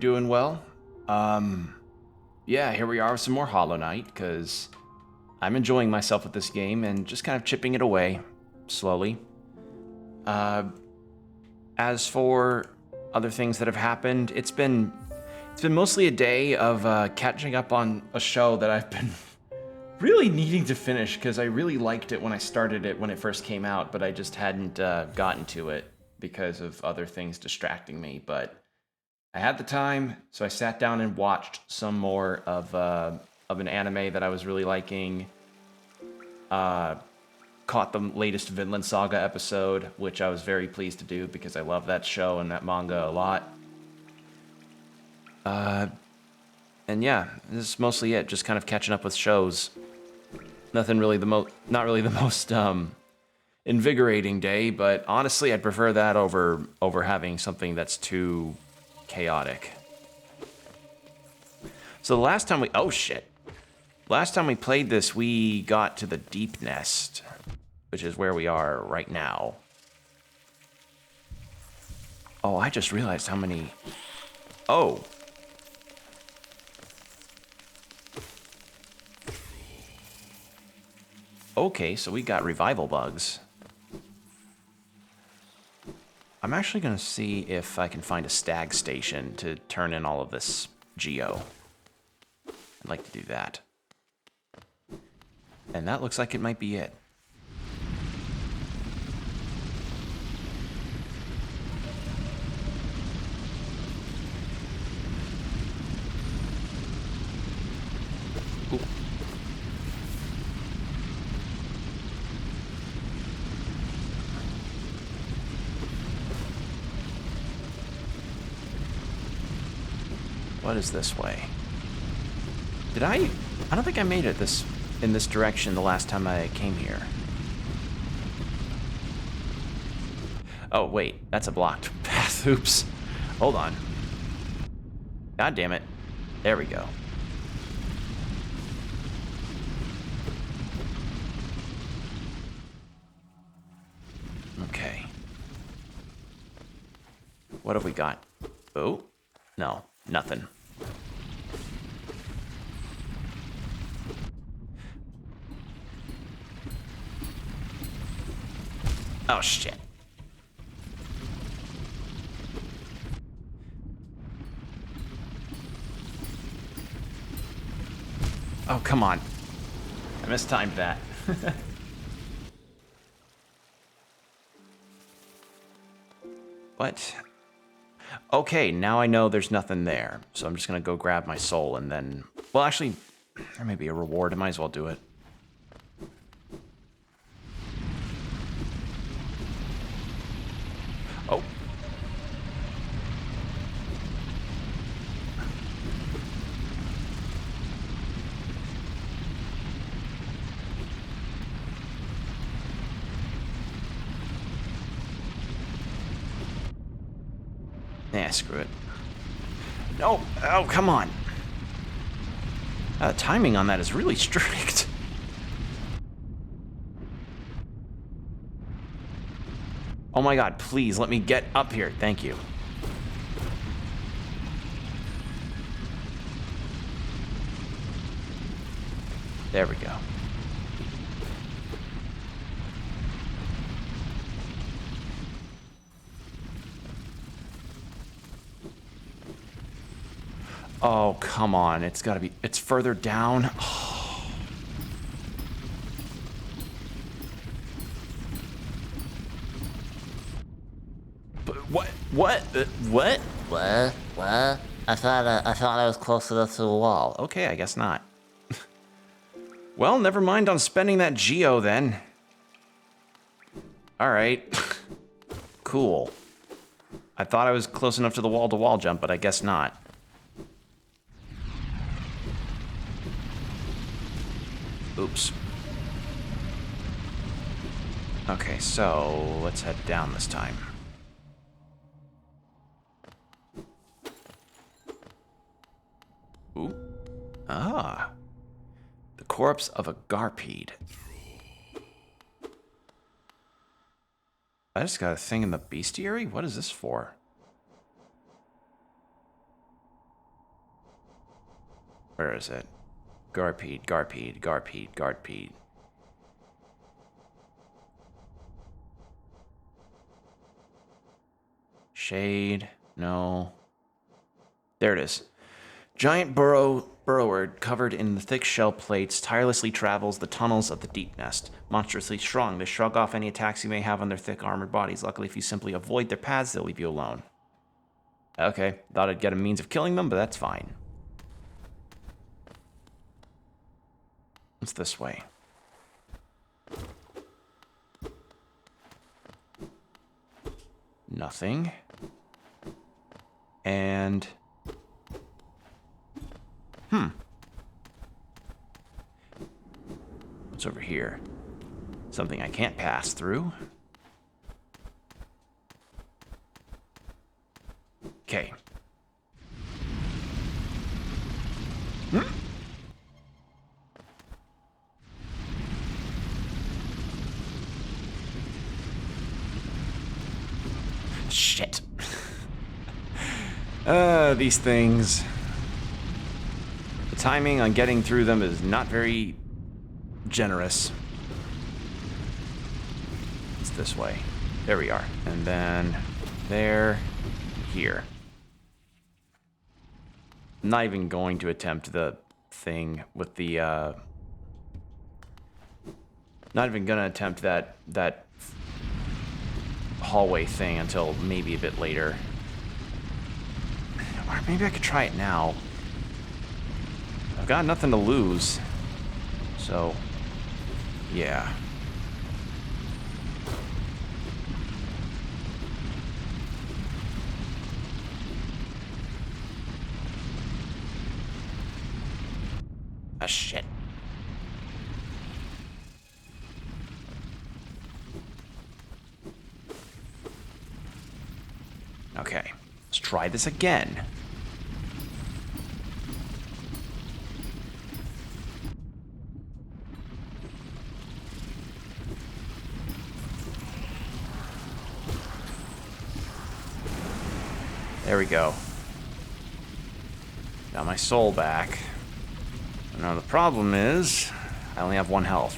Doing well. Yeah, here we are with some more Hollow Knight, because I'm enjoying myself with this game and just kind of chipping it away, slowly. Uh, as for other things that have happened, it's been mostly a day of catching up on a show that I've been really needing to finish, because I really liked it when I started it when it first came out, but I just hadn't gotten to it because of other things distracting me, but I had the time, so I sat down and watched some more of an anime that I was really liking. Caught the latest Vinland Saga episode, which I was very pleased to do because I love that show and that manga a lot. And yeah, this is mostly it. Just kind of catching up with shows. Nothing really not really the most invigorating day, but honestly, I'd prefer that over having something that's too chaotic. So the last time last time we played this, we got to the Deep Nest, which is where we are right now. Oh, I just realized how many... Oh. Okay, so we got revival bugs. I'm actually going to see if I can find a stag station to turn in all of this geo. I'd like to do that. And that looks like it might be it. Ooh. What is this way? Did I don't think I made it in this direction the last time I came here. Oh, wait, that's a blocked path. Oops. Hold on. God damn it. There we go. Okay. What have we got? Oh, no, nothing. Oh, shit. Oh, come on. I mistimed that. What? Okay, now I know there's nothing there. So I'm just gonna go grab my soul and then... Well, actually, there may be a reward. I might as well do it. Oh. Nah, screw it. No! Oh, come on! Timing on that is really strict. Oh my god, please, let me get up here. Thank you. There we go. Oh, come on. It's gotta be... It's further down. Oh. But what? What? What? What? What? I thought I was close enough to the wall. Okay, I guess not. Well, never mind on spending that geo then. Alright. Cool. I thought I was close enough to the wall-to-wall jump, but I guess not. Oops. Okay, so let's head down this time. Ooh. Ah. The corpse of a Garpede. I just got a thing in the bestiary? What is this for? Where is it? Garpede, Garpede, Garpede, Garpede. Shade, no. There it is. Giant burrower covered in the thick shell plates tirelessly travels the tunnels of the deep nest. Monstrously strong, they shrug off any attacks you may have on their thick armored bodies. Luckily, if you simply avoid their paths, they'll leave you alone. Okay, thought I'd get a means of killing them, but that's fine. What's this way? Nothing. And... What's over here? Something I can't pass through. Okay. Shit. These things. The timing on getting through them is not very generous. It's this way. There we are. And then there, here. I'm not even going to attempt the thing with the, not even gonna attempt that hallway thing until maybe a bit later. Or maybe I could try it now. I've got nothing to lose. So, yeah. Ah, shit. Okay, let's try this again. There we go. Got my soul back. Now the problem is, I only have 1 health.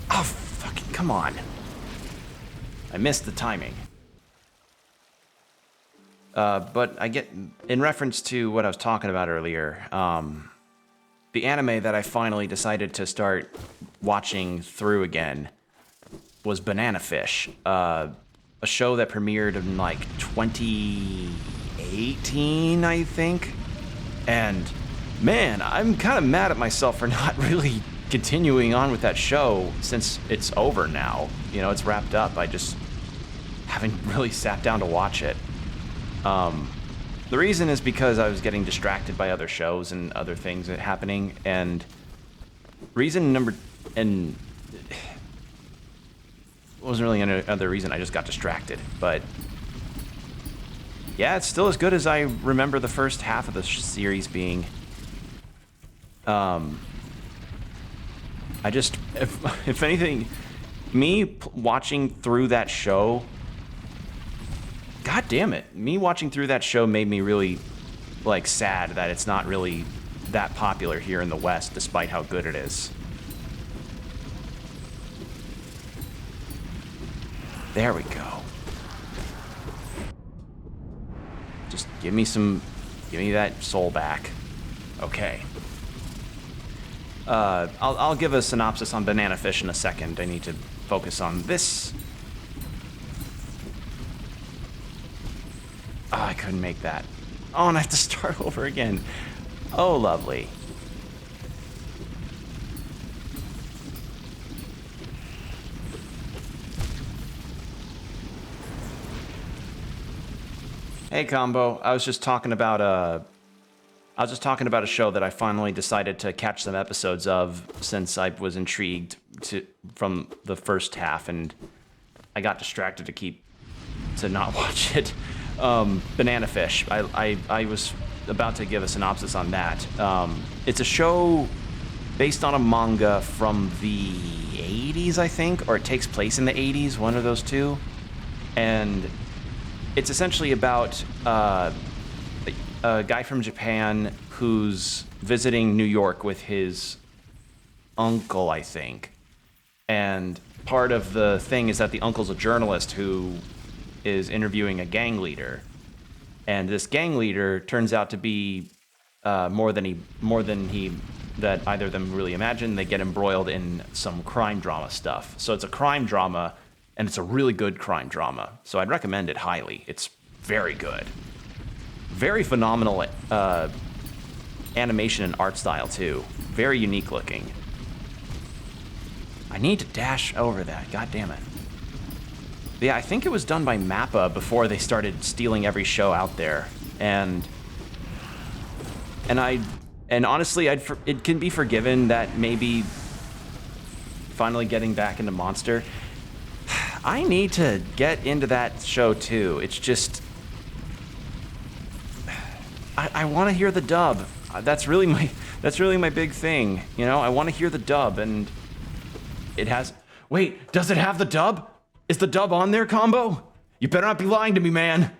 Oh, fucking come on. I missed the timing. But I get, in reference to what I was talking about earlier, the anime that I finally decided to start watching through again was Banana Fish, a show that premiered in like 2018, I think. And man, I'm kind of mad at myself for not really continuing on with that show since it's over now. You know, it's wrapped up. I just haven't really sat down to watch it. The reason is because I was getting distracted by other shows and other things happening, and wasn't really any other reason, I just got distracted. But yeah, it's still as good as I remember the first half of the series being. I just, if anything, me watching through that show, god damn it, me watching through that show made me really, like, sad that it's not really that popular here in the West, despite how good it is. There we go. Just give me that soul back. Okay. I'll give a synopsis on Banana Fish in a second. I need to focus on this. Oh, I couldn't make that. Oh, and I have to start over again. Oh, lovely. Hey, Combo. I was just talking about a show that I finally decided to catch some episodes of since I was intrigued from the first half, and I got distracted to not watch it. Banana Fish. I was about to give a synopsis on that. It's a show based on a manga from the 80s, I think, or it takes place in the 80s, one of those two. And it's essentially about a guy from Japan who's visiting New York with his uncle, I think. And part of the thing is that the uncle's a journalist who is interviewing a gang leader. And this gang leader turns out to be more than he that either of them really imagined. They get embroiled in some crime drama stuff. So it's a crime drama, and it's a really good crime drama. So I'd recommend it highly. It's very good. Very phenomenal animation and art style, too. Very unique looking. I need to dash over that. God damn it. But yeah, I think it was done by Mappa before they started stealing every show out there. And honestly, it can be forgiven that maybe finally getting back into Monster. I need to get into that show too. It's just I want to hear the dub. That's really my big thing. You know, I want to hear the dub, and it has. Wait, does it have the dub? Is the dub on there, Combo? You better not be lying to me, man.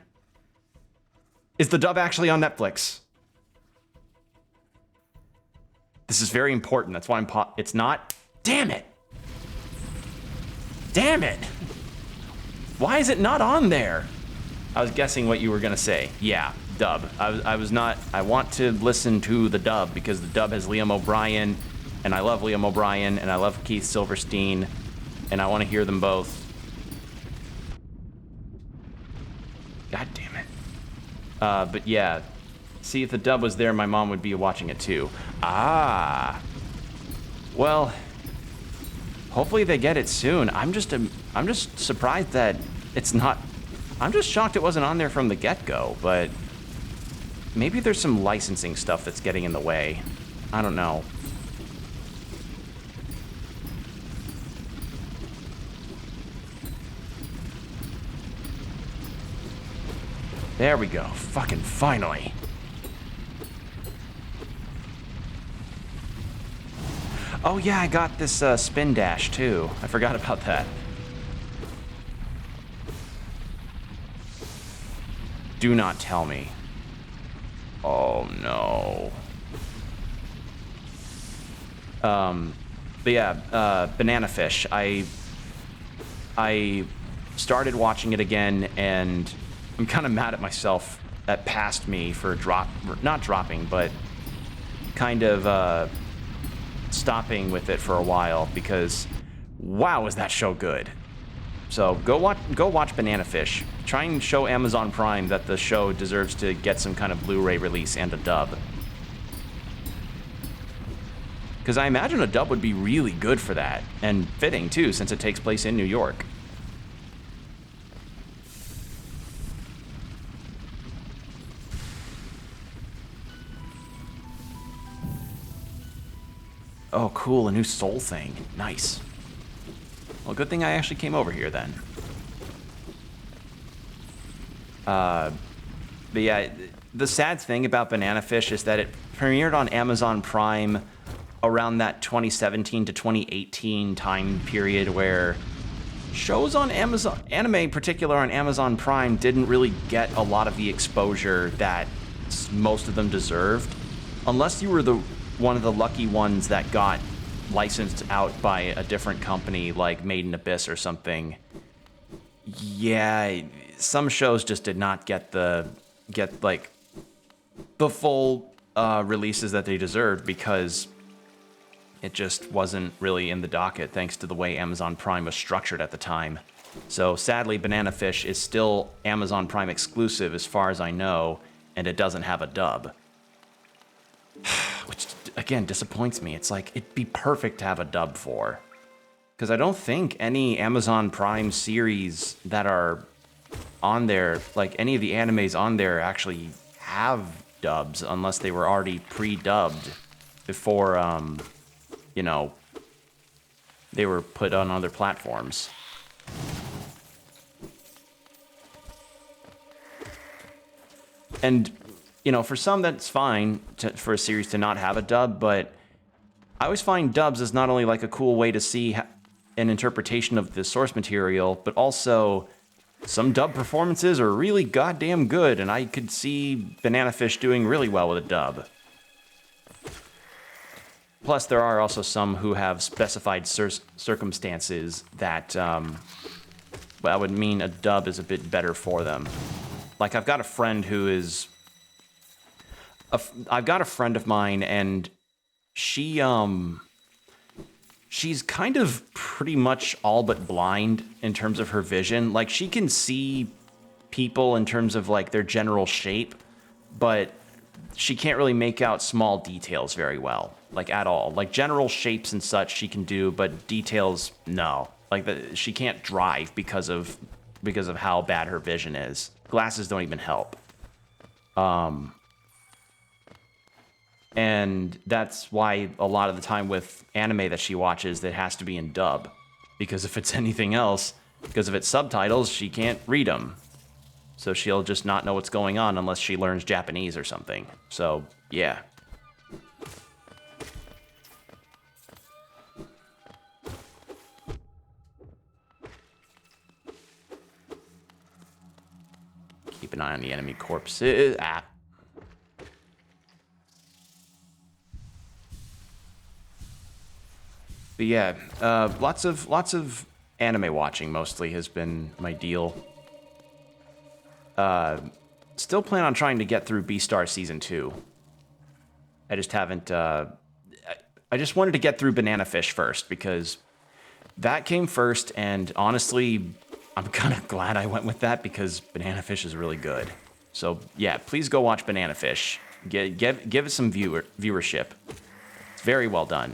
Is the dub actually on Netflix? This is very important. That's why it's not. Damn it. Damn it. Why is it not on there? I was guessing what you were gonna say. Yeah, dub. I was not. I want to listen to the dub because the dub has Liam O'Brien, and I love Liam O'Brien, and I love Keith Silverstein, and I want to hear them both. God damn it. But yeah, see, if the dub was there, my mom would be watching it too. Ah. Well, hopefully they get it soon. I'm just surprised that it's not. I'm just shocked it wasn't on there from the get-go, but maybe there's some licensing stuff that's getting in the way. I don't know. There we go. Fucking finally. Oh yeah, I got this spin dash too. I forgot about that. Do not tell me. Oh no. But yeah, Banana Fish. I started watching it again, and I'm kind of mad at myself that passed me for not dropping, but kind of stopping with it for a while, because wow, is that show good. So go watch Banana Fish. Try and show Amazon Prime that the show deserves to get some kind of Blu-ray release and a dub. Because I imagine a dub would be really good for that, and fitting too, since it takes place in New York. Oh, cool, a new Soul thing. Nice. Well, good thing I actually came over here then. But yeah, the sad thing about Banana Fish is that it premiered on Amazon Prime around that 2017 to 2018 time period where shows on Amazon, anime in particular on Amazon Prime, didn't really get a lot of the exposure that most of them deserved. Unless you were one of the lucky ones that got licensed out by a different company like Made in Abyss or something. Yeah, some shows just did not get the full releases that they deserved because it just wasn't really in the docket thanks to the way Amazon Prime was structured at the time. So sadly, Banana Fish is still Amazon Prime exclusive as far as I know, and it doesn't have a dub. Which, again, disappoints me. It's like, it'd be perfect to have a dub for. Because I don't think any Amazon Prime series that are on there, like any of the animes on there, actually have dubs unless they were already pre-dubbed before, you know, they were put on other platforms. And you know, for some, that's fine for a series to not have a dub, but I always find dubs as not only like a cool way to see an interpretation of the source material, but also some dub performances are really goddamn good, and I could see Banana Fish doing really well with a dub. Plus, there are also some who have specified circumstances that that would mean a dub is a bit better for them. Like, I've got a friend who is... I've got a friend of mine, and she, she's kind of pretty much all but blind in terms of her vision. Like, she can see people in terms of, like, their general shape, but she can't really make out small details very well, like, at all. Like, general shapes and such she can do, but details, no. Like, she can't drive because of how bad her vision is. Glasses don't even help. And that's why a lot of the time with anime that she watches, it has to be in dub. Because if it's anything else, because if it's subtitles, she can't read them. So she'll just not know what's going on unless she learns Japanese or something. So, yeah. Keep an eye on the enemy corpses. Ah. But yeah, lots of anime watching mostly has been my deal. Still plan on trying to get through Beastar Season 2. I just haven't... I just wanted to get through Banana Fish first, because that came first, and honestly, I'm kind of glad I went with that, because Banana Fish is really good. So yeah, please go watch Banana Fish. Give it some viewership. It's very well done.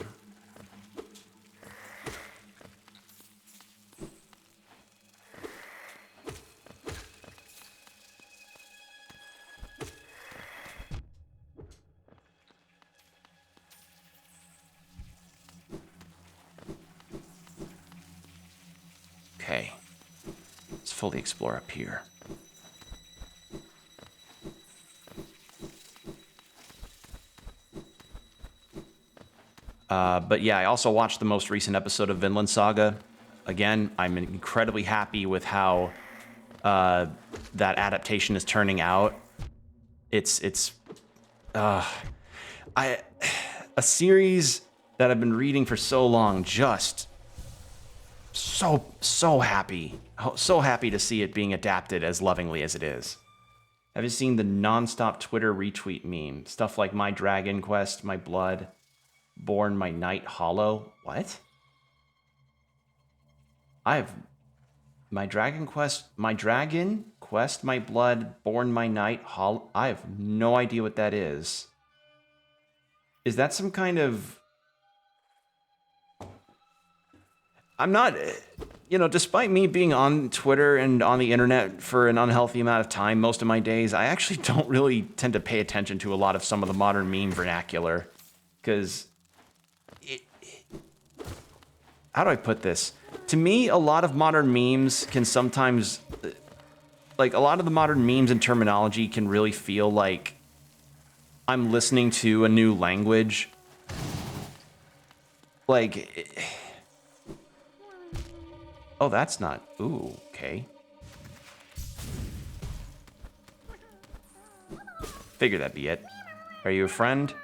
Okay, let's fully explore up here. But yeah, I also watched the most recent episode of Vinland Saga. Again, I'm incredibly happy with how that adaptation is turning out. A series that I've been reading for so long, just so happy to see it being adapted as lovingly as it is. Have you seen the non-stop Twitter retweet meme? Stuff like My Dragon Quest, My Blood, Born My Night Hollow. What? My Dragon Quest, My Blood, Born My Night Hollow. I have no idea what that is. Is that some kind of... I'm not, despite me being on Twitter and on the internet for an unhealthy amount of time most of my days, I actually don't really tend to pay attention to a lot of some of the modern meme vernacular. Because, how do I put this? To me, a lot of modern memes can sometimes, like, a lot of the modern memes and terminology can really feel like I'm listening to a new language. Like... Oh, that's not... Ooh, okay. Figure that'd be it. Are you a friend?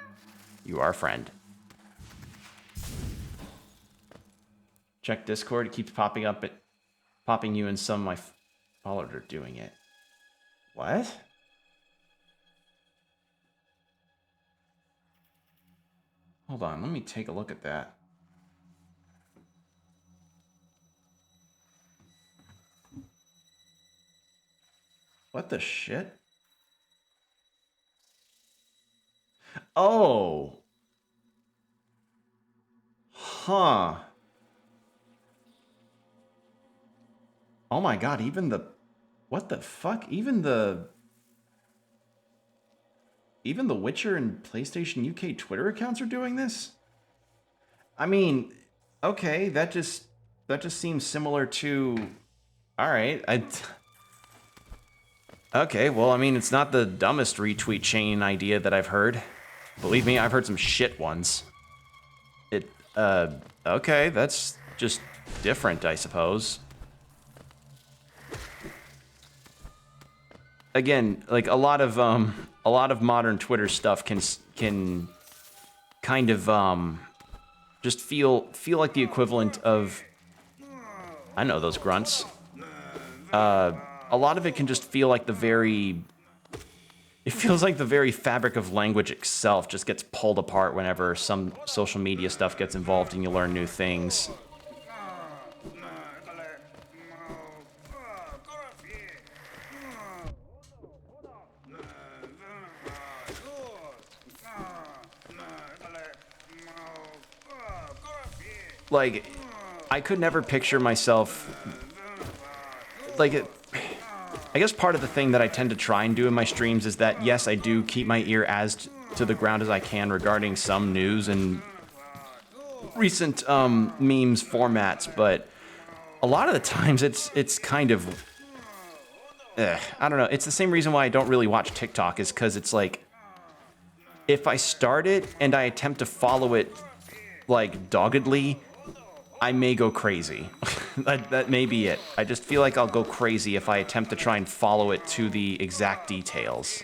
You are a friend. Check Discord. It keeps popping up. Popping you and some of my followers are doing it. What? Hold on. Let me take a look at that. What the shit? Oh. Huh. Oh my god, even the... What the fuck? Even the Witcher and PlayStation UK Twitter accounts are doing this? I mean, okay, that just seems similar to... Alright, Okay, well, I mean, it's not the dumbest retweet chain idea that I've heard. Believe me, I've heard some shit ones. Okay, that's just different, I suppose. again, like a lot of modern Twitter stuff can kind of just feel like the equivalent of, I know those grunts. A lot of it can just feel like it feels like the very fabric of language itself just gets pulled apart whenever some social media stuff gets involved and you learn new things. Like, I could never picture myself, like, I guess part of the thing that I tend to try and do in my streams is that, yes, I do keep my ear as to the ground as I can regarding some news and recent memes formats, but a lot of the times it's kind of, I don't know. It's the same reason why I don't really watch TikTok, is because it's like, if I start it and I attempt to follow it, like, doggedly, I may go crazy. that may be it. I just feel like I'll go crazy if I attempt to try and follow it to the exact details.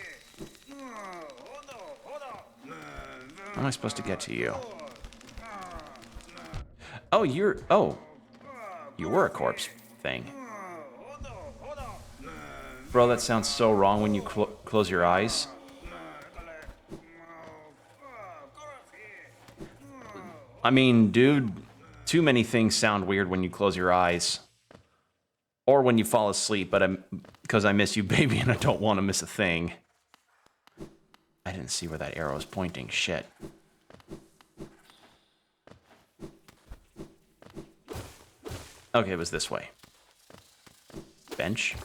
How am I supposed to get to you? Oh, you were a corpse thing. Bro, that sounds so wrong when you close your eyes. I mean, dude, too many things sound weird when you close your eyes. Or when you fall asleep, but because I miss you, baby, and I don't want to miss a thing. I didn't see where that arrow was pointing. Shit. Okay, it was this way. Bench.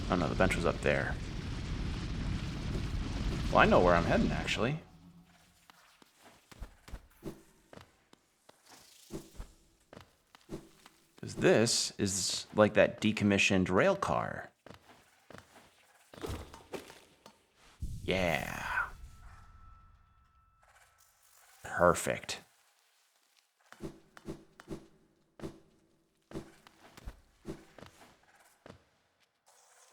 Oh no, the bench was up there. Well, I know where I'm heading, actually. Because this is like that decommissioned rail car. Yeah. Perfect.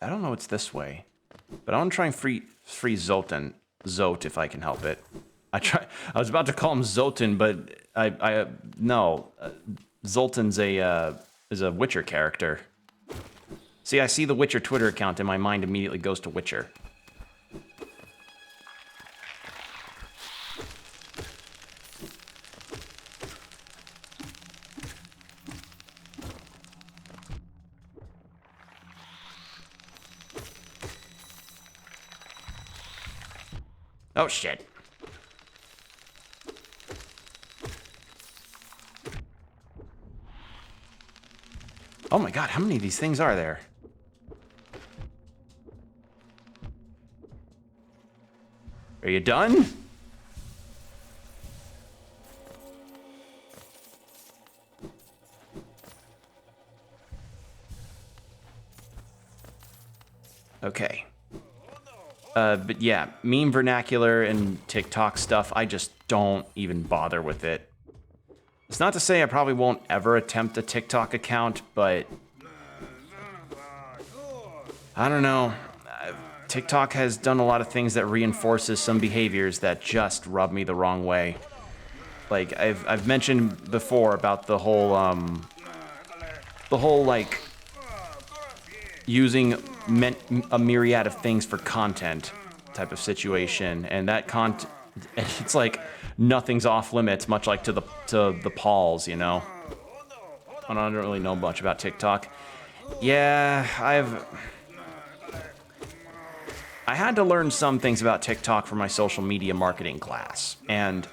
I don't know what's this way, but I want to try and free Zote if I can help it. I was about to call him Zotin, but no. Zoltan's is a Witcher character. See, I see the Witcher Twitter account and my mind immediately goes to Witcher. Oh, shit. Oh my god, how many of these things are there? Are you done? Okay. But yeah, meme vernacular and TikTok stuff, I just don't even bother with it. It's not to say I probably won't ever attempt a TikTok account, but I don't know. TikTok has done a lot of things that reinforces some behaviors that just rub me the wrong way. Like I've mentioned before about the whole like using a myriad of things for content type of situation, and that it's like nothing's off limits, much like to the Pauls, you know. I don't really know much about TikTok. Yeah, I had to learn some things about TikTok for my social media marketing class, and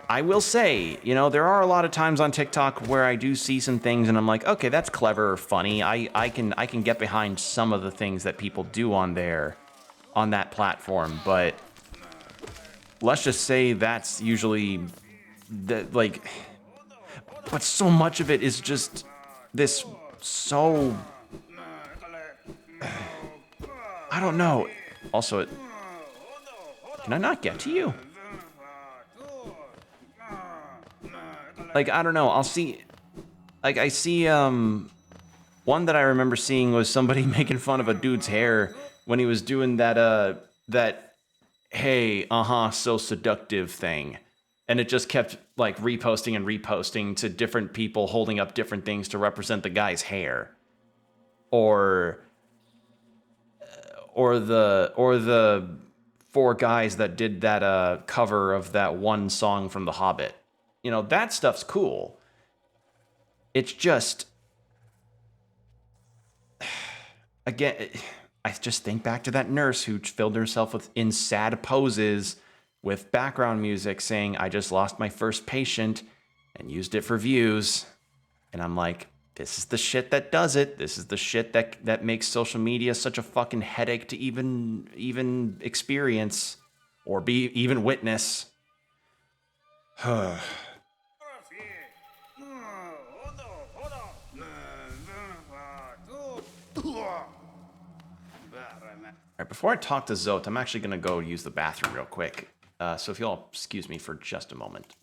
I will say, you know, there are a lot of times on TikTok where I do see some things and I'm like, okay, that's clever or funny. I can get behind some of the things that people do on that platform, but let's just say that's usually like, but so much of it is just this so, I don't know. Also, can I not get to you? like, I don't know, I'll see, like, I see, one that I remember seeing was somebody making fun of a dude's hair when he was doing that, hey, so seductive thing. And it just kept, like, reposting and reposting to different people holding up different things to represent the guy's hair. Or the four guys that did that cover of that one song from The Hobbit. You know, that stuff's cool. It's just, again, I just think back to that nurse who filled herself in sad poses with background music saying, I just lost my first patient and used it for views. And I'm like, this is the shit that does it. This is the shit that makes social media such a fucking headache to even experience or be even witness. All right, before I talk to Zot, I'm actually going to go use the bathroom real quick. So if you'll excuse me for just a moment.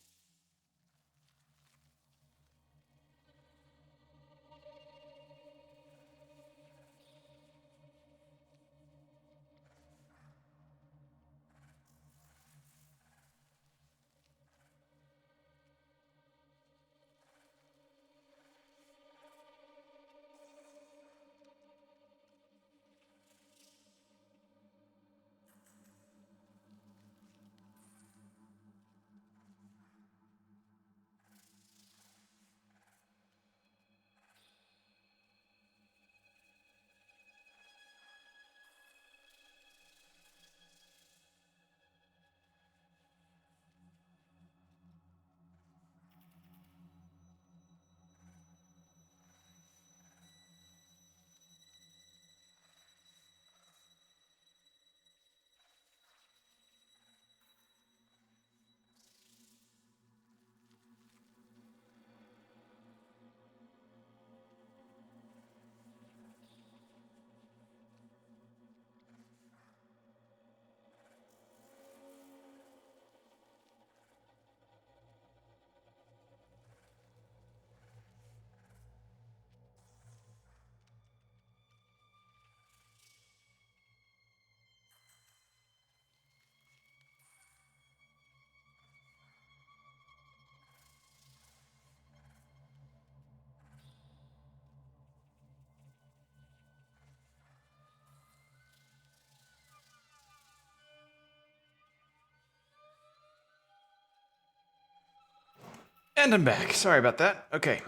And I'm back. Sorry about that. Okay.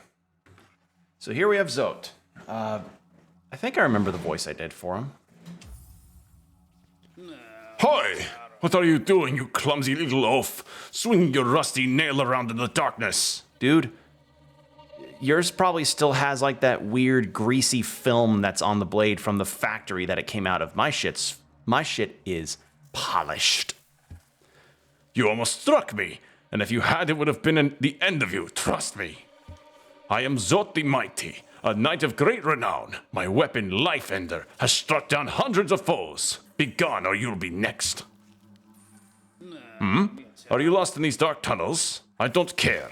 So here we have Zot. I think I remember the voice I did for him. Hi! What are you doing, you clumsy little oaf? Swinging your rusty nail around in the darkness. Dude, yours probably still has like that weird greasy film that's on the blade from the factory that it came out of. My shit is polished. You almost struck me, and if you had, it would have been the end of you, trust me. I am Zot the Mighty, a knight of great renown. My weapon, Life Ender, has struck down hundreds of foes. Begone, or you'll be next. Are you lost in these dark tunnels? I don't care.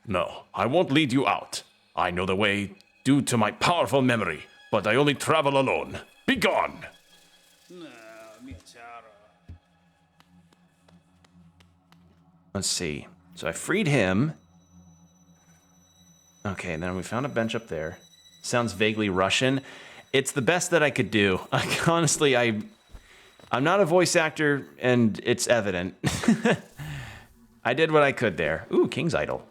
No, I won't lead you out. I know the way due to my powerful memory, but I only travel alone. Begone! Let's see. So I freed him. Okay, and then we found a bench up there. Sounds vaguely Russian. It's the best that I could do. Honestly, I'm not a voice actor, and it's evident. I did what I could there. Ooh, King's Idol.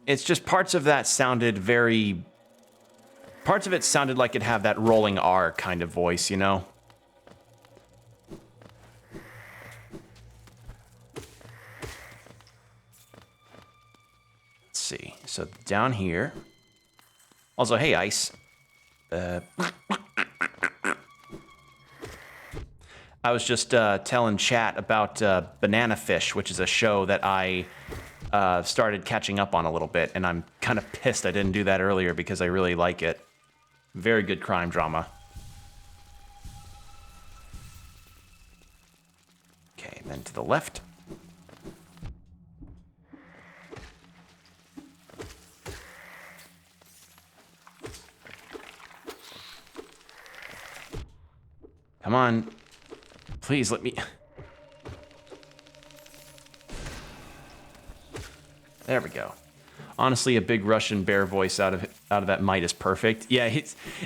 It's just parts of that sounded very... Parts of it sounded like it'd have that rolling R kind of voice, you know? Let's see. So down here... Also, hey, Ice. I was just telling chat about Banana Fish, which is a show that I started catching up on a little bit, and I'm kind of pissed I didn't do that earlier because I really like it. Very good crime drama. Then to the left. Come on. Please let me... There we go. Honestly, a big Russian bear voice out of that mite is perfect. Yeah,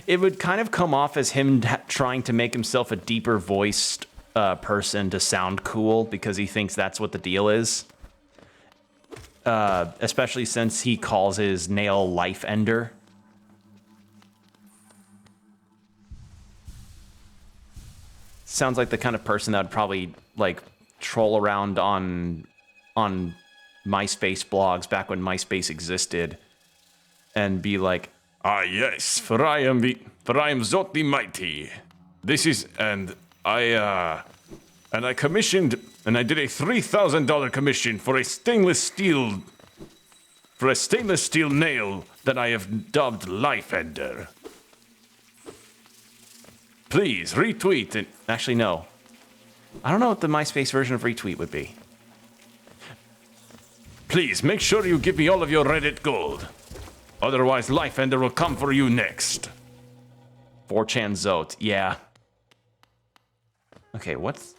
it would kind of come off as him trying to make himself a deeper voiced person to sound cool because he thinks that's what the deal is. Especially since he calls his nail Life Ender. Sounds like the kind of person that would probably like troll around on MySpace blogs back when MySpace existed and be like, Ah, yes, for I am Zot the Mighty. This is, and I commissioned, and I did a $3,000 commission for a stainless steel nail that I have dubbed Life Ender. Please retweet it. actually, no. I don't know what the MySpace version of retweet would be. Please make sure you give me all of your Reddit gold. Otherwise, Life Ender will come for you next. 4chan Zot, yeah. Okay, what's...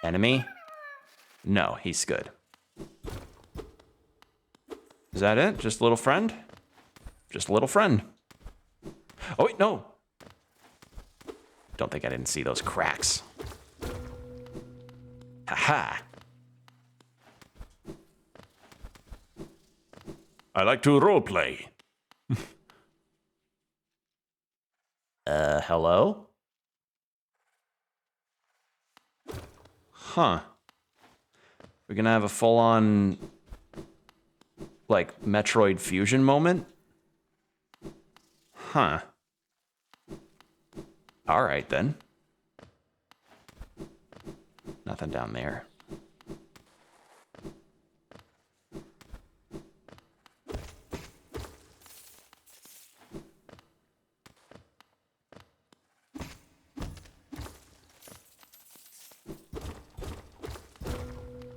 Enemy? No, he's good. Is that it? Just a little friend? Just a little friend. Oh, wait, no. Don't think I didn't see those cracks. Haha. I like to roleplay. Hello? Huh. We're gonna have a full-on, like, Metroid Fusion moment? Huh. Alright, then. Nothing down there.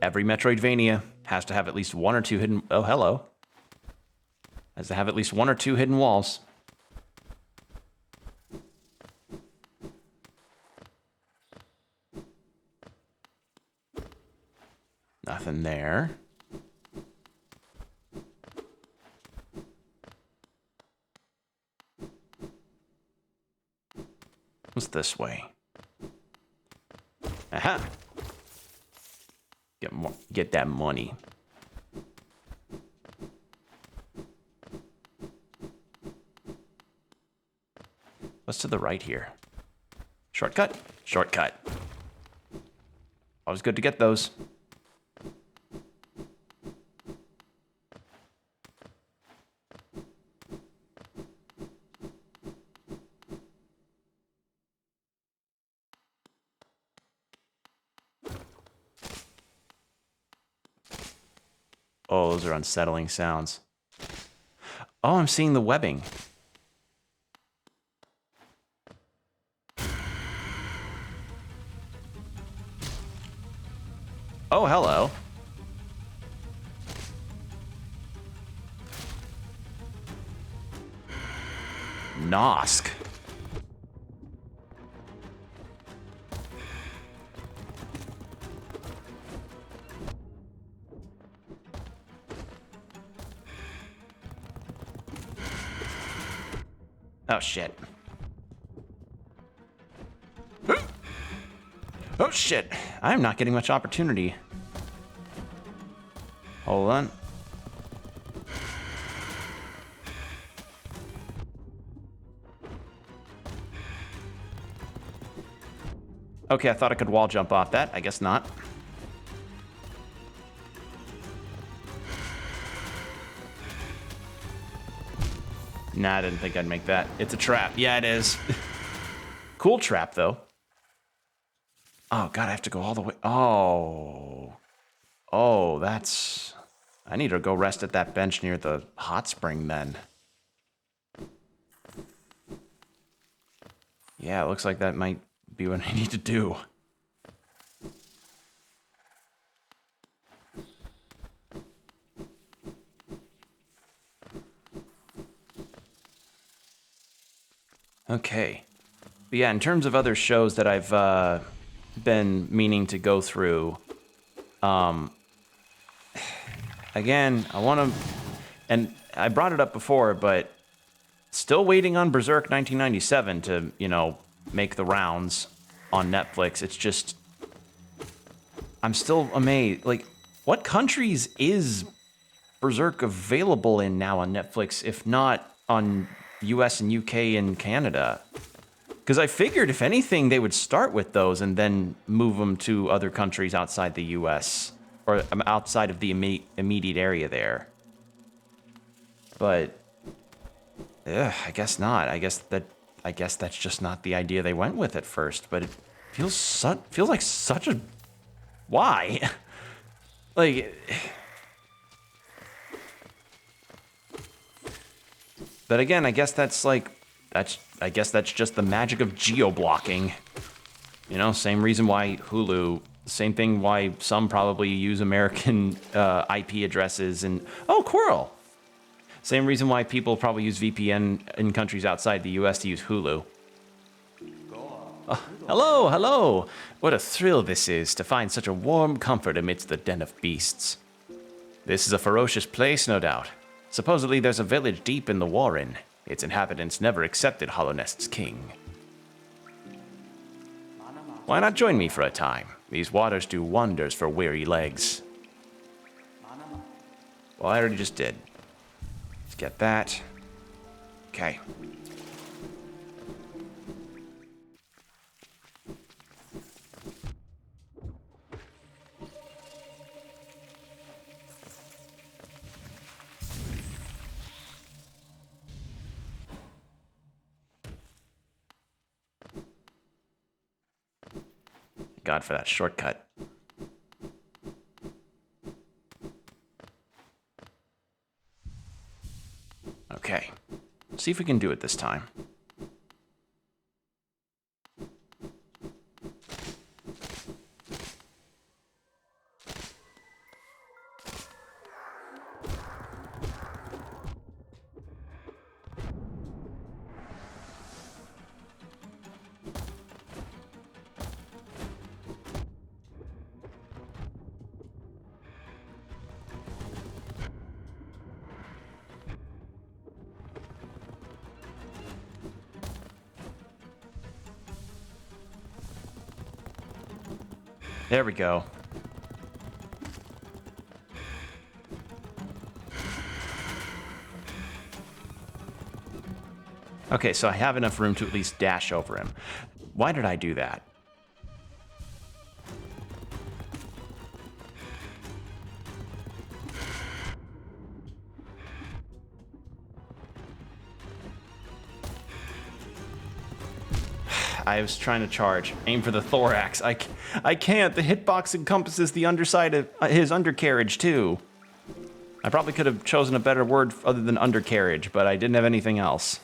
Every Metroidvania has to have at least one or two hidden... Oh, hello. Has to have at least one or two hidden walls. Nothing there. What's this way? Aha! Get that money. What's to the right here? Shortcut? Shortcut. Always good to get those. Oh, those are unsettling sounds. Oh, I'm seeing the webbing. Oh, hello. Nosk. Oh, shit. Oh, shit. I'm not getting much opportunity. Hold on. Okay, I thought I could wall jump off that. I guess not. Nah, I didn't think I'd make that. It's a trap. Yeah, it is. Cool trap, though. Oh, God, I have to go all the way. Oh. Oh, that's... I need to go rest at that bench near the hot spring, then. Yeah, it looks like that might be what I need to do. Okay. But yeah, in terms of other shows that I've been meaning to go through, again, I want to, and I brought it up before, but still waiting on Berserk 1997 to, make the rounds on Netflix. It's just, I'm still amazed. Like, what countries is Berserk available in now on Netflix, if not on US and UK and Canada? Because I figured, if anything, they would start with those and then move them to other countries outside the US, or outside of the immediate area there. But, I guess not. I guess that's just not the idea they went with at first. But it feels like such a, why? Like, but again, I guess that's just the magic of geo-blocking. Same reason why Hulu, same thing why some probably use American IP addresses and, oh, Quirrell. Same reason why people probably use VPN in countries outside the US to use Hulu. Oh, hello! What a thrill this is to find such a warm comfort amidst the den of beasts. This is a ferocious place, no doubt. Supposedly there's a village deep in the Warren. Its inhabitants never accepted Hollownest's king. Why not join me for a time? These waters do wonders for weary legs. Well, I already just did. Let's get that. Okay. God for that shortcut. Okay. See if we can do it this time. There we go. Okay, so I have enough room to at least dash over him. Why did I do that? I was trying to charge. Aim for the thorax. I can't. The hitbox encompasses the underside of his undercarriage, too. I probably could have chosen a better word other than undercarriage, but I didn't have anything else.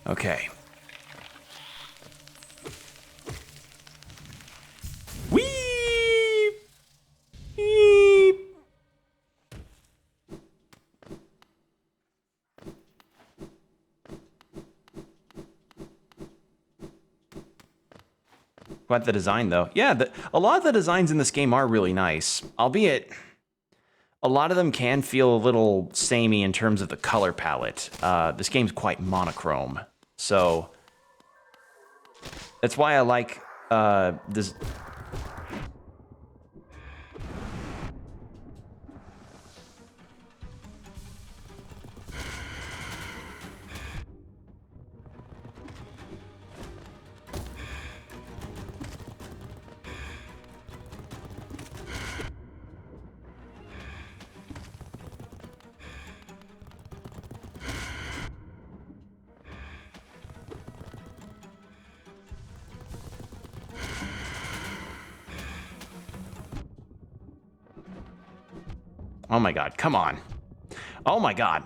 Okay. Whee! Beep. Quite the design, though. Yeah, a lot of the designs in this game are really nice, albeit a lot of them can feel a little samey in terms of the color palette. This game's quite monochrome, so that's why I like this. Oh my god, come on. Oh my god.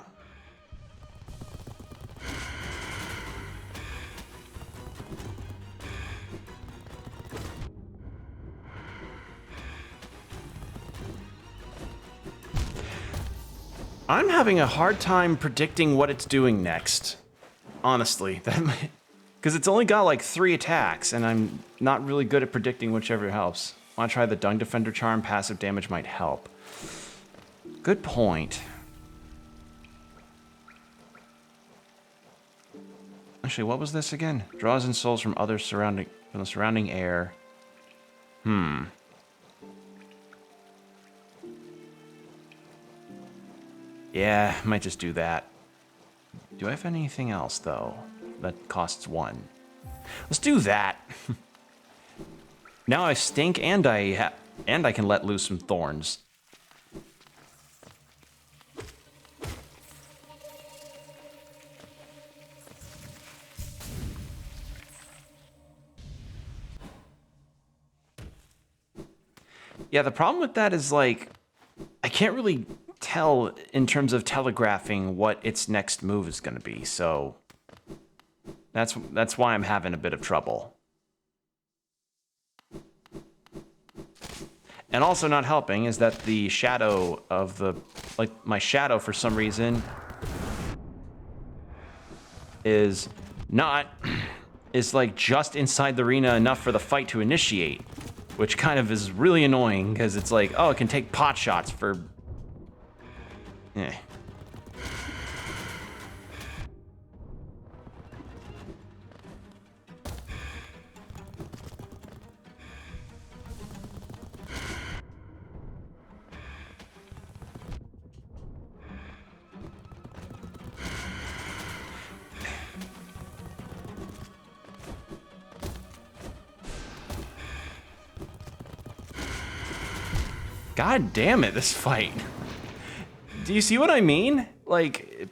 I'm having a hard time predicting what it's doing next. Honestly, because it's only got like 3 attacks, and I'm not really good at predicting whichever helps. Want to try the Dung Defender Charm? Passive damage might help. Good point. Actually, what was this again? Draws in souls from the surrounding air. Yeah, might just do that. Do I have anything else though that costs 1? Let's do that. Now I stink, and I can let loose some thorns. Yeah, the problem with that is, like, I can't really tell in terms of telegraphing what its next move is going to be, so that's why I'm having a bit of trouble. And also not helping is that the shadow of my shadow for some reason is like just inside the arena enough for the fight to initiate. Which kind of is really annoying, because it's like, oh, it can take pot shots for... Eh. God damn it, this fight. Do you see what I mean? Like,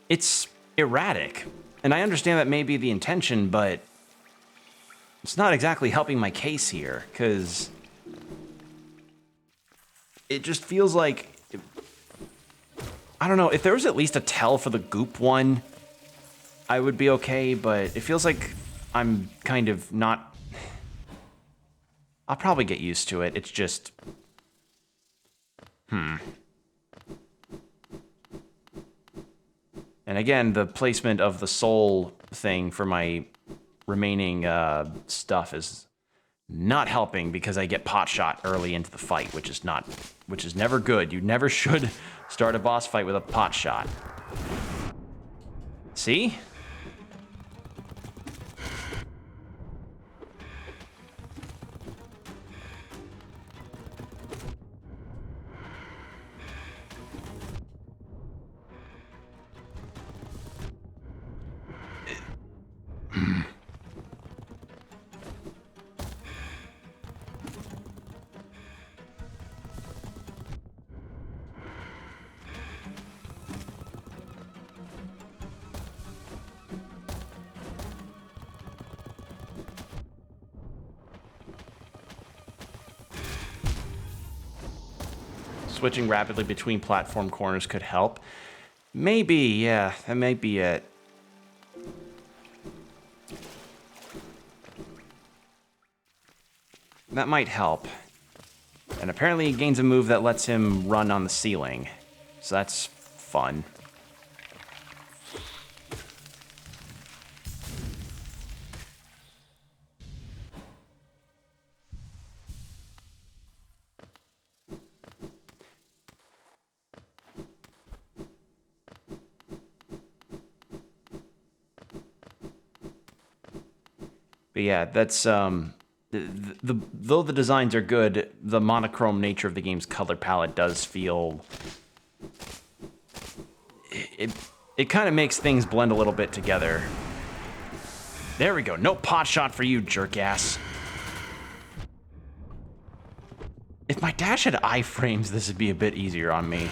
it's erratic. And I understand that may be the intention, but it's not exactly helping my case here, because it just feels like... I don't know, if there was at least a tell for the goop one, I would be okay, but it feels like I'm kind of not... I'll probably get used to it. It's just... And again, the placement of the soul thing for my remaining stuff is not helping, because I get pot shot early into the fight, which is never good. You never should start a boss fight with a pot shot. See? Switching rapidly between platform corners could help. Maybe, yeah, that might be it. That might help. And apparently he gains a move that lets him run on the ceiling. So that's fun. But yeah, that's though the designs are good, the monochrome nature of the game's color palette does feel it kind of makes things blend a little bit together. There we go. No pot shot for you, jerk ass. If my dash had iframes, this would be a bit easier on me.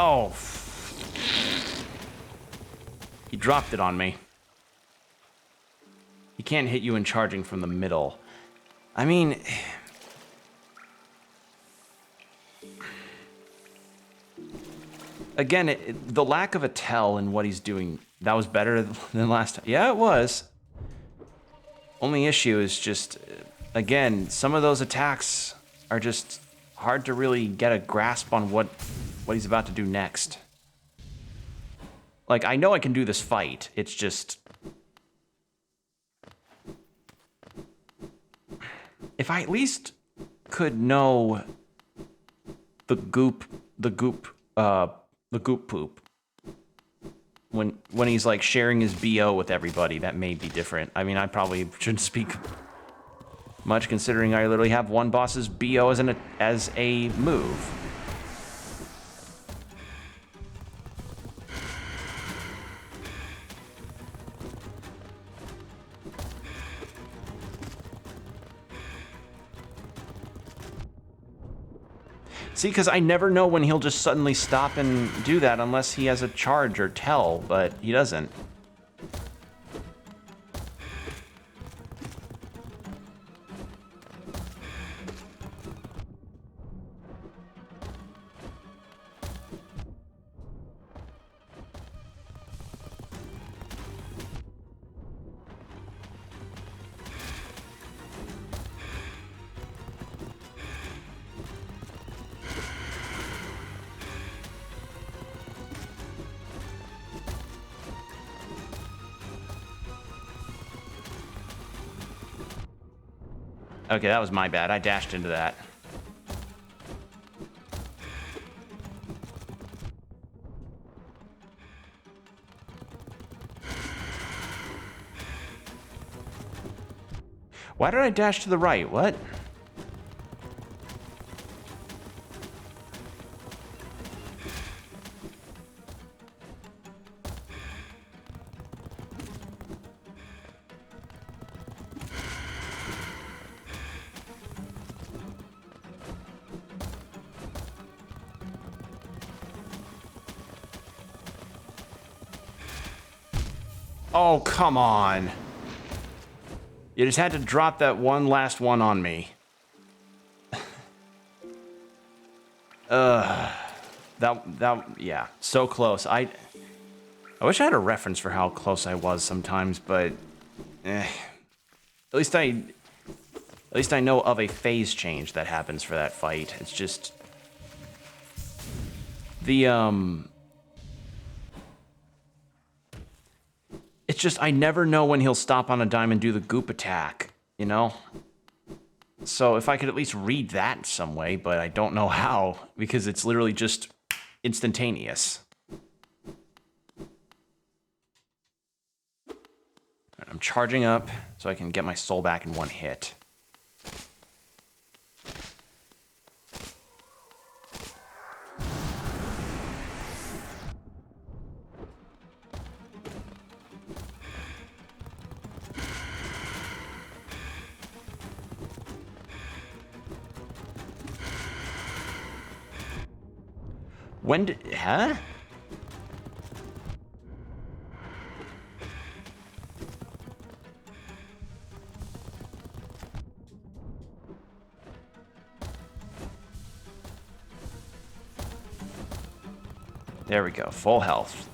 Oh. He dropped it on me. He can't hit you in charging from the middle. I mean... Again, the lack of a tell in what he's doing, that was better than last time. Yeah, it was. Only issue is just, again, some of those attacks are just hard to really get a grasp on what he's about to do next. Like, I know I can do this fight. It's just... If I at least could know the goop poop. When he's like sharing his BO with everybody, that may be different. I mean, I probably shouldn't speak much considering I literally have one boss's BO as a move. See, because I never know when he'll just suddenly stop and do that unless he has a charge or tell, but he doesn't. Okay, that was my bad. I dashed into that. Why did I dash to the right? What? Oh, come on. You just had to drop that one last one on me. Yeah, so close. I wish I had a reference for how close I was sometimes, but at least I know of a phase change that happens for that fight. It's just it's just I never know when he'll stop on a dime and do the goop attack, you know? So if I could at least read that in some way, but I don't know how, because it's literally just instantaneous. I'm charging up so I can get my soul back in one hit. When did... Huh? There we go, full health.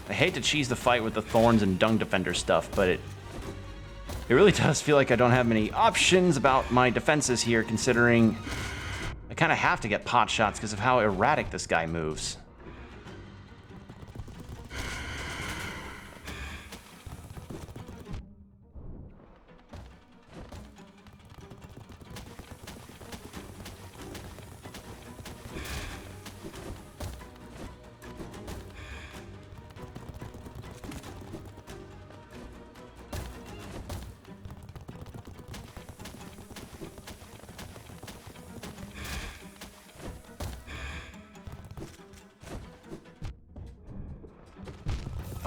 I hate to cheese the fight with the thorns and dung defender stuff, but it really does feel like I don't have many options about my defenses here, considering I kind of have to get pot shots because of how erratic this guy moves.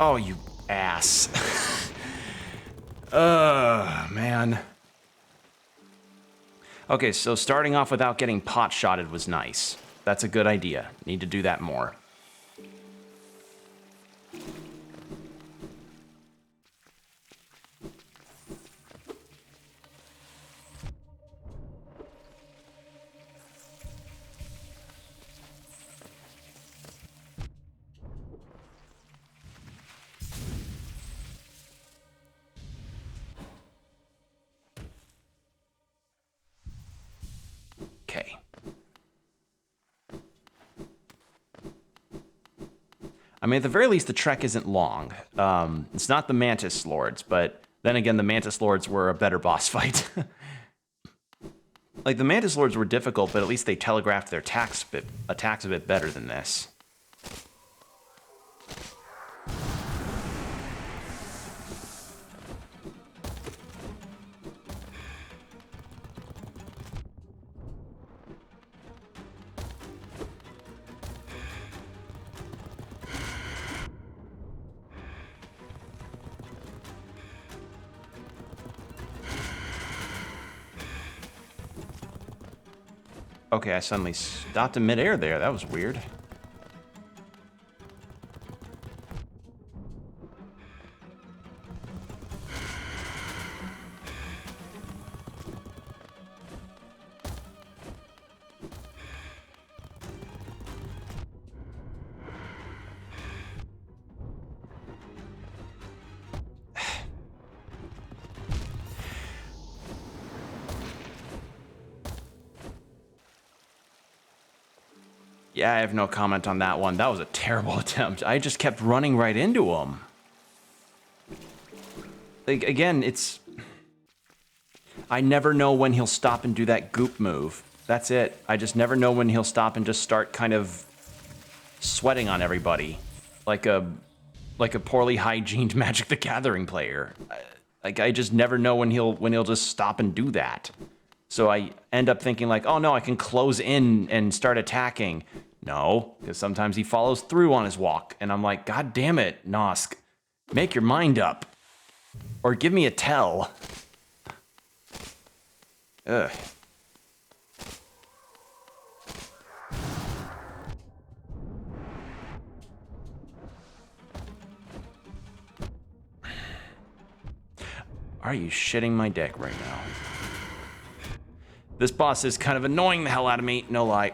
Oh, you ass. Man. Okay, so starting off without getting pot-shotted was nice. That's a good idea. Need to do that more. Okay. I mean, at the very least, the trek isn't long. It's not the Mantis Lords, but then again, the Mantis Lords were a better boss fight. Like, the Mantis Lords were difficult, but at least they telegraphed their attacks a bit better than this. Okay, I suddenly stopped in midair there. That was weird. Yeah, I have no comment on that one. That was a terrible attempt. I just kept running right into him. Like, again, it's... I never know when he'll stop and do that goop move. That's it. I just never know when he'll stop and just start kind of sweating on everybody. Like a poorly hygiened Magic the Gathering player. Like, I just never know when he'll just stop and do that. So I end up thinking like, oh no, I can close in and start attacking. No, because sometimes he follows through on his walk. And I'm like, God damn it, Nosk. Make your mind up. Or give me a tell. Ugh. Are you shitting my dick right now? This boss is kind of annoying the hell out of me, no lie.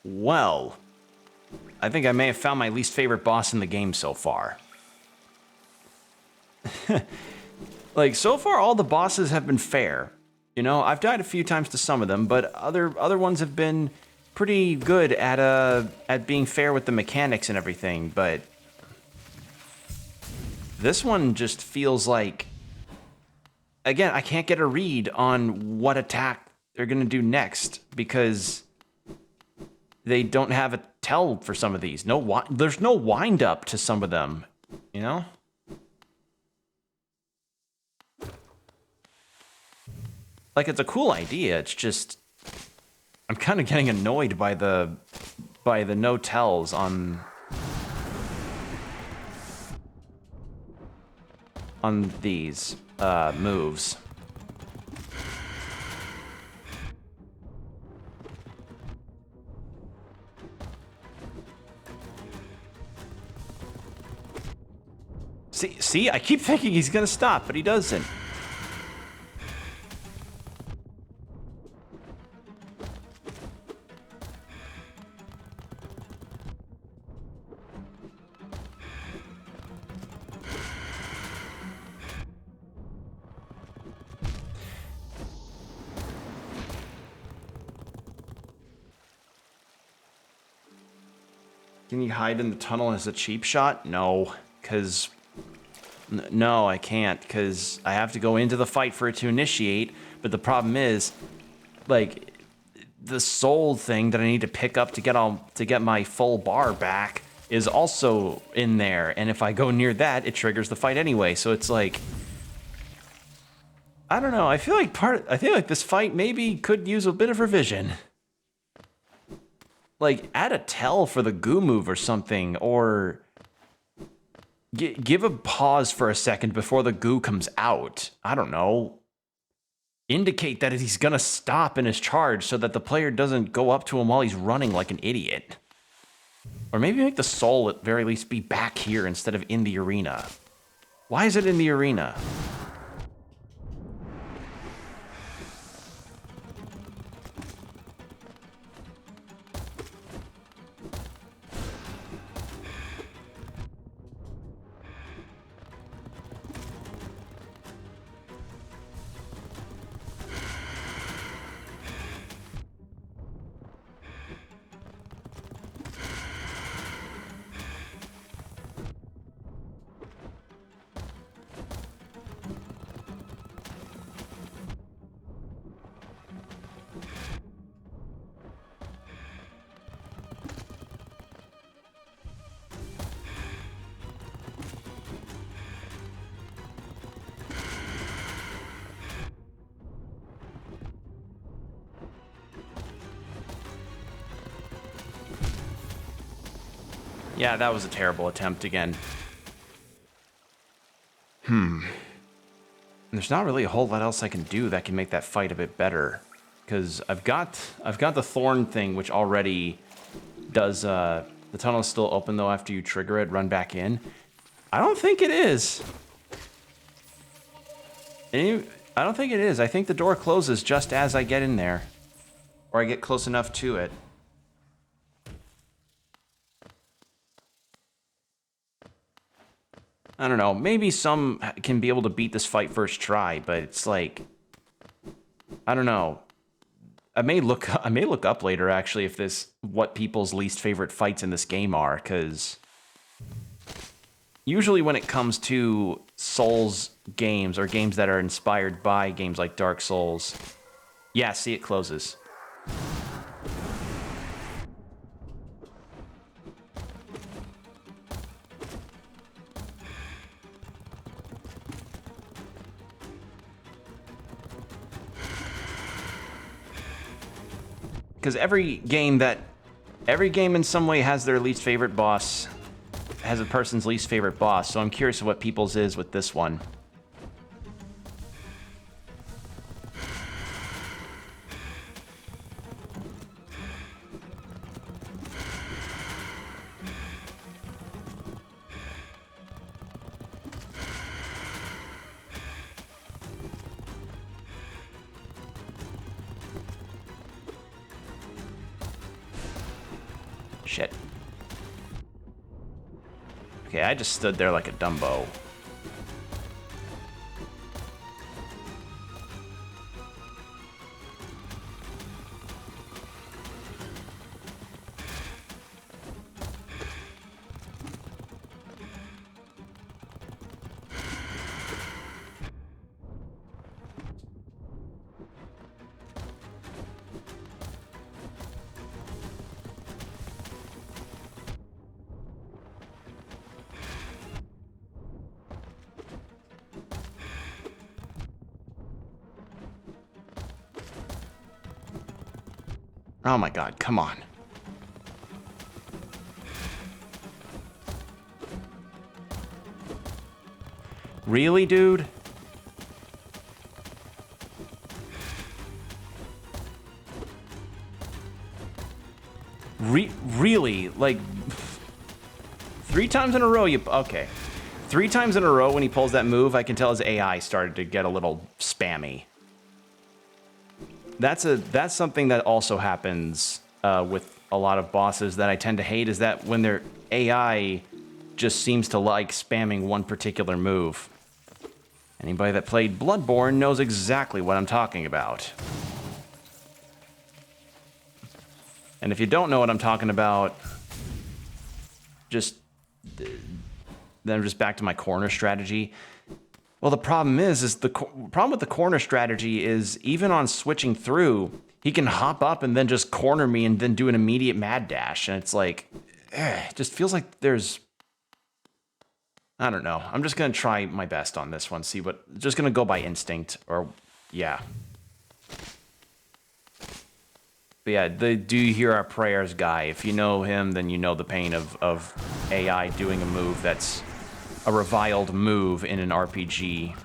Well, I think I may have found my least favorite boss in the game so far. Like, so far all the bosses have been fair. You know, I've died a few times to some of them, but other ones have been pretty good at being fair with the mechanics and everything, but this one just feels like, again, I can't get a read on what attack they're gonna do next because they don't have a tell for some of these. There's no wind up to some of them, you know? Like, it's a cool idea. It's just I'm kind of getting annoyed by the no tells on these moves. See, I keep thinking he's gonna stop, but he doesn't. Can you hide in the tunnel as a cheap shot? No, because... No, I can't, because I have to go into the fight for it to initiate, but the problem is, like, the soul thing that I need to pick up to get my full bar back is also in there, and if I go near that, it triggers the fight anyway, so it's like... I don't know, I feel like this fight maybe could use a bit of revision. Like, add a tell for the goo move or something, or... Give a pause for a second before the goo comes out. I don't know. Indicate that he's gonna stop in his charge so that the player doesn't go up to him while he's running like an idiot. Or maybe make the soul at very least be back here instead of in the arena. Why is it in the arena? Yeah, that was a terrible attempt again. There's not really a whole lot else I can do that can make that fight a bit better. Because I've got the thorn thing, which already does, the tunnel is still open though after you trigger it, run back in. I don't think it is. I don't think it is. I think the door closes just as I get in there. Or I get close enough to it. I don't know, maybe some can be able to beat this fight first try, but it's like, I don't know. I may look up later actually if what people's least favorite fights in this game are, because usually when it comes to Souls games or games that are inspired by games like Dark Souls, yeah, see, it closes. Because every game in some way has their least favorite boss, has a person's least favorite boss, so I'm curious what people's is with this one. Shit. Okay, I just stood there like a Dumbo. Oh my god, come on. Really, dude? Really? Like, 3 times in a row you... Okay. 3 times in a row when he pulls that move, I can tell his AI started to get a little spammy. That's something that also happens with a lot of bosses that I tend to hate, is that when their AI just seems to like spamming one particular move. Anybody that played Bloodborne knows exactly what I'm talking about. And if you don't know what I'm talking about, just then I'm just back to my corner strategy. Well, the problem is the problem with the corner strategy is even on switching through, he can hop up and then just corner me and then do an immediate mad dash. And it's like, it just feels like there's, I don't know. I'm just going to try my best on this one. See what, just going to go by instinct or, yeah. But yeah, do you hear our prayers, guy? If you know him, then you know the pain of AI doing a move that's a reviled move in an RPG.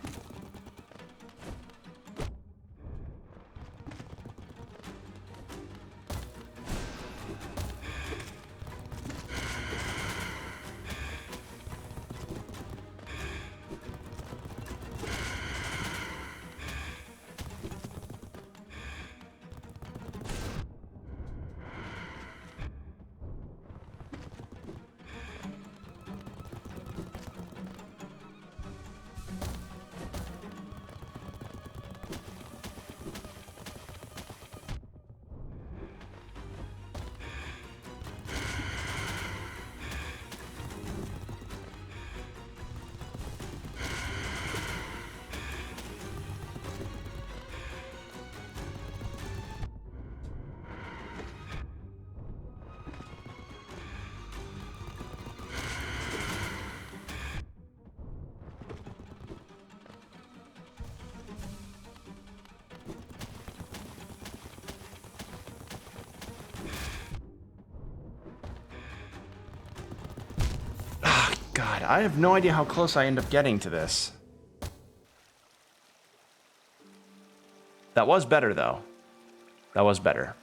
God, I have no idea how close I end up getting to this. That was better, though. That was better.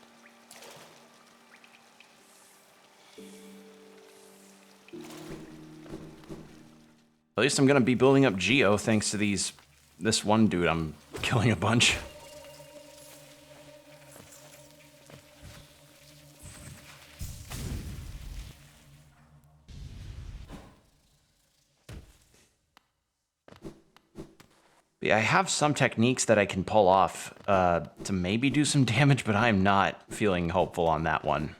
At least I'm gonna be building up Geo thanks to this one dude I'm killing a bunch. I have some techniques that I can pull off to maybe do some damage, but I'm not feeling hopeful on that one.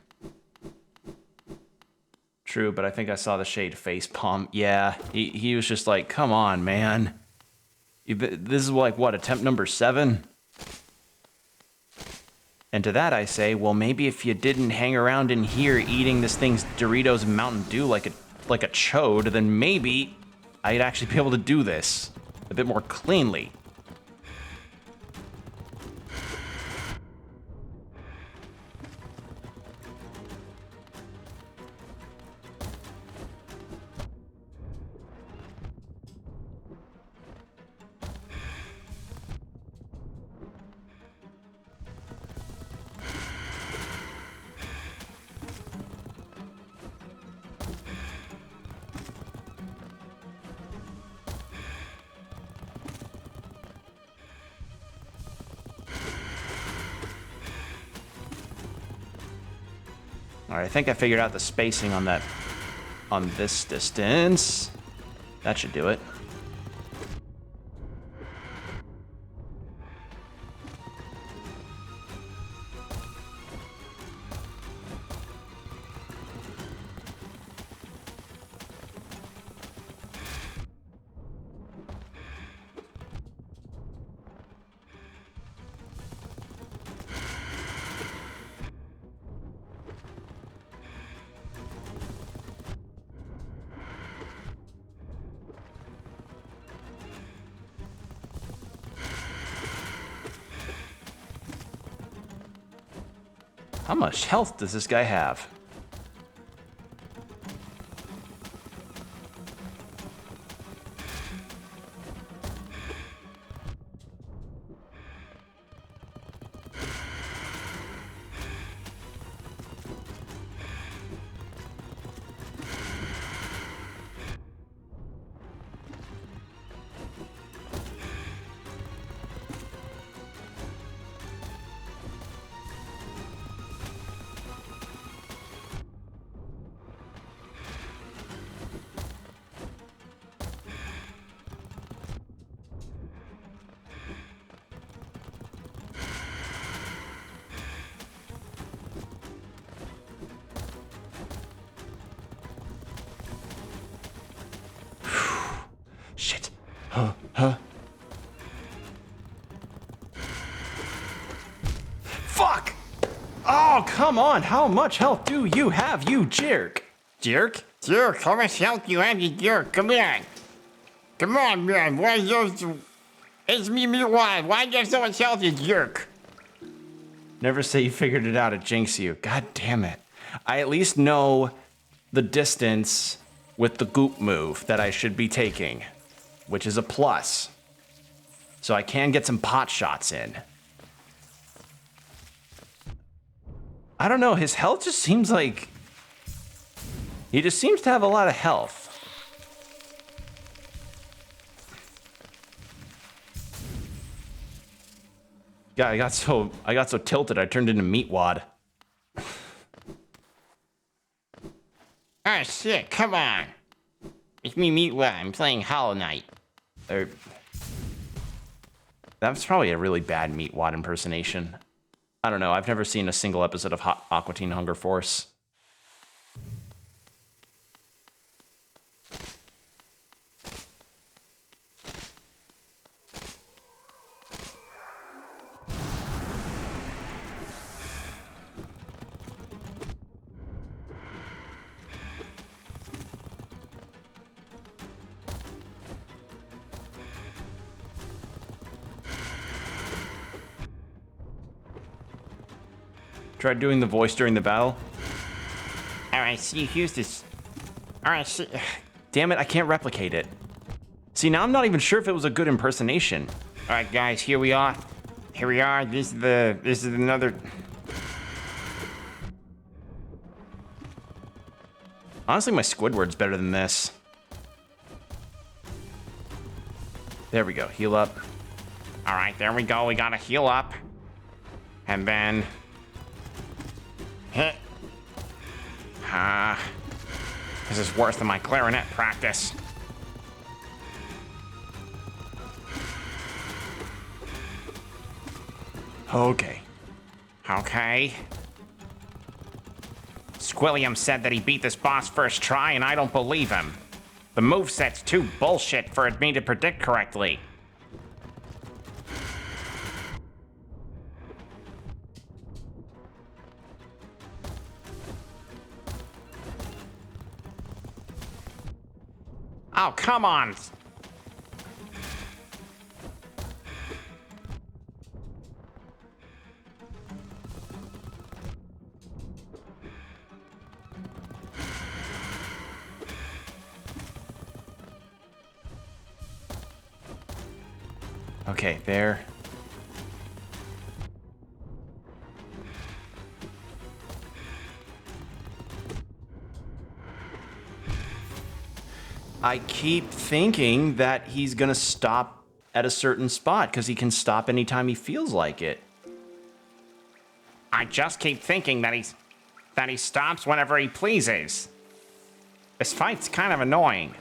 True, but I think I saw the Shade face palm. Yeah, he was just like, come on, man. This is like, what, attempt number 7? And to that I say, well, maybe if you didn't hang around in here eating this thing's Doritos and Mountain Dew like a chode, then maybe I'd actually be able to do this a bit more cleanly. Alright, I think I figured out the spacing on this distance. That should do it. How much health does this guy have? Oh, come on. How much health do you have, you jerk? Jerk? Jerk, how much health you have, you jerk? Come on. Come on, man. Why you... It's me, why you have so much health, you jerk? Never say you figured it out, it jinx you. God damn it. I at least know the distance with the goop move that I should be taking, which is a plus. So I can get some pot shots in. I don't know, his health just seems like... He just seems to have a lot of health. God, I got so tilted I turned into Meatwad. Oh shit, come on. It's me, Meatwad. I'm playing Hollow Knight. That's probably a really bad Meatwad impersonation. I don't know, I've never seen a single episode of Aqua Teen Hunger Force. Tried doing the voice during the battle. Alright, see, here's this... Alright, see... Damn it, I can't replicate it. See, now I'm not even sure if it was a good impersonation. Alright, guys, here we are. Here we are. This is another... Honestly, my Squidward's better than this. There we go, heal up. Alright, there we go. We gotta heal up. And then... Hit. This is worse than my clarinet practice. Okay. Okay. Squilliam said that he beat this boss first try, and I don't believe him. The moveset's too bullshit for me to predict correctly. Oh, come on! Okay, there. I keep thinking that he's gonna stop at a certain spot because he can stop anytime he feels like it. I just keep thinking that he stops whenever he pleases. This fight's kind of annoying.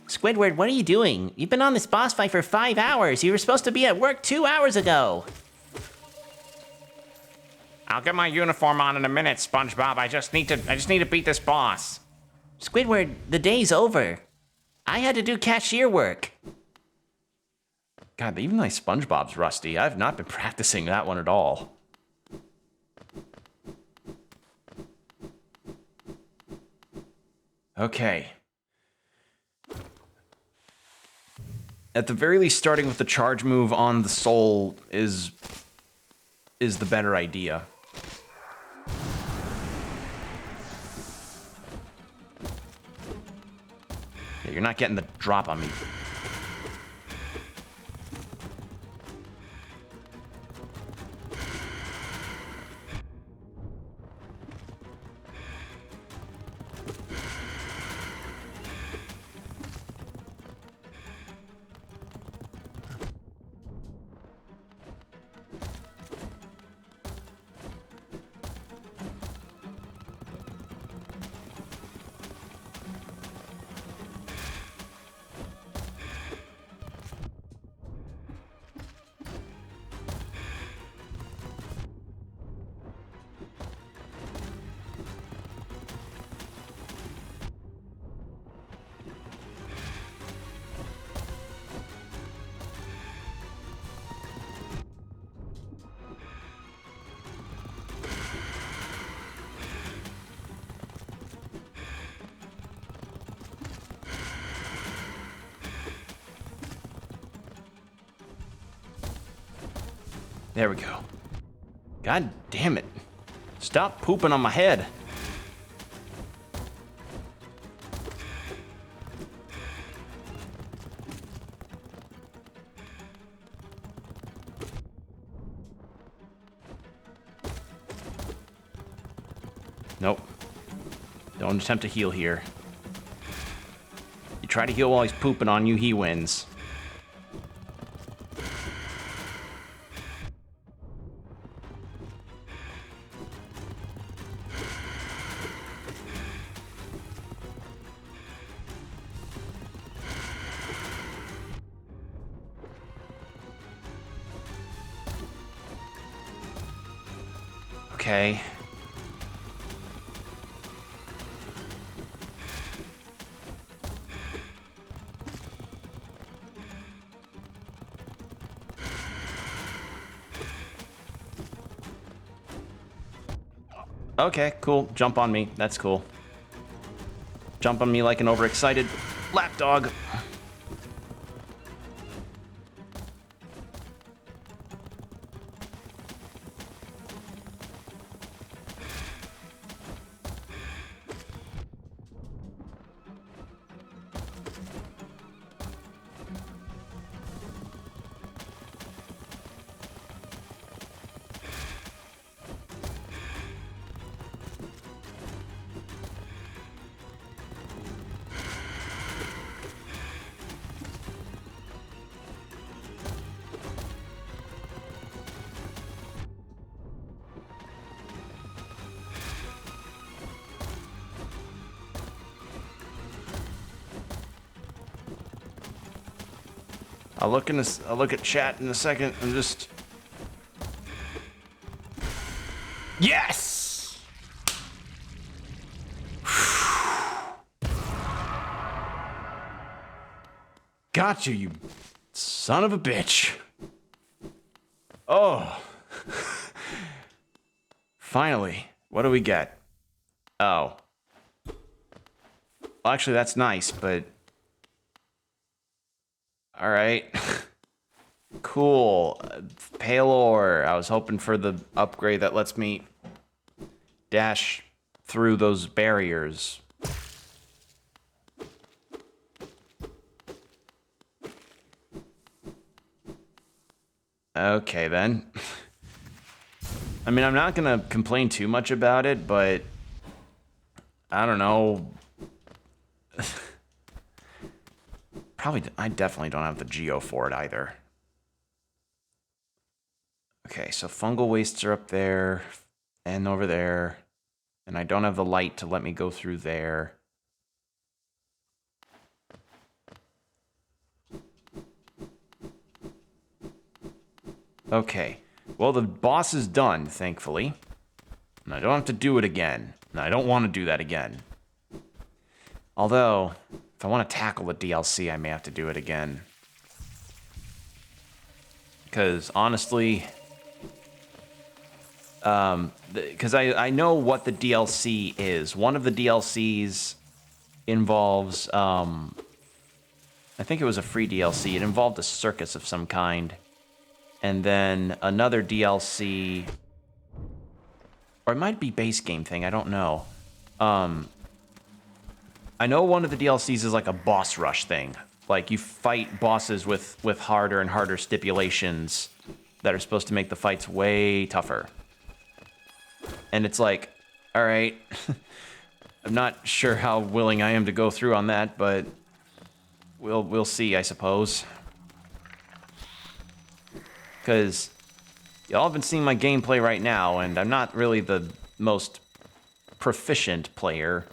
Squidward, what are you doing? You've been on this boss fight for 5 hours. You were supposed to be at work 2 hours ago. I'll get my uniform on in a minute, SpongeBob. I just need to beat this boss. Squidward, the day's over. I had to do cashier work. God, even my SpongeBob's rusty. I've not been practicing that one at all. Okay. At the very least, starting with the charge move on the soul is the better idea. Yeah, you're not getting the drop on me. There we go. God damn it. Stop pooping on my head. Nope. Don't attempt to heal here. You try to heal while he's pooping on you, he wins. Okay. Okay, cool. Jump on me. That's cool. Jump on me like an overexcited lapdog. I'll look at chat in a second and just. Yes! Got you, you son of a bitch. Oh. Finally. What do we get? Oh. Well, actually, that's nice, but. Alright. Cool. Pale ore. I was hoping for the upgrade that lets me dash through those barriers. Okay, then. I mean, I'm not gonna complain too much about it, but I don't know. I definitely don't have the geo for it either. Okay, so fungal wastes are up there and over there. And I don't have the light to let me go through there. Okay, well, the boss is done, thankfully. And I don't have to do it again. And I don't want to do that again. Although, if I want to tackle the DLC, I may have to do it again. Because, honestly, because I know what the DLC is. One of the DLCs involves, I think it was a free DLC. It involved a circus of some kind. And then another DLC, or it might be base game thing, I don't know. I know one of the DLCs is like a boss rush thing. Like, you fight bosses with harder and harder stipulations that are supposed to make the fights way tougher. And it's like, alright, I'm not sure how willing I am to go through on that, but we'll see, I suppose. Because y'all have been seeing my gameplay right now, and I'm not really the most proficient player.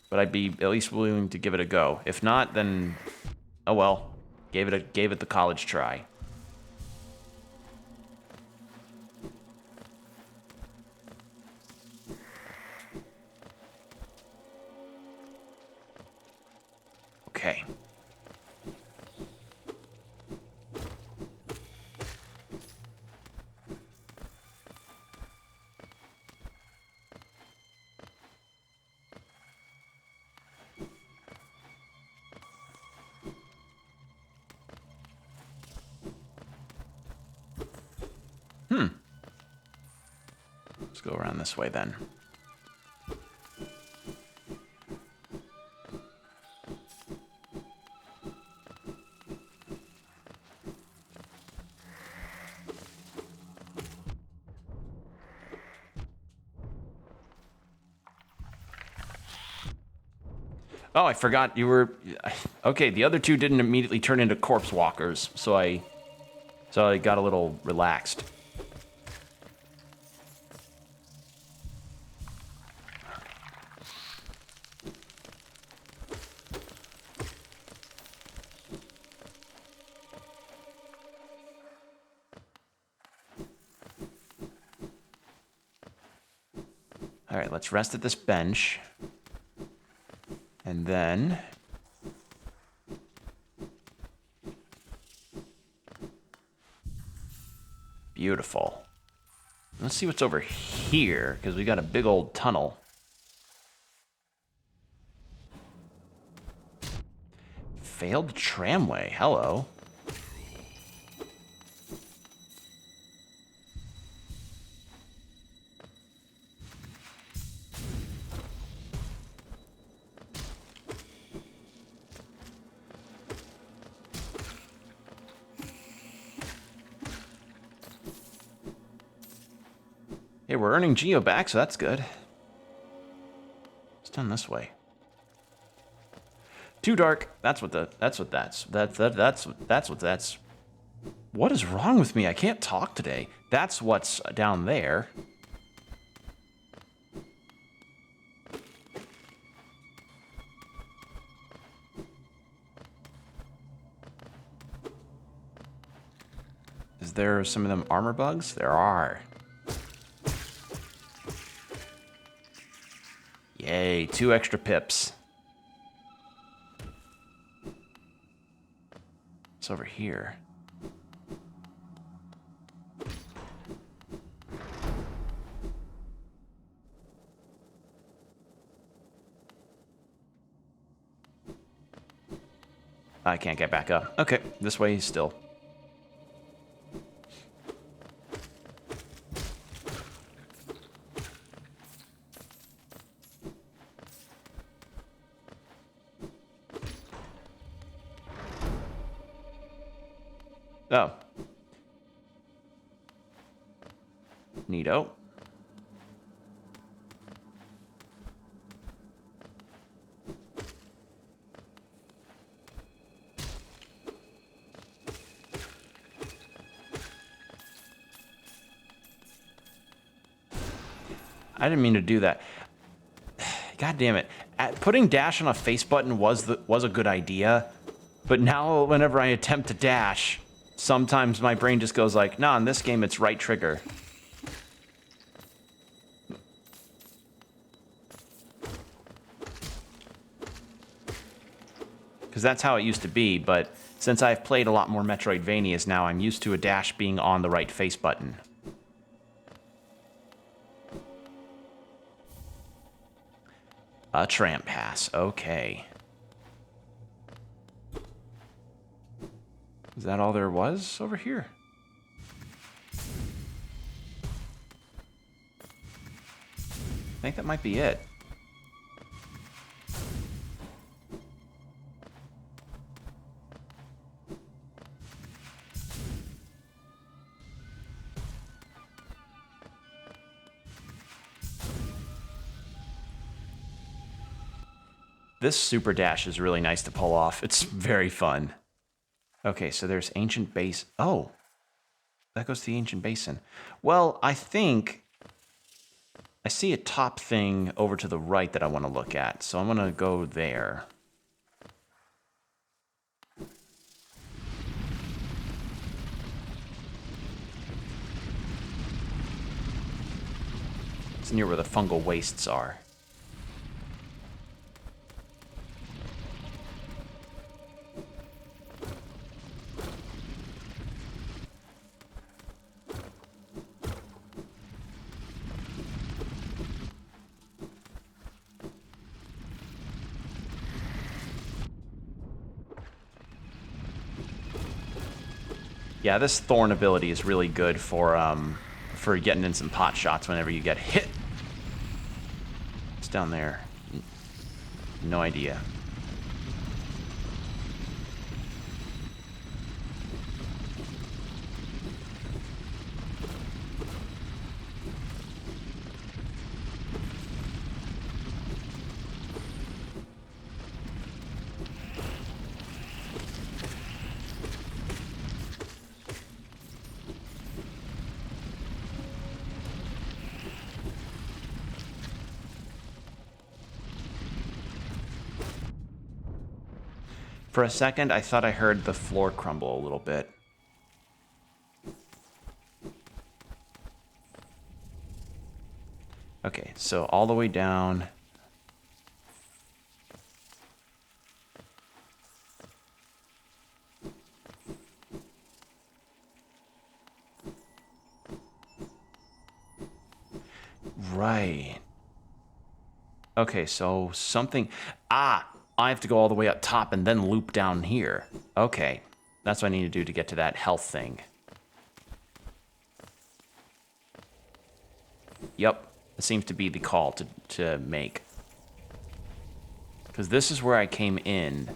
But I'd be at least willing to give it a go. If not, then oh well. Gave it the college try. Okay. Let's go around this way then. Oh, I forgot you were... Okay, the other two didn't immediately turn into corpse walkers, so I got a little relaxed. All right, let's rest at this bench. And then... Beautiful. Let's see what's over here, because we got a big old tunnel. Failed tramway, hello. Hey, we're earning Geo back, so that's good. It's done this way. Too dark. That's what that's. What is wrong with me? I can't talk today. That's what's down there. Is there some of them armor bugs? There are. Yay, 2 extra pips. It's over here. I can't get back up. Okay, this way still. Oh. Neato. I didn't mean to do that. God damn it. Putting dash on a face button was a good idea, but now whenever I attempt to dash, sometimes my brain just goes like, nah, in this game it's right trigger. Because that's how it used to be, but since I've played a lot more Metroidvanias now, I'm used to a dash being on the right face button. A tram pass, okay. Is that all there was over here? I think that might be it. This super dash is really nice to pull off. It's very fun. Okay, so there's Ancient Basin. Oh, that goes to the Ancient Basin. Well, I think I see a top thing over to the right that I want to look at, so I'm going to go there. It's near where the fungal wastes are. Yeah, this thorn ability is really good for for getting in some pot shots whenever you get hit. It's down there. No idea. For a second, I thought I heard the floor crumble a little bit. Okay, so all the way down. Right. Okay, so something... Ah! I have to go all the way up top and then loop down here. Okay. That's what I need to do to get to that health thing. Yep. It seems to be the call to make. Because this is where I came in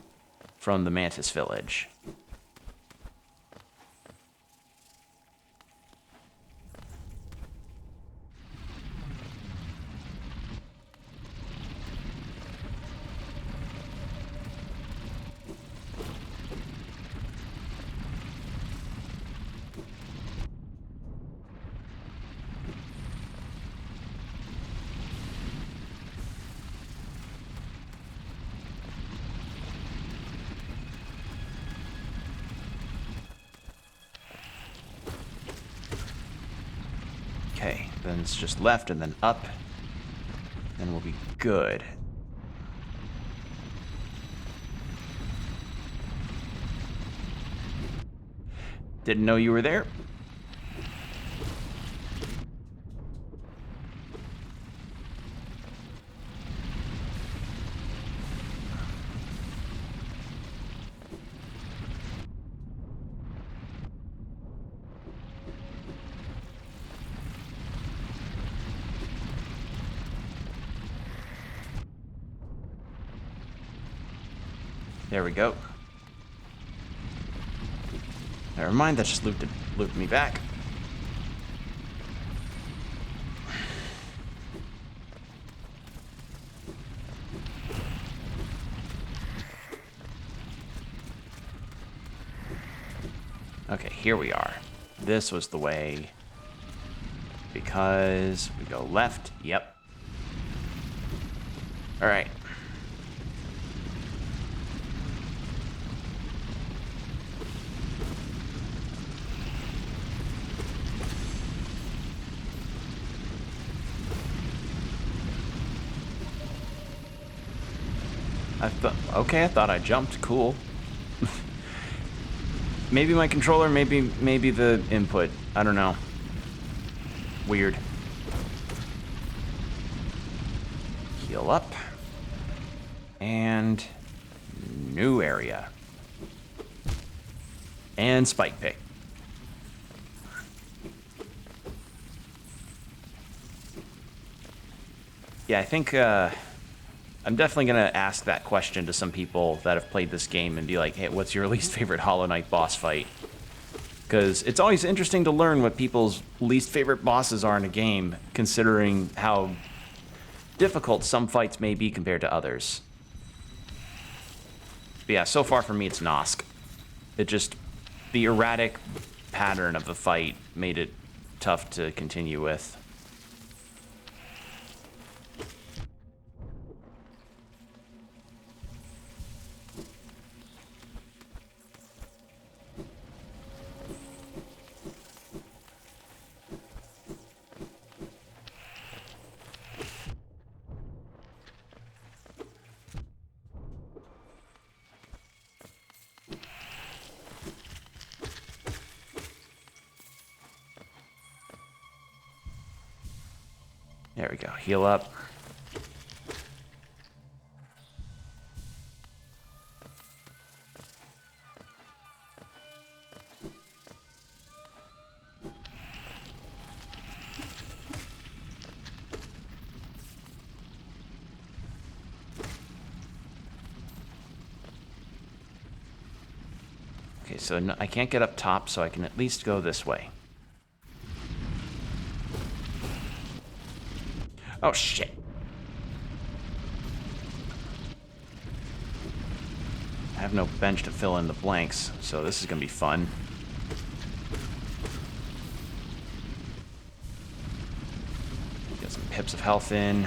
from the Mantis Village. Okay, then it's just left and then up. And we'll be good. Didn't know you were there. There we go. Never mind, that just looped me back. Okay, here we are. This was the way. Because we go left. Yep. All right. Okay, I thought I jumped. Cool. Maybe my controller, maybe the input. I don't know. Weird. Heal up. And new area. And spike pick. Yeah, I think I'm definitely going to ask that question to some people that have played this game and be like, hey, what's your least favorite Hollow Knight boss fight? Because it's always interesting to learn what people's least favorite bosses are in a game, considering how difficult some fights may be compared to others. But yeah, so far for me it's Nosk. It just, the erratic pattern of the fight made it tough to continue with. There we go. Heal up. Okay, so no, I can't get up top, so I can at least go this way. Oh, shit. I have no bench to fill in the blanks, so this is going to be fun. Get some pips of health in.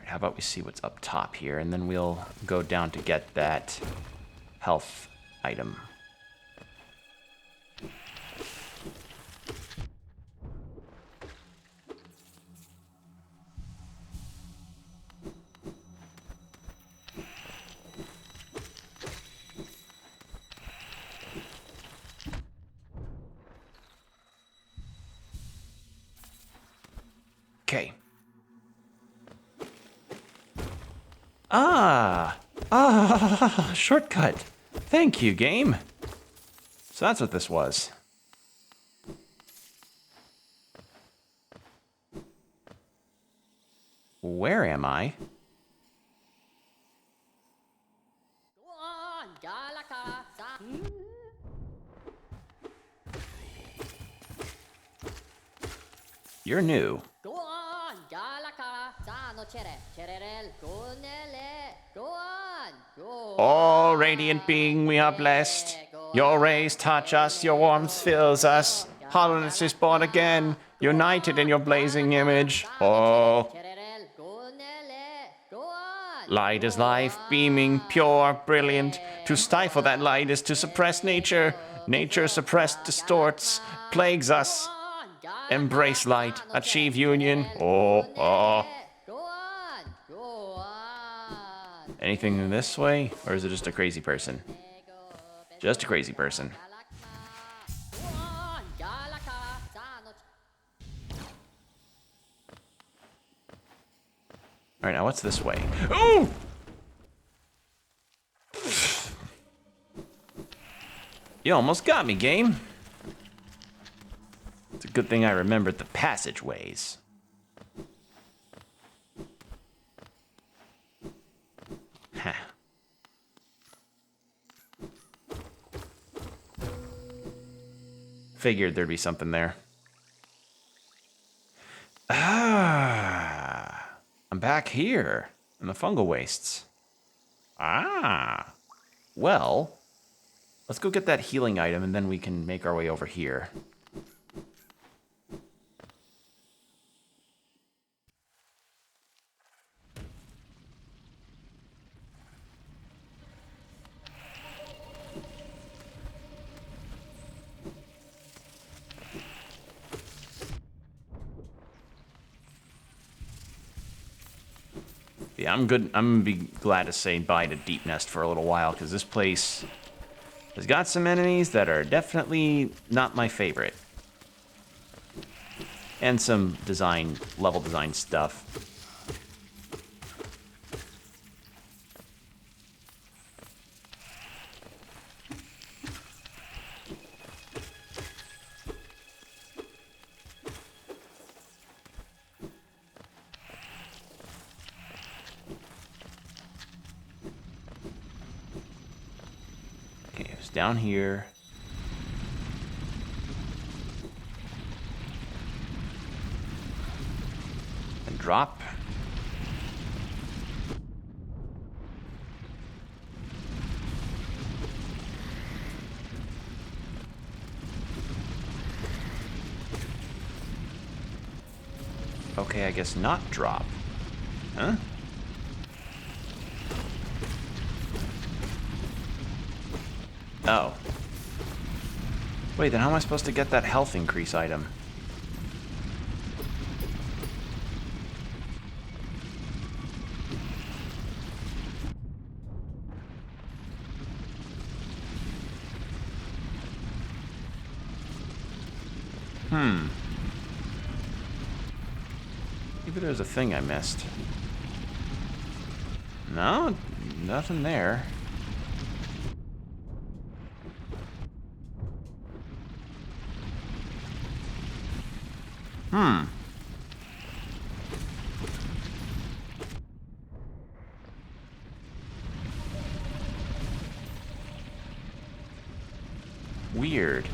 How about we see what's up top here, and then we'll go down to get that health item. Okay. Shortcut. Thank you, game. So that's what this was. Where am I? You're new. Go on, Galaka, Sano Chere, Cherel, Gonele, go on, go. Oh, radiant being, we are blessed. Your rays touch us, your warmth fills us. Hollowness is born again, united in your blazing image. Oh, Cherel, Gonele, go on. light is life, beaming, pure, brilliant. To stifle that light is to suppress nature. Nature suppressed distorts, plagues us. Embrace light, achieve union. Oh. Go on, go on. Anything this way? Or is it just a crazy person? Just a crazy person. Go on, Galaka, Sano. Alright, now what's this way? Ooh! You almost got me, game. It's a good thing I remembered the passageways. Huh. Figured there'd be something there. Ah, I'm back here in the fungal wastes. Ah, well, let's go get that healing item and then we can make our way over here. Yeah, I'm good. I'm gonna be glad to say bye to Deep Nest for a little while, because this place has got some enemies that are definitely not my favorite. And some level design stuff. Down here. And drop. Okay, I guess not drop. Huh? Oh. Wait, then how am I supposed to get that health increase item? Maybe there's a thing I missed. No, nothing there. Weird.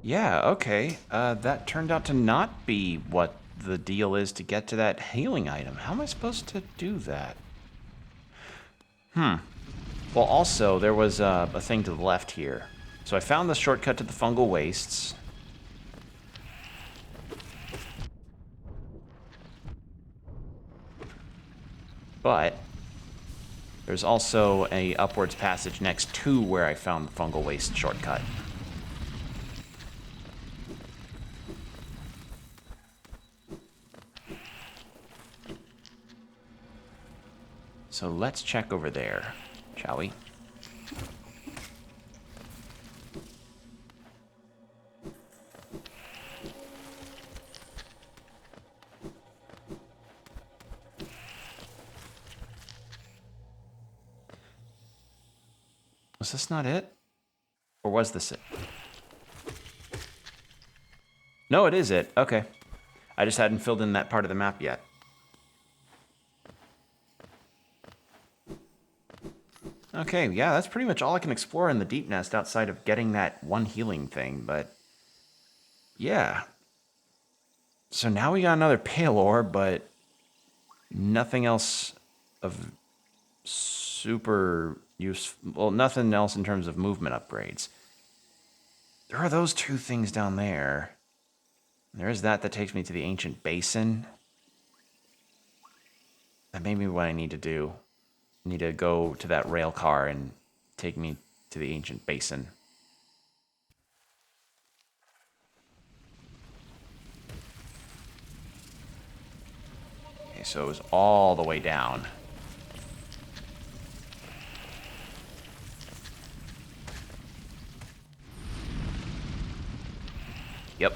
Yeah, okay. That turned out to not be what the deal is to get to that healing item. How am I supposed to do that? Well, also, there was a thing to the left here. So I found the shortcut to the fungal wastes. But there's also a upwards passage next to where I found the fungal waste shortcut. So let's check over there, shall we? Was this not it? Or was this it? No, it is it. Okay. I just hadn't filled in that part of the map yet. Okay, yeah, that's pretty much all I can explore in the Deep Nest outside of getting that one healing thing, but... yeah. So now we got another pale ore, but... nothing else of super use. Well, nothing else in terms of movement upgrades. There are those two things down there. There's that takes me to the ancient basin. That may be what I need to do. I need to go to that rail car and take me to the ancient basin. Okay, so it was all the way down. Yep.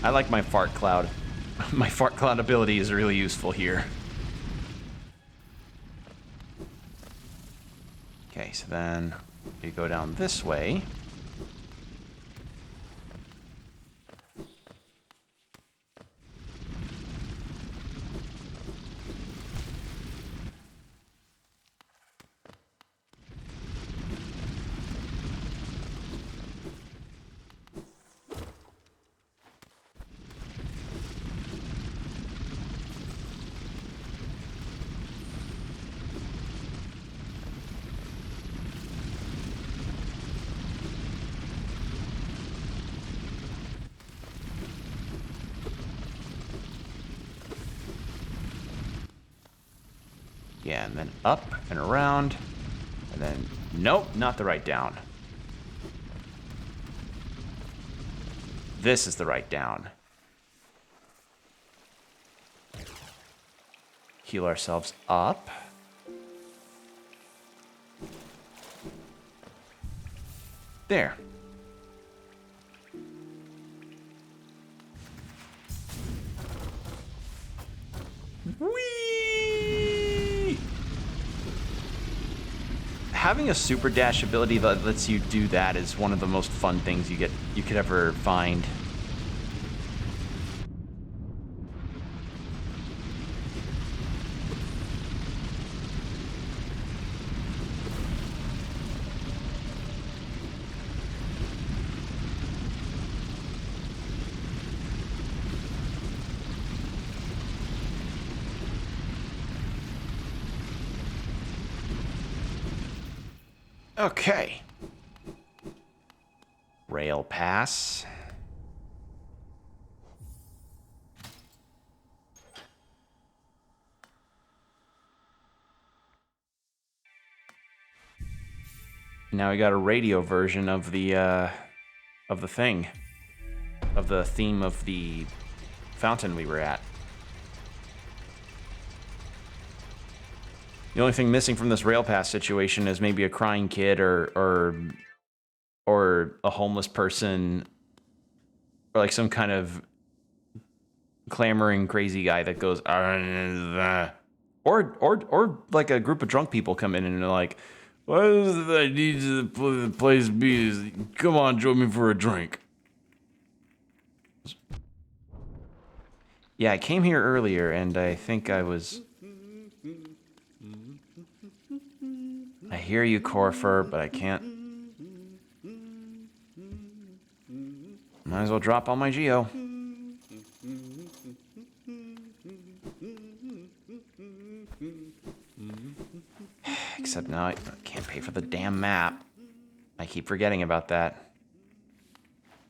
I like my fart cloud. My fart cloud ability is really useful here. Okay, so then you go down this way. Yeah, and then up and around. And then, nope, not the right down. This is the right down. Heal ourselves up. There. Whee! Having a super dash ability that lets you do that is one of the most fun things you could ever find. Okay. Rail pass. Now we got a radio version of the thing. Of the theme of the fountain we were at. The only thing missing from this rail pass situation is maybe a crying kid or a homeless person or like some kind of clamoring crazy guy that goes or like a group of drunk people come in and they're like, what is the need of the place be? Come on, join me for a drink. Yeah, I came here earlier and I think I was... I hear you, Corfer, but I can't... Might as well drop all my geo. Except now I can't pay for the damn map. I keep forgetting about that.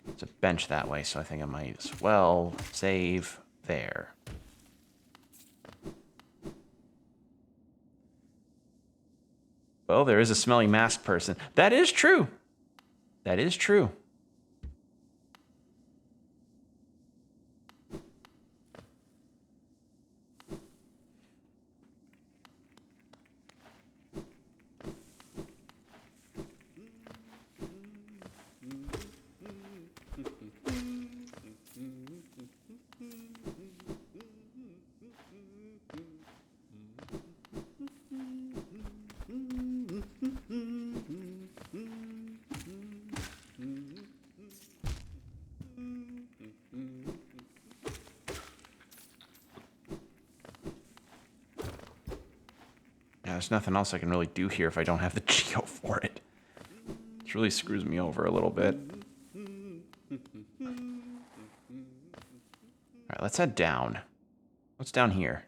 It's a bench that way, so I think I might as well save there. Well, there is a smelly masked person. That is true. That is true. Yeah, there's nothing else I can really do here if I don't have the geo for it. This really screws me over a little bit. Alright, let's head down. What's down here?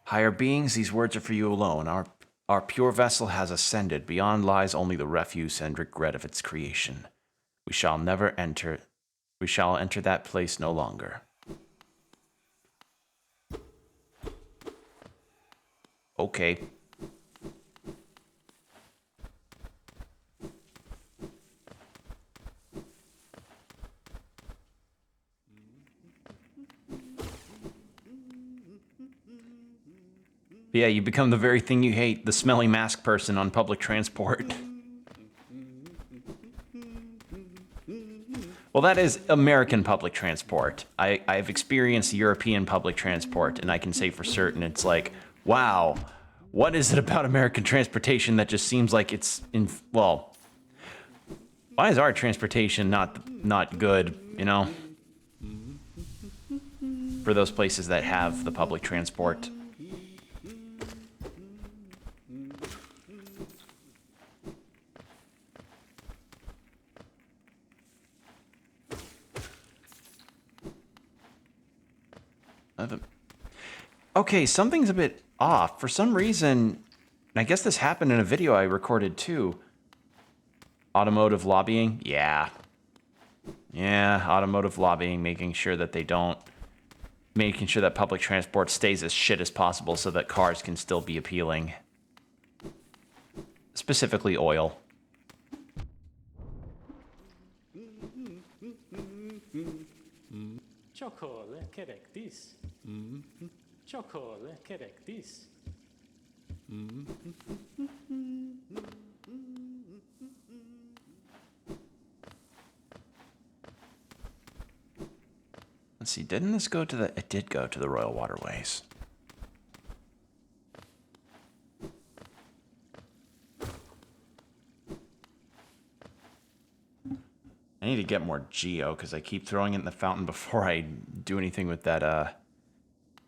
Higher beings, these words are for you alone. Our pure vessel has ascended. Beyond lies only the refuse and regret of its creation. We shall enter that place no longer. Okay. Yeah, you become the very thing you hate, the smelly mask person on public transport. Well, that is American public transport. I've experienced European public transport, and I can say for certain it's like, wow, what is it about American transportation that just seems like it's well, why is our transportation not good, you know? For those places that have the public transport. Okay, something's a bit off. For some reason, I guess this happened in a video I recorded too. Automotive lobbying? Yeah. Yeah, automotive lobbying, making sure that public transport stays as shit as possible so that cars can still be appealing. Specifically oil. Chocolate, correct this. Chocolate, correct this. Let's see, didn't this go to the... It did go to the Royal Waterways. I need to get more geo, because I keep throwing it in the fountain before I do anything with that,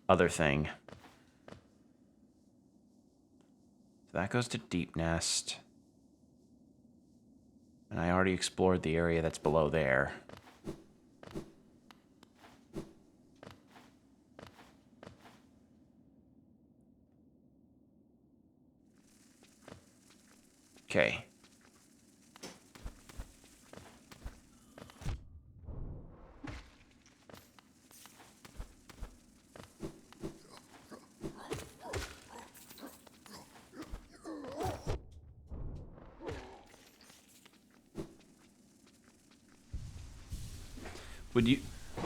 other thing. So that goes to Deep Nest. And I already explored the area that's below there. Okay. Would you?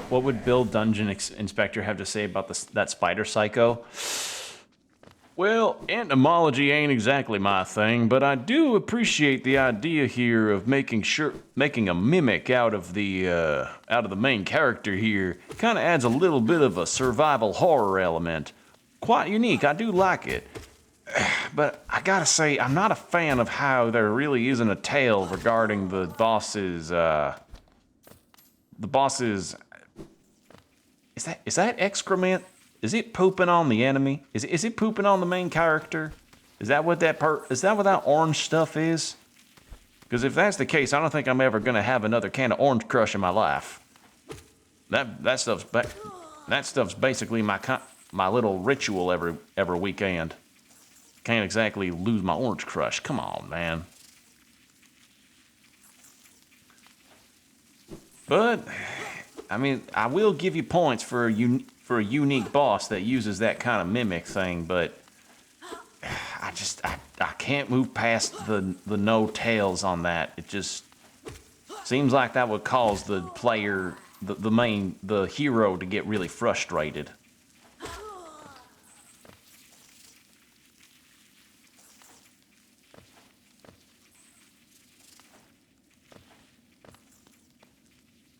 What would Bill Dungeon Inspector have to say about that spider psycho? Well, entomology ain't exactly my thing, but I do appreciate the idea here of making a mimic out of the main character here. Kind of adds a little bit of a survival horror element. Quite unique. I do like it. But I gotta say, I'm not a fan of how there really isn't a tale regarding the boss's. Is that excrement? Is it pooping on the enemy? Is it pooping on the main character? Is that what that orange stuff is? Because if that's the case, I don't think I'm ever gonna have another can of Orange Crush in my life. That stuff's basically my little ritual every weekend. Can't exactly lose my Orange Crush. Come on, man. But I mean, I will give you points for a unique boss that uses that kind of mimic thing, but I can't move past the no tails on that. It just seems like that would cause the player, the hero, to get really frustrated.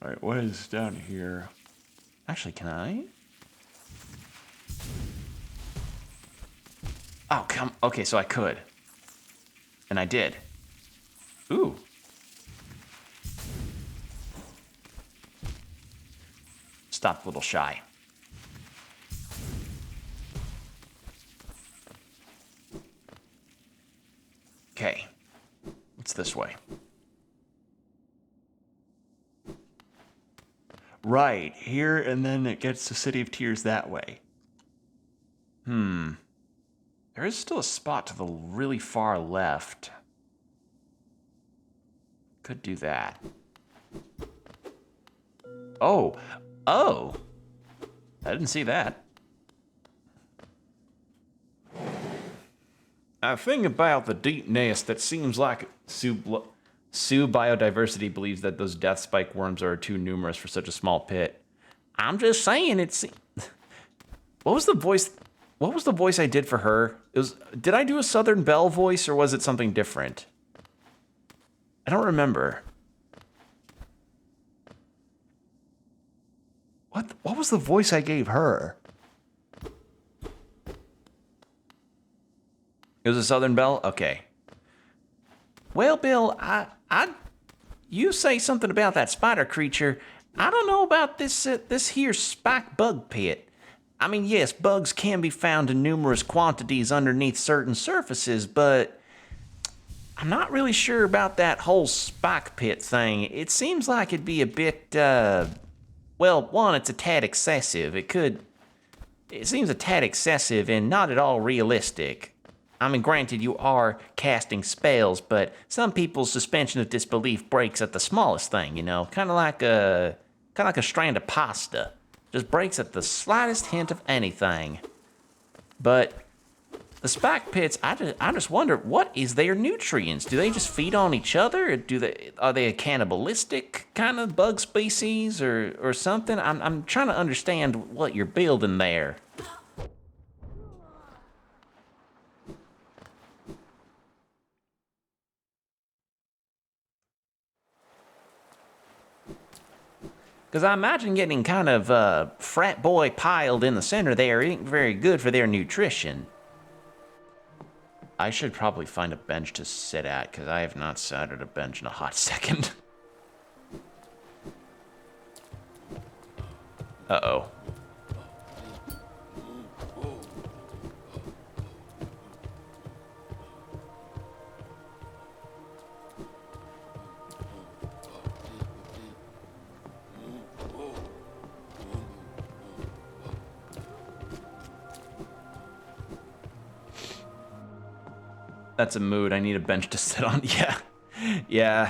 All right, what is down here? Actually, can I? Oh, okay, so I could. And I did. Ooh. Stop a little shy. Okay. It's this way. Right, here, and then it gets to City of Tears that way. There is still a spot to the really far left. Could do that. Oh! I didn't see that. A thing about the deep nest that seems like Sue Biodiversity believes that those death spike worms are too numerous for such a small pit. I'm just saying it's... What was the voice I did for her? Did I do a Southern Belle voice, or was it something different? I don't remember. What was the voice I gave her? It was a Southern Belle? Okay. Well, Bill, you say something about that spider creature. I don't know about this here spike bug pit. I mean, yes, bugs can be found in numerous quantities underneath certain surfaces, but I'm not really sure about that whole spike pit thing. It seems like it'd be a bit, well, one, it's a tad excessive. It seems a tad excessive and not at all realistic. I mean, granted, you are casting spells, but some people's suspension of disbelief breaks at the smallest thing, you know? Kind of like a strand of pasta. Just breaks at the slightest hint of anything. But the spike pits, I just wonder, what is their nutrients? Do they just feed on each other? Or are they a cannibalistic kind of bug species or something? I'm trying to understand what you're building there. Because I imagine getting kind of frat boy piled in the center there ain't very good for their nutrition. I should probably find a bench to sit at, because I have not sat at a bench in a hot second. Uh-oh. That's a mood. I need a bench to sit on. Yeah.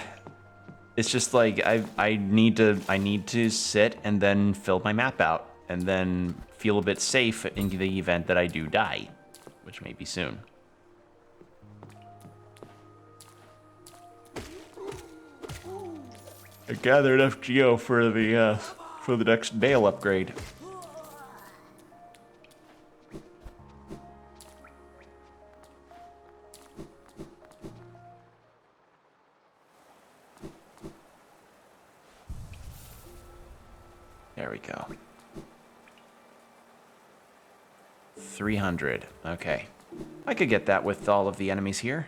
It's just like I need to sit and then fill my map out and then feel a bit safe in the event that I do die, which may be soon. I gathered enough geo for the for the next Bale upgrade. There we go. 300. Okay. I could get that with all of the enemies here.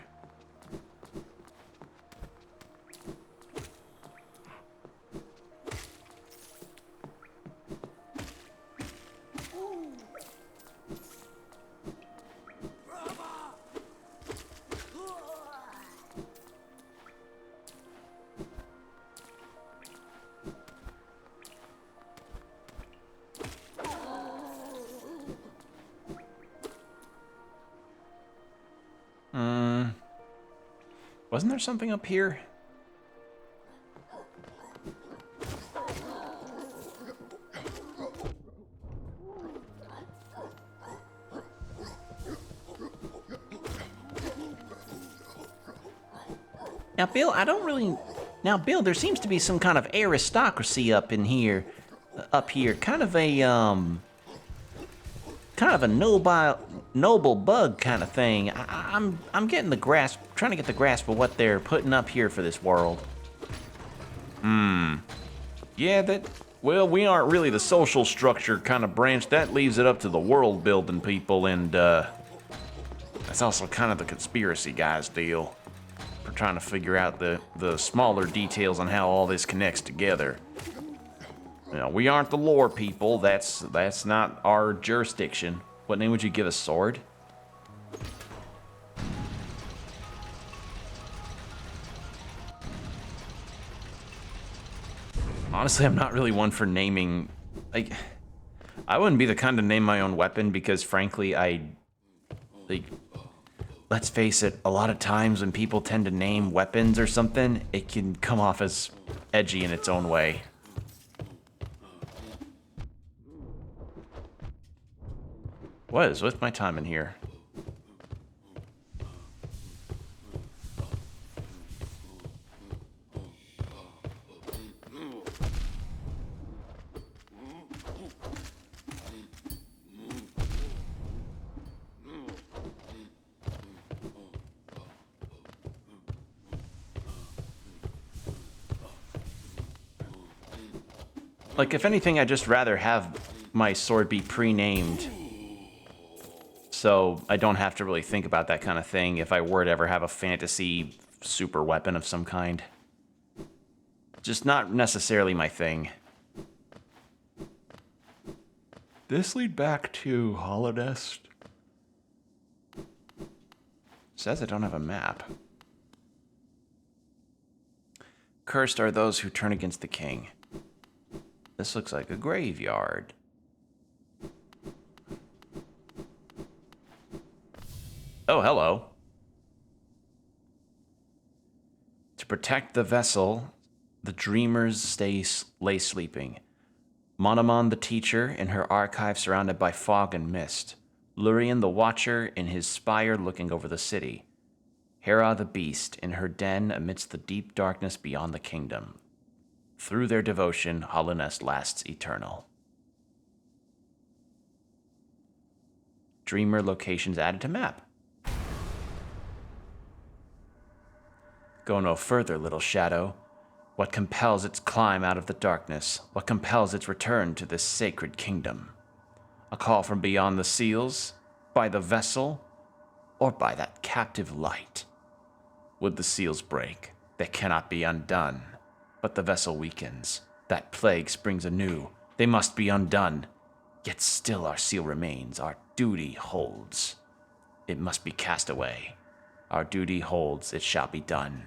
Wasn't there something up here? Now, Bill, I don't really... Now, Bill, there seems to be some kind of aristocracy up in here. Kind of a, kind of a noble bug kind of thing. I'm getting the grasp, trying to get the grasp of what they're putting up here for this world. Yeah, well, we aren't really the social structure kind of branch. That leaves it up to the world building people, and that's also kind of the conspiracy guys' deal. We're trying to figure out the smaller details on how all this connects together. You know, we aren't the lore people. That's not our jurisdiction. What name would you give a sword? Honestly, I'm not really one for naming. Like, I wouldn't be the kind to name my own weapon because, frankly, let's face it, a lot of times when people tend to name weapons or something, it can come off as edgy in its own way. What is with my time in here? Like, if anything, I'd just rather have my sword be pre-named, so I don't have to really think about that kind of thing if I were to ever have a fantasy super weapon of some kind. Just not necessarily my thing. This lead back to Holonest? Says I don't have a map. Cursed are those who turn against the king. This looks like a graveyard. Oh, hello. To protect the vessel, the dreamers lay sleeping. Monomon the teacher in her archive surrounded by fog and mist. Lurien the watcher in his spire looking over the city. Hera the beast in her den amidst the deep darkness beyond the kingdom. Through their devotion, Holonest lasts eternal. Dreamer locations added to map. Go no further, little shadow. What compels its climb out of the darkness? What compels its return to this sacred kingdom? A call from beyond the seals? By the vessel? Or by that captive light? Would the seals break? They cannot be undone. But the vessel weakens. That plague springs anew. They must be undone. Yet still our seal remains. Our duty holds. It must be cast away. Our duty holds. It shall be done.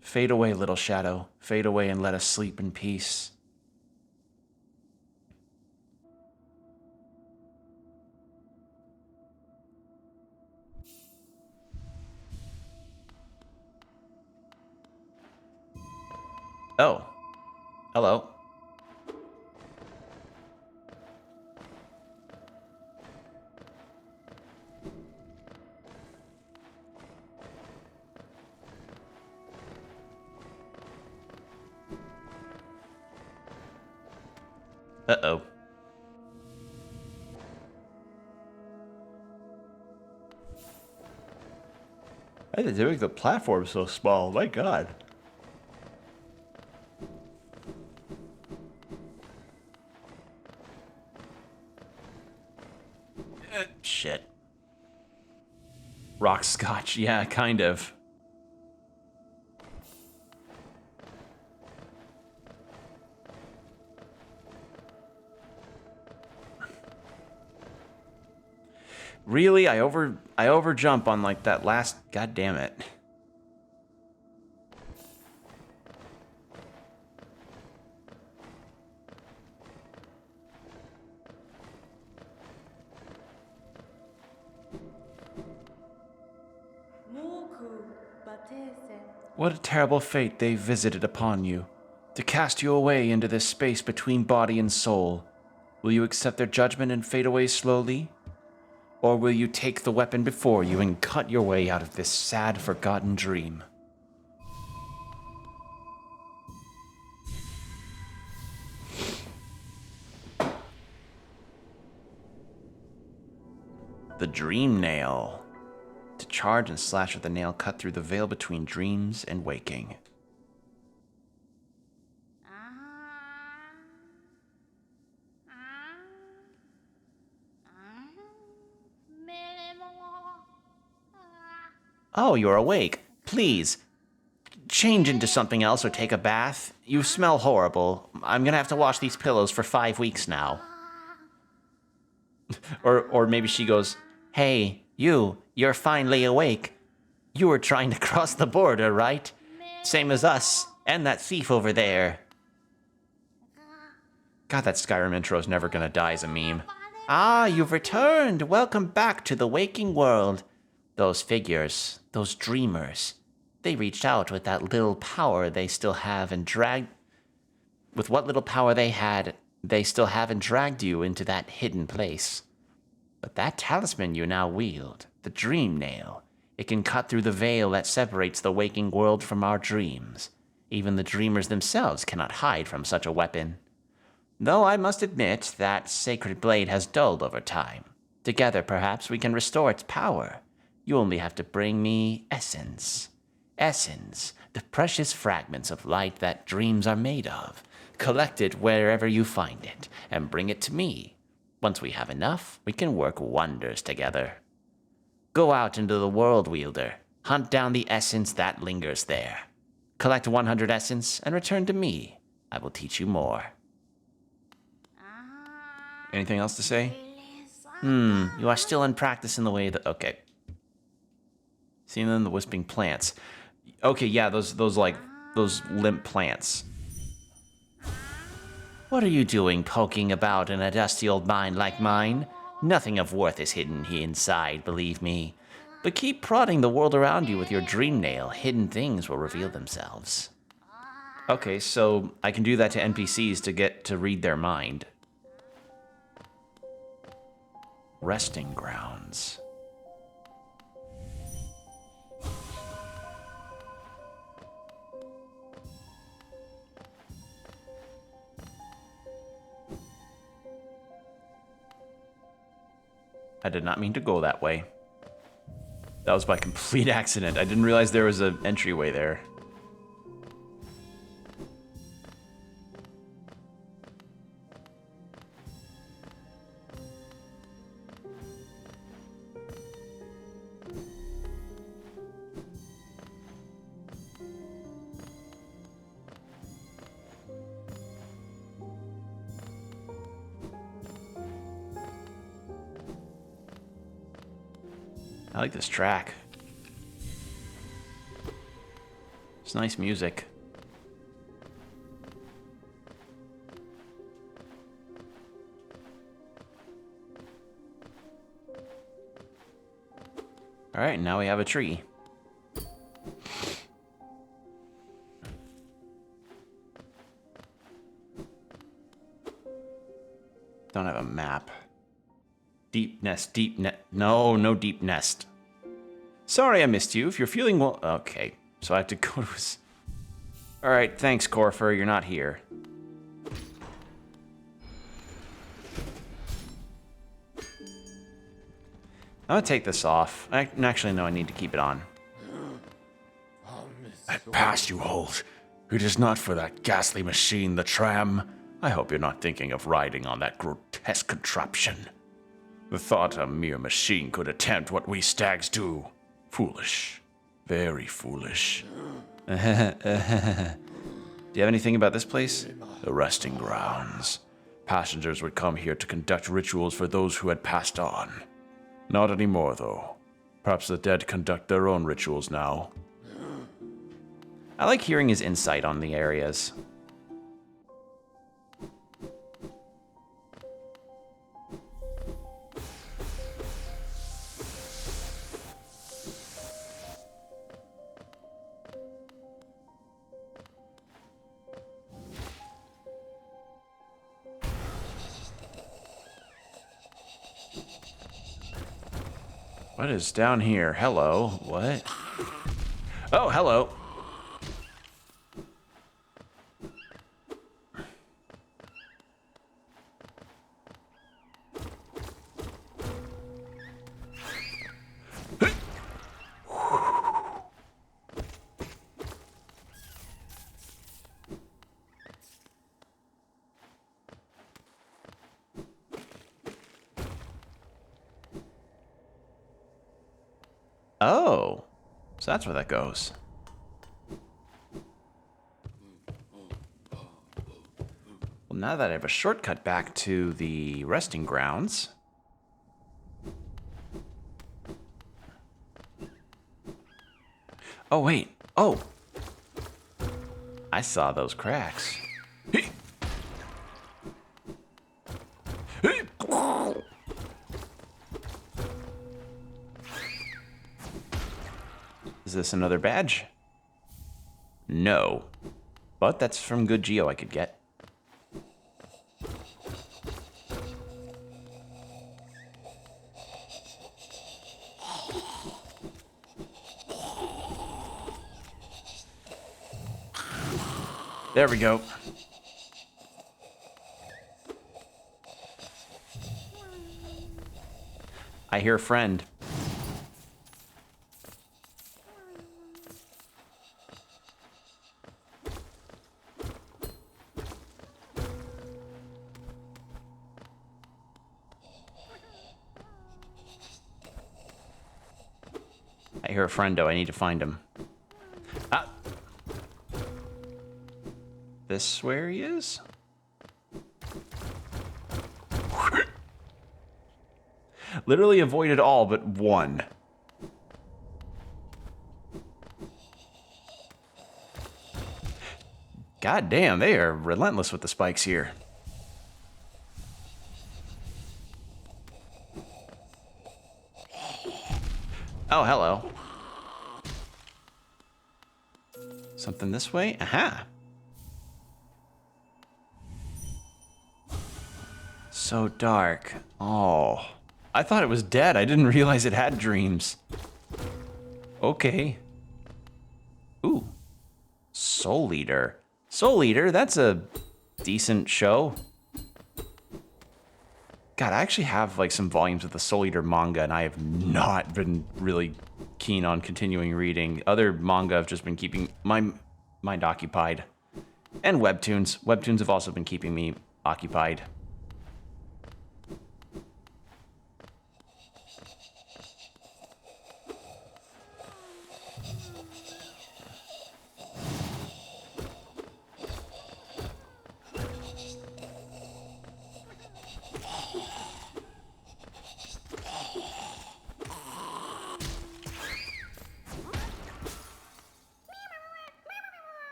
Fade away, little shadow. Fade away and let us sleep in peace. Oh. Hello. Uh-oh. Why did they make the platform so small? My God. Shit. Rock scotch, yeah, kind of. Really? I over jump on like that last, god damn it. What a terrible fate they visited upon you, to cast you away into this space between body and soul. Will you accept their judgment and fade away slowly? Or will you take the weapon before you and cut your way out of this sad, forgotten dream? The Dream Nail. To charge and slash with the nail cut through the veil between dreams and waking. Oh, you're awake. Please, change into something else or take a bath. You smell horrible. I'm gonna have to wash these pillows for 5 weeks now. Or maybe she goes, hey, you're finally awake. You were trying to cross the border, right? Same as us, and that thief over there. God, that Skyrim intro is never gonna die as a meme. Ah, you've returned. Welcome back to the waking world. Those figures, those dreamers, they reached out with that little power they still have and dragged... With what little power they had, they still have and dragged you into that hidden place. But that talisman you now wield, the Dream Nail, it can cut through the veil that separates the waking world from our dreams. Even the dreamers themselves cannot hide from such a weapon. Though I must admit that sacred blade has dulled over time. Together, perhaps, we can restore its power. You only have to bring me essence. Essence, the precious fragments of light that dreams are made of. Collect it wherever you find it, and bring it to me. Once we have enough, we can work wonders together. Go out into the world, Wielder. Hunt down the essence that lingers there. Collect 100 essence and return to me. I will teach you more. Anything else to say? You are still in practice in the way that... Okay. Seeing them, the wisping plants. Okay, yeah, those limp plants. What are you doing poking about in a dusty old mind like mine? Nothing of worth is hidden here inside, believe me. But keep prodding the world around you with your dream nail. Hidden things will reveal themselves. Okay, so I can do that to NPCs to get to read their mind. Resting grounds. I did not mean to go that way. That was by complete accident. I didn't realize there was an entryway there. I like this track. It's nice music. All right, now we have a tree. Don't have a map. Deep nest, no, no deep nest. Sorry I missed you. If you're feeling well... Okay, so I have to go to... Alright, thanks, Corfer. You're not here. I'm gonna take this off. Actually, no, I need to keep it on. Pass, you hold. It is not for that ghastly machine, the tram. I hope you're not thinking of riding on that grotesque contraption. The thought a mere machine could attempt what we stags do. Foolish. Very foolish. Do you have anything about this place? The resting grounds. Passengers would come here to conduct rituals for those who had passed on. Not anymore, though. Perhaps the dead conduct their own rituals now. I like hearing his insight on the areas. What is down here? Hello. What? Oh, hello. Oh, so that's where that goes. Well, now that I have a shortcut back to the resting grounds. Oh, wait. Oh. I saw those cracks. Is this another badge? No. But that's from good geo I could get. There we go. I hear a friend. I hear a friendo. I need to find him. Ah. This where he is? Literally avoided all but one. God damn, they are relentless with the spikes here. Oh, hello. Something this way? Aha. So dark. Oh. I thought it was dead. I didn't realize it had dreams. Okay. Ooh. Soul Eater. Soul Eater, that's a decent show. God, I actually have like some volumes of the Soul Eater manga, and I have not been really keen on continuing reading. Other manga have just been keeping my mind occupied. And webtoons. Webtoons have also been keeping me occupied.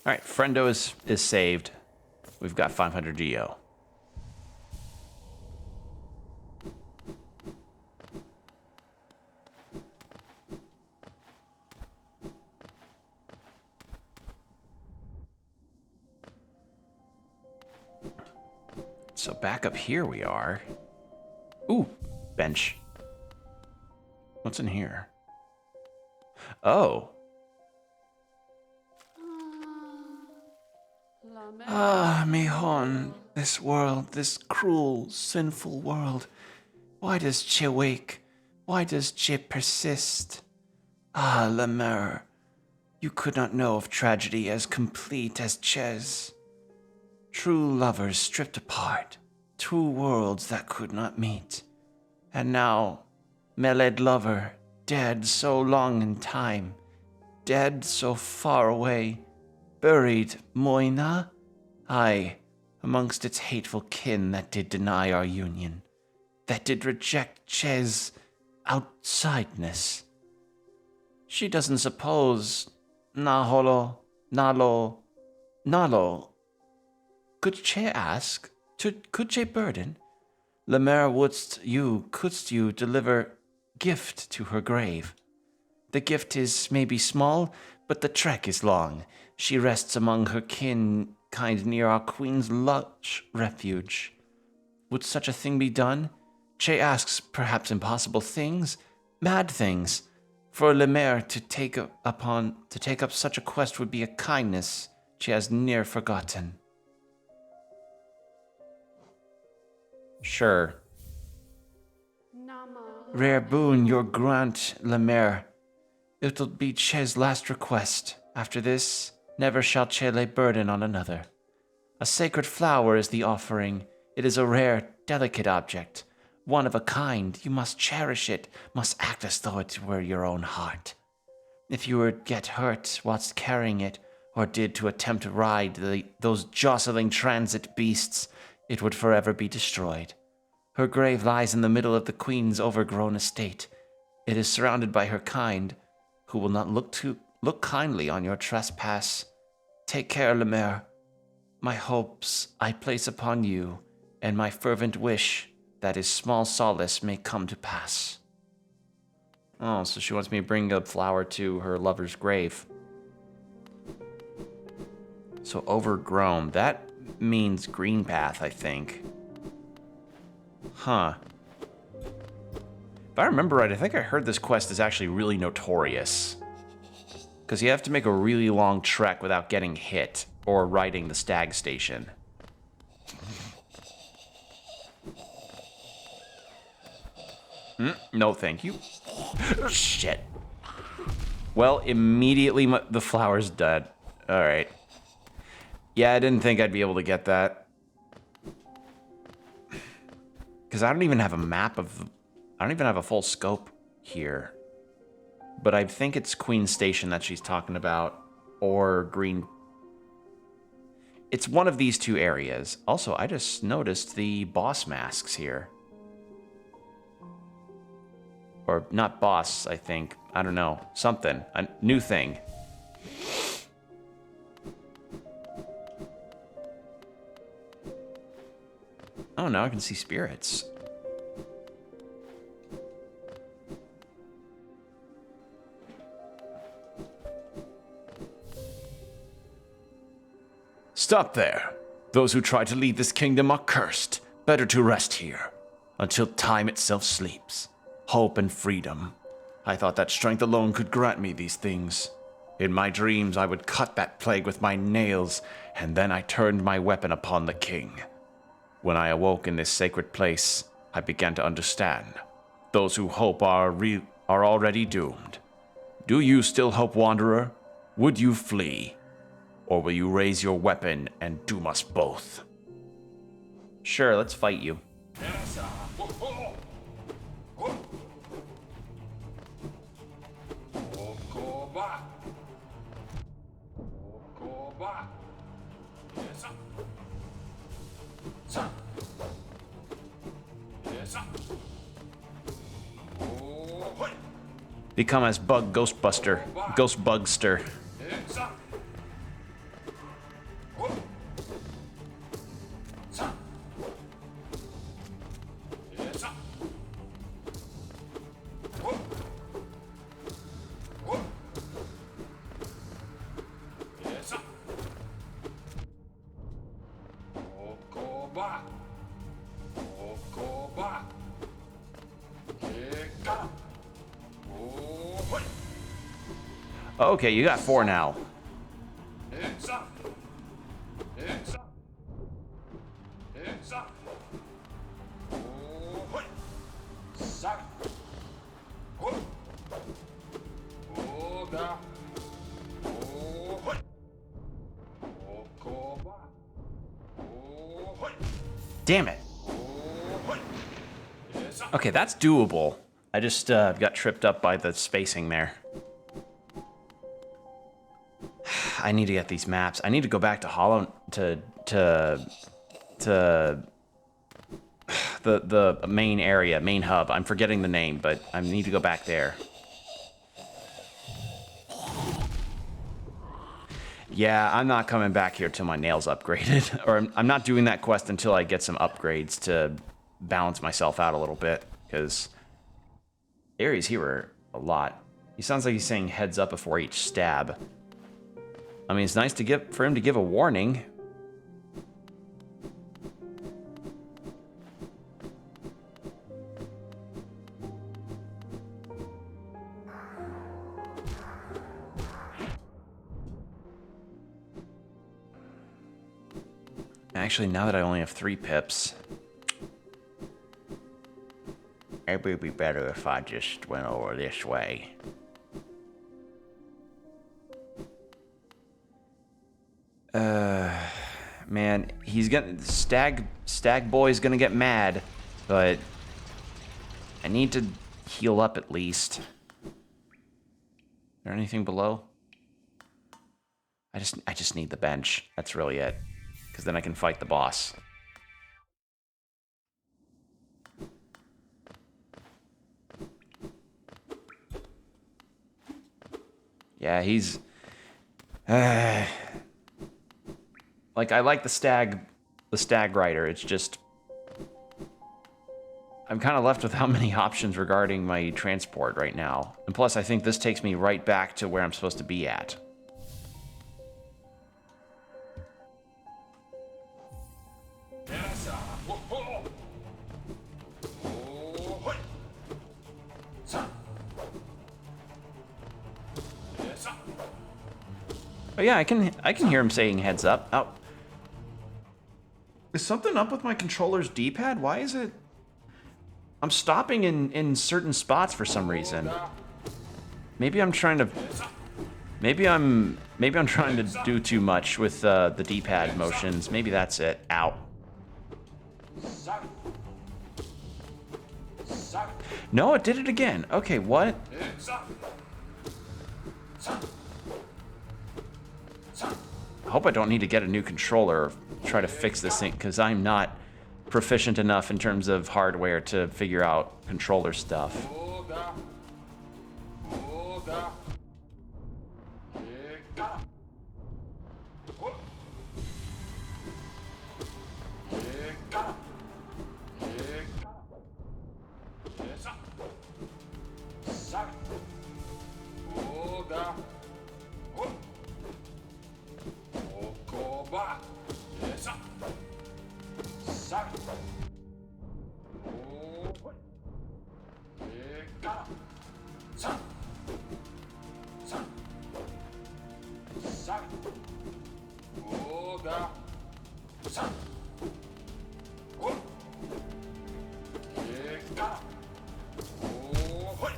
All right, friendo is saved. We've got 500 geo. So back up here we are. Ooh, bench. What's in here? Oh. Ah, Mihon, this world, this cruel, sinful world. Why does Che wake? Why does Che persist? Ah, Lemaire, you could not know of tragedy as complete as Che's. True lovers stripped apart, two worlds that could not meet. And now, Meled lover, dead so long in time, dead so far away, buried, Moina? Aye, amongst its hateful kin that did deny our union, that did reject Che's outsideness. She doesn't suppose, Naholo, Nalo. Could Che ask? Could Che burden? Lemaire couldst you deliver gift to her grave? The gift is maybe small, but the trek is long. She rests among her kin, kind near our queen's lush refuge. Would such a thing be done? Che asks perhaps impossible things, mad things. For Lemaire to take up such a quest would be a kindness she has near forgotten. Sure. Rare boon your grant, Lemaire. It'll be Che's last request. After this, never shall Che lay burden on another. A sacred flower is the offering. It is a rare, delicate object. One of a kind. You must cherish it, must act as though it were your own heart. If you were to get hurt whilst carrying it, or did to attempt to ride those jostling transit beasts, it would forever be destroyed. Her grave lies in the middle of the queen's overgrown estate. It is surrounded by her kind, who will not look kindly on your trespass. Take care, Lemaire. My hopes I place upon you, and my fervent wish that his small solace may come to pass. Oh, so she wants me to bring a flower to her lover's grave. So overgrown, that means green path, I think. Huh. If I remember right, I think I heard this quest is actually really notorious. Because you have to make a really long trek without getting hit or riding the stag station. No, thank you. Shit. Well, immediately the flower's dead. Alright. Yeah, I didn't think I'd be able to get that. Because I don't even have a map of... I don't even have a full scope here. But I think it's Queen Station that she's talking about. Or Green... It's one of these two areas. Also, I just noticed the boss masks here. Or not boss, I think. I don't know. Something. A new thing. Oh, now I can see spirits. Stop there. Those who try to lead this kingdom are cursed. Better to rest here, until time itself sleeps. Hope and freedom. I thought that strength alone could grant me these things. In my dreams, I would cut that plague with my nails, and then I turned my weapon upon the king. When I awoke in this sacred place, I began to understand. Those who hope are already doomed. Do you still hope, Wanderer? Would you flee? Or will you raise your weapon and doom us both? Sure, let's fight you. Become as Ghostbugster. Okay, you got 4 now. Damn it. Okay, that's doable. I just got tripped up by the spacing there. I need to get these maps. I need to go back to Hollow to the main area, main hub. I'm forgetting the name, but I need to go back there. Yeah, I'm not coming back here till my nails upgraded. Or I'm not doing that quest until I get some upgrades to balance myself out a little bit. Because Ares here a lot. He sounds like he's saying heads up before each stab. I mean, it's nice to for him to give a warning. Actually, now that I only have 3 pips, it would be better if I just went over this way. Man, he's gonna Stag Boy's gonna get mad, but I need to heal up at least. Is there anything below? I just need the bench. That's really it. Because then I can fight the boss. Yeah, he's... like, I like the stag rider. It's just... I'm kind of left without many options regarding my transport right now. And plus, I think this takes me right back to where I'm supposed to be at. Oh yeah, I can hear him saying heads up. Oh. Is something up with my controller's D-pad? Why is it... I'm stopping in certain spots for some reason. Maybe I'm trying to... Maybe I'm trying to do too much with the D-pad motions. Maybe that's it. Ow. No, it did it again. Okay, what? I hope I don't need to get a new controller or try to fix this thing, because I'm not proficient enough in terms of hardware to figure out controller stuff.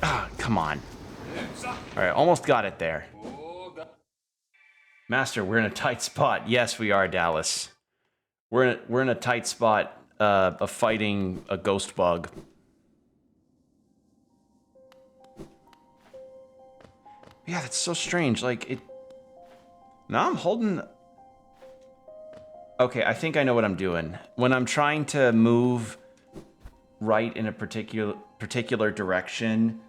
Ah, come on. Alright, almost got it there. Master, we're in a tight spot. Yes, we are, Dallas. We're in a tight spot of fighting a ghost bug. Yeah, that's so strange. Like, it... Now I'm holding... Okay, I think I know what I'm doing. When I'm trying to move right in a particular direction,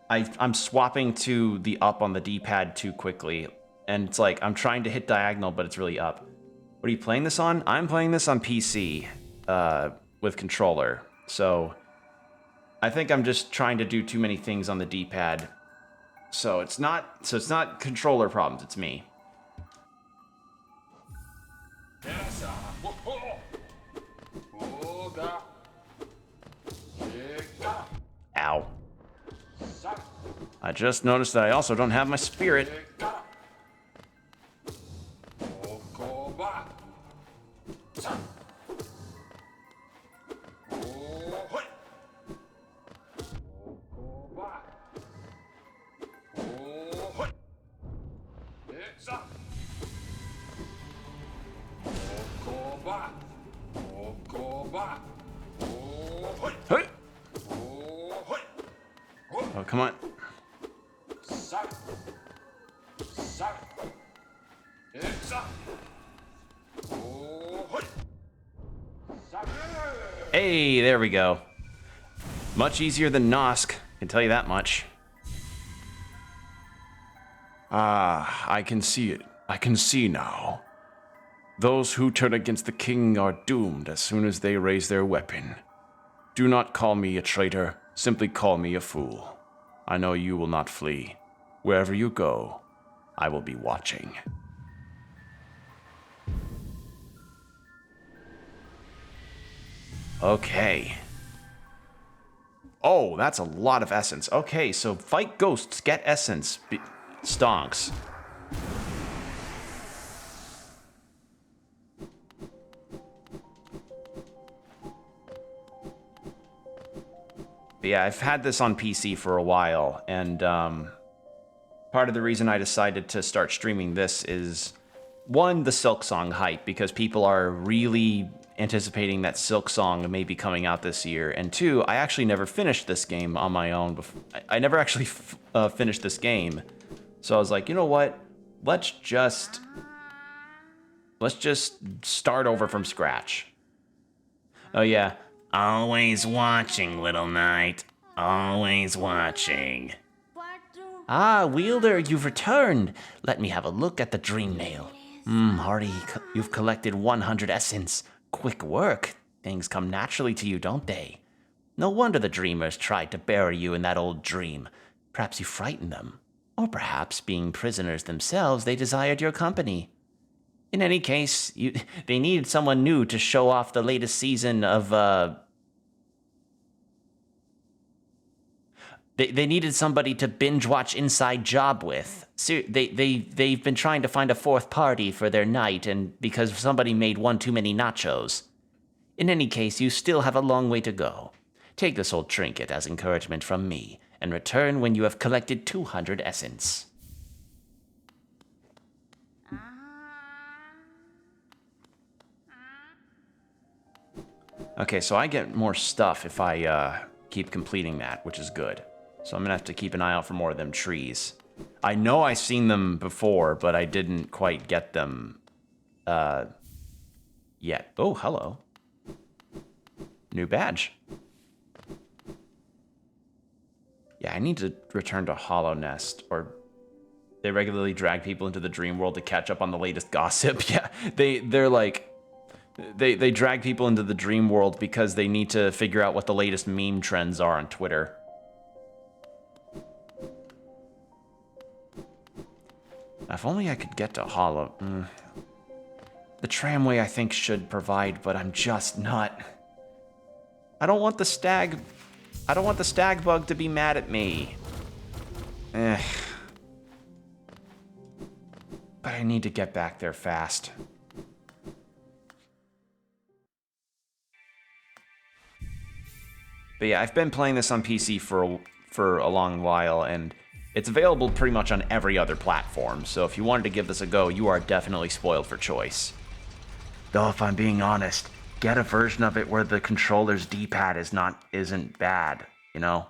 I'm swapping to the up on the D-pad too quickly. And it's like, I'm trying to hit diagonal, but it's really up. What are you playing this on? I'm playing this on PC with controller. So I think I'm just trying to do too many things on the D-pad. So it's not controller problems, it's me. Ow. I just noticed that I also don't have my spirit. Oh, come on. Hey, there we go. Much easier than Nosk, can tell you that much. Ah, I can see it. I can see now. Those who turn against the king are doomed as soon as they raise their weapon. Do not call me a traitor, simply call me a fool. I know you will not flee. Wherever you go, I will be watching. Okay. Oh, that's a lot of essence. Okay, so fight ghosts, get essence. Stonks. But yeah, I've had this on PC for a while, and part of the reason I decided to start streaming this is, one, the Silksong hype, because people are really anticipating that Silksong may be coming out this year, and two, I actually never finished this game on my own. I never actually finished this game, so I was like, you know what? Let's just start over from scratch. Oh yeah. Always watching, little knight. Always watching. Ah, Wielder, you've returned. Let me have a look at the dream nail. Hardy, you've collected 100 essence. Quick work. Things come naturally to you, don't they? No wonder the dreamers tried to bury you in that old dream. Perhaps you frightened them. Or perhaps, being prisoners themselves, they desired your company. In any case, they needed someone new to show off the latest season of, They needed somebody to binge watch Inside Job with. They've been trying to find a fourth party for their night, and because somebody made one too many nachos. In any case, you still have a long way to go. Take this old trinket as encouragement from me, and return when you have collected 200 essence. Okay, so I get more stuff if I keep completing that, which is good. So I'm gonna have to keep an eye out for more of them trees. I know I've seen them before, but I didn't quite get them yet. Oh, hello. New badge. Yeah, I need to return to Hollow Nest, or they regularly drag people into the dream world to catch up on the latest gossip. Yeah, they're like, they drag people into the dream world because they need to figure out what the latest meme trends are on Twitter. If only I could get to Hollow. The tramway, I think, should provide, but I'm just not. I don't want the stag bug to be mad at me. But I need to get back there fast. But yeah, I've been playing this on PC for a long while, and it's available pretty much on every other platform, so if you wanted to give this a go, you are definitely spoiled for choice. Though if I'm being honest, get a version of it where the controller's D-pad isn't bad, you know?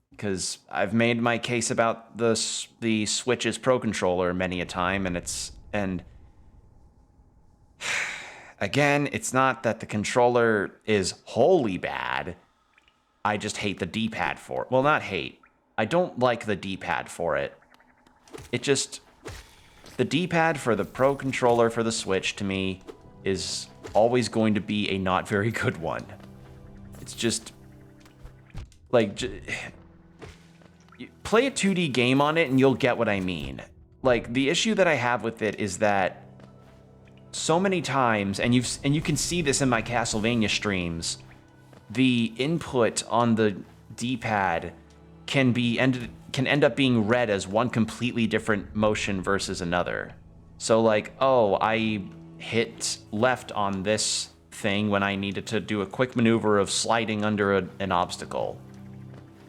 Because I've made my case about the Switch's Pro Controller many a time, and again, it's not that the controller is wholly bad. I just hate the D-pad for it. Well, not hate. I don't like the D-pad for it. The D-pad for the Pro Controller for the Switch, to me, is always going to be a not very good one. It's just, like, play a 2D game on it and you'll get what I mean. Like, the issue that I have with it is that so many times, and you can see this in my Castlevania streams, the input on the D-pad can end up being read as one completely different motion versus another. So like, oh, I hit left on this thing when I needed to do a quick maneuver of sliding under an obstacle.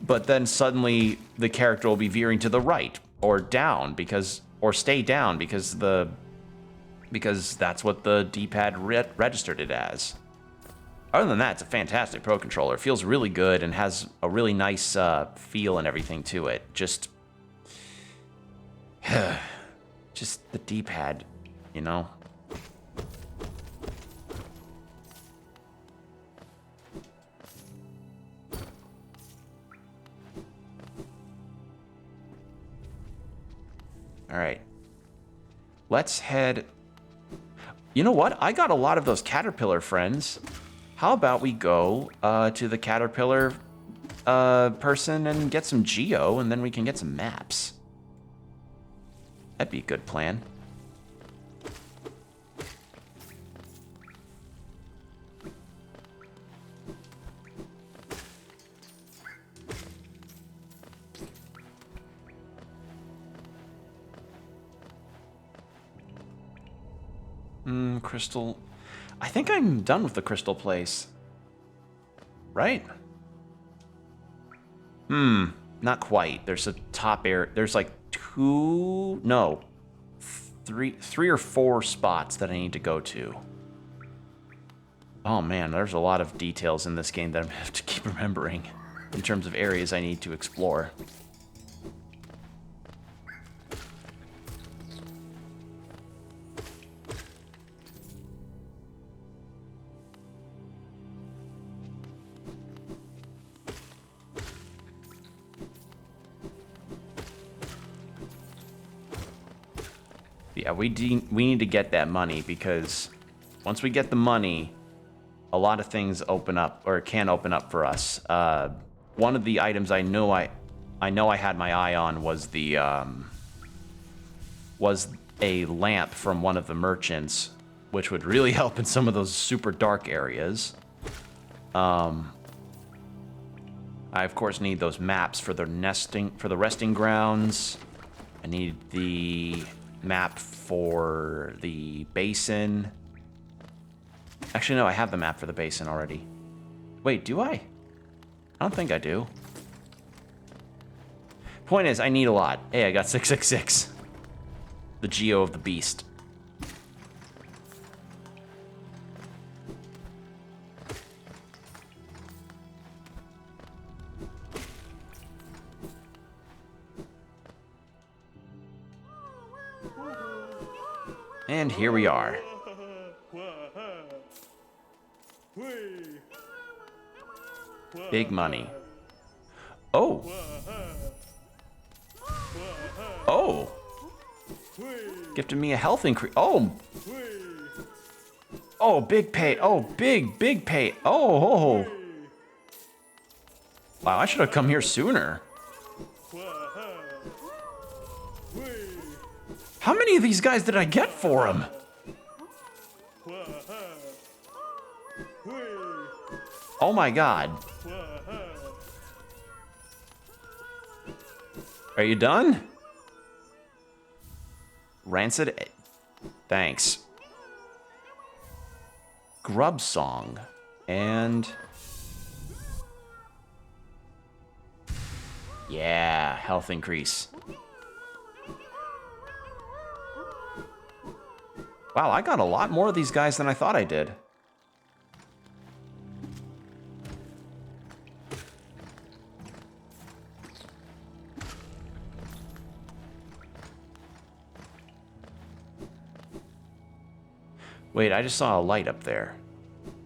But then suddenly the character will be veering to the right or down or stay down because that's what the D-pad registered it as. Other than that, it's a fantastic Pro Controller. It feels really good and has a really nice feel and everything to it. Just the D-pad, you know? All right. Let's head... You know what? I got a lot of those caterpillar friends. How about we go to the caterpillar person and get some geo, and then we can get some maps. That'd be a good plan. Crystal. I think I'm done with the crystal place. Right? Not quite. There's a top air. There's like three or four spots that I need to go to. Oh man, there's a lot of details in this game that I have to keep remembering in terms of areas I need to explore. Yeah, we need to get that money, because once we get the money, a lot of things open up, or can open up for us. One of the items I know I had my eye on was was a lamp from one of the merchants, which would really help in some of those super dark areas. I of course need those maps for the resting grounds. I need the map for the basin. Actually, no, I have the map for the basin already. Wait, do I? I don't think I do. Point is, I need a lot. Hey, I got 666. The Geo of the Beast. And here we are. Big money. Oh. Oh. Gifted me a health increase. Oh. Oh, big pay. Oh, big pay. Oh. Wow, I should have come here sooner. How many of these guys did I get for him? Oh my god. Are you done? Rancid. Thanks. Grub Song. And... yeah, health increase. Wow, I got a lot more of these guys than I thought I did. Wait, I just saw a light up there.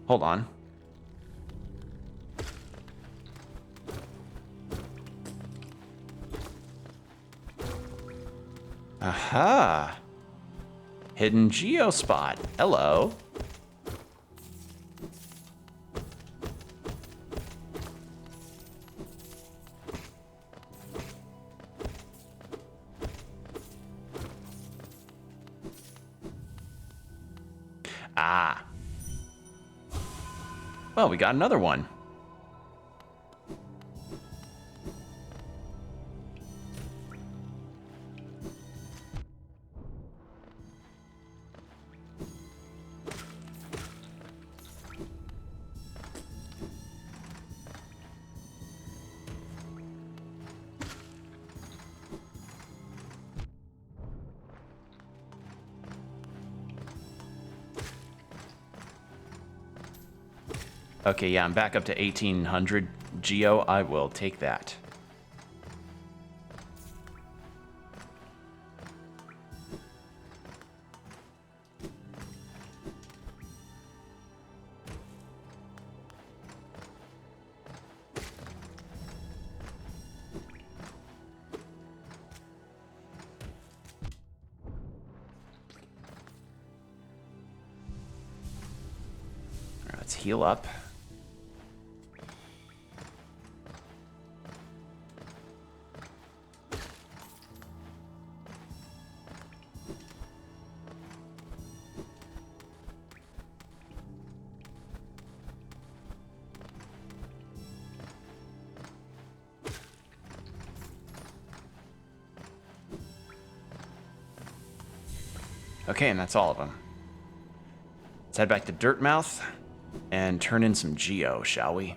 Hold on. Aha! Hidden geo spot. Hello. Ah. Well, we got another one. Okay, yeah, I'm back up to 1800 geo. I will take that. Let's heal up. Okay, and that's all of them. Let's head back to Dirtmouth and turn in some geo, shall we?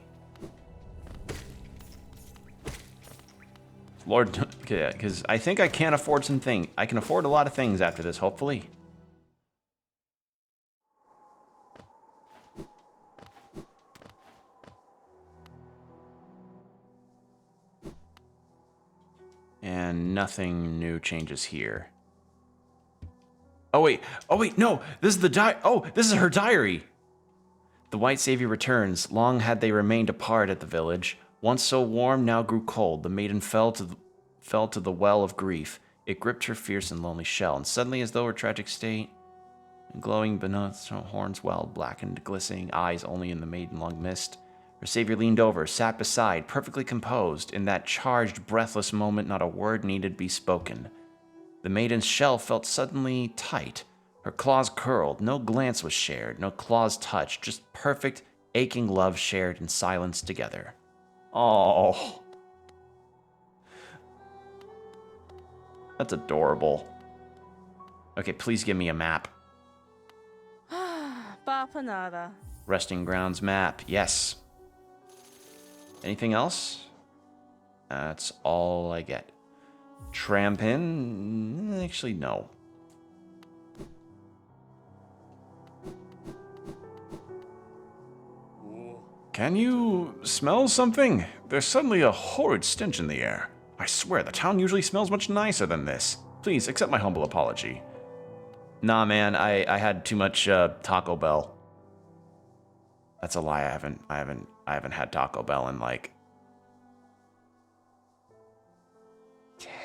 Lord, because I think I can afford some things. I can afford a lot of things after this, hopefully. And nothing new changes here. Oh wait, no, this is this is her diary. The white savior returns. Long had they remained apart at the village. Once so warm, now grew cold. The maiden fell to the well of grief. It gripped her fierce and lonely shell, and suddenly, as though her tragic state, glowing beneath horns welled, blackened, glistening eyes only in the maiden-long mist. Her savior leaned over, sat beside, perfectly composed. In that charged, breathless moment, not a word needed be spoken. The maiden's shell felt suddenly tight. Her claws curled. No glance was shared, no claws touched. Just perfect, aching love shared in silence together. Oh, that's adorable. Okay, please give me a map. Bapanada. Resting grounds map. Yes. Anything else? That's all I get. Trampin? Actually, no. Can you smell something? There's suddenly a horrid stench in the air. I swear, the town usually smells much nicer than this. Please, accept my humble apology. Nah, man, I had too much Taco Bell. That's a lie. I haven't had Taco Bell in like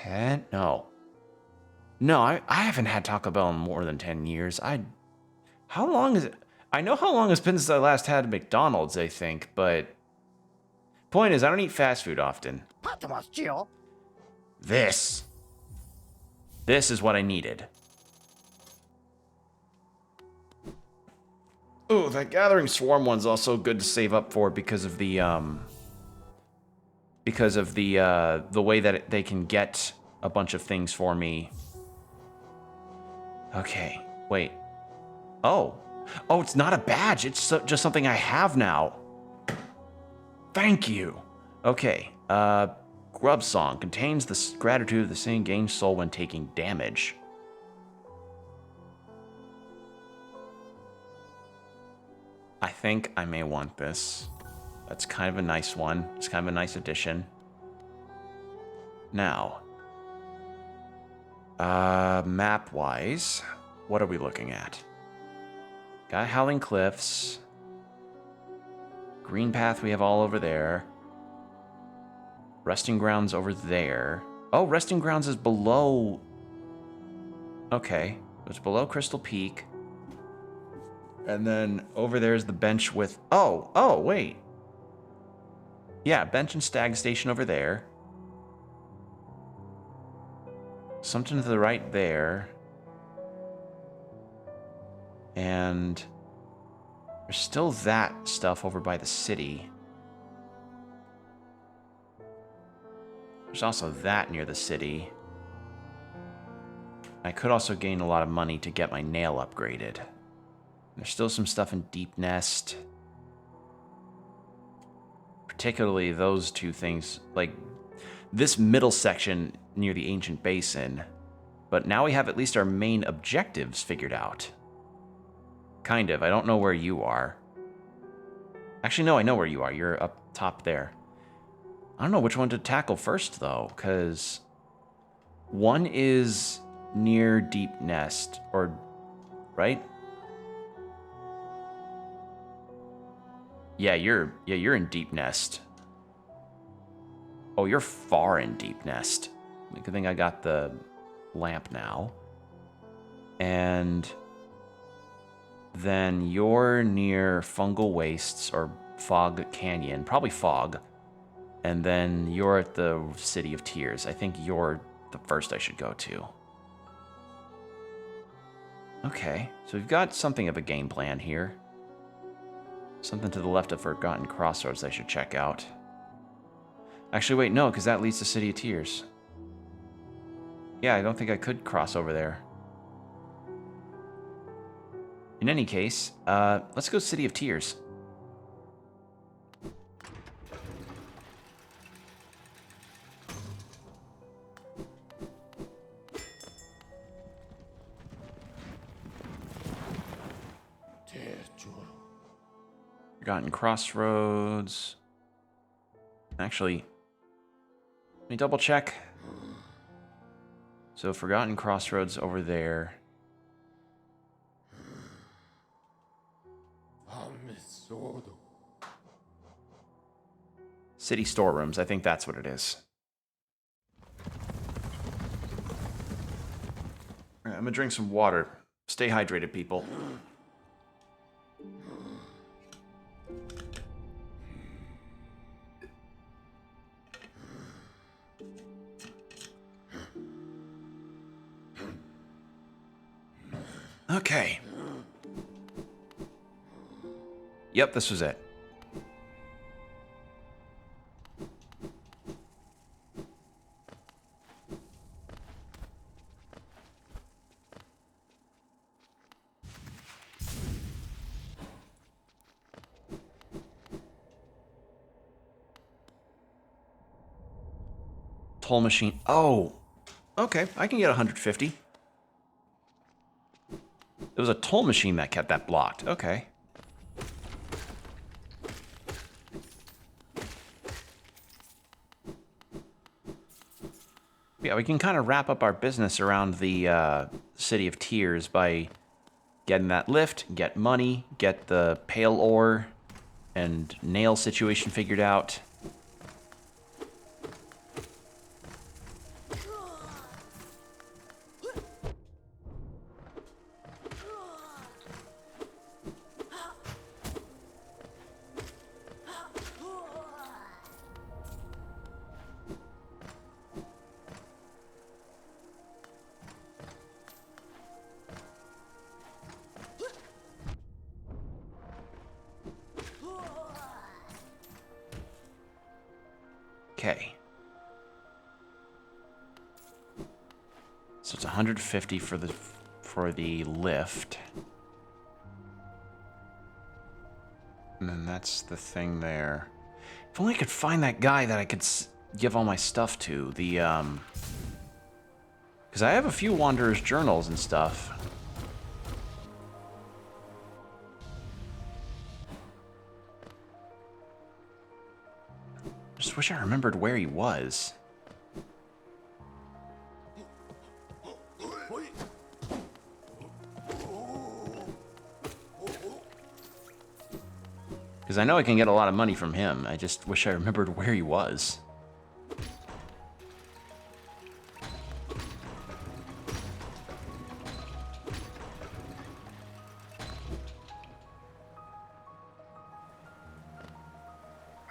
10? No, I haven't had Taco Bell in more than 10 years. How long is it? I know how long it's been since I last had McDonald's, I think, but point is, I don't eat fast food often. This is what I needed. Oh, that Gathering Swarm one's also good to save up for because of the way that they can get a bunch of things for me. Okay, wait. Oh, it's not a badge. It's just something I have now. Thank you. Okay, Grub Song contains the gratitude of the same gained soul when taking damage. I think I may want this. That's kind of a nice one. It's kind of a nice addition. Now, map-wise, what are we looking at? Got Howling Cliffs. Green Path we have all over there. Resting Grounds over there. Oh, Resting Grounds is below... Okay, it's below Crystal Peak. And then over there is the bench with... Oh, wait. Yeah, bench and stag station over there. Something to the right there. And there's still that stuff over by the city. There's also that near the city. I could also gain a lot of money to get my nail upgraded. There's still some stuff in Deep Nest. Particularly those two things, like this middle section near the Ancient Basin. But now we have at least our main objectives figured out. Kind of. I don't know where you are. Actually, no, I know where you are. You're up top there. I don't know which one to tackle first, though, because one is near Deep Nest, or right? Yeah, you're in Deep Nest. Oh, you're far in Deep Nest. Good thing I got the lamp now. And then you're near Fungal Wastes or Fog Canyon, probably Fog. And then you're at the City of Tears. I think you're the first I should go to. Okay, so we've got something of a game plan here. Something to the left of Forgotten Crossroads I should check out. Actually, wait, no, because that leads to City of Tears. Yeah, I don't think I could cross over there. In any case, let's go City of Tears. Forgotten Crossroads. Actually, let me double check. So Forgotten Crossroads over there. City storerooms, I think that's what it is. All right, I'm gonna drink some water. Stay hydrated, people. Okay. Yep, this was it. Toll machine. Oh, okay. I can get 150. It was a toll machine that kept that blocked. Okay. Yeah, we can kind of wrap up our business around the City of Tears by getting that lift, get money, get the pale ore and nail situation figured out. Okay. So it's 150 for the lift. And then that's the thing there. If only I could find that guy that I could give all my stuff to. The because I have a few Wanderer's journals and stuff. Just wish I remembered where he was. Because I know I can get a lot of money from him. I just wish I remembered where he was.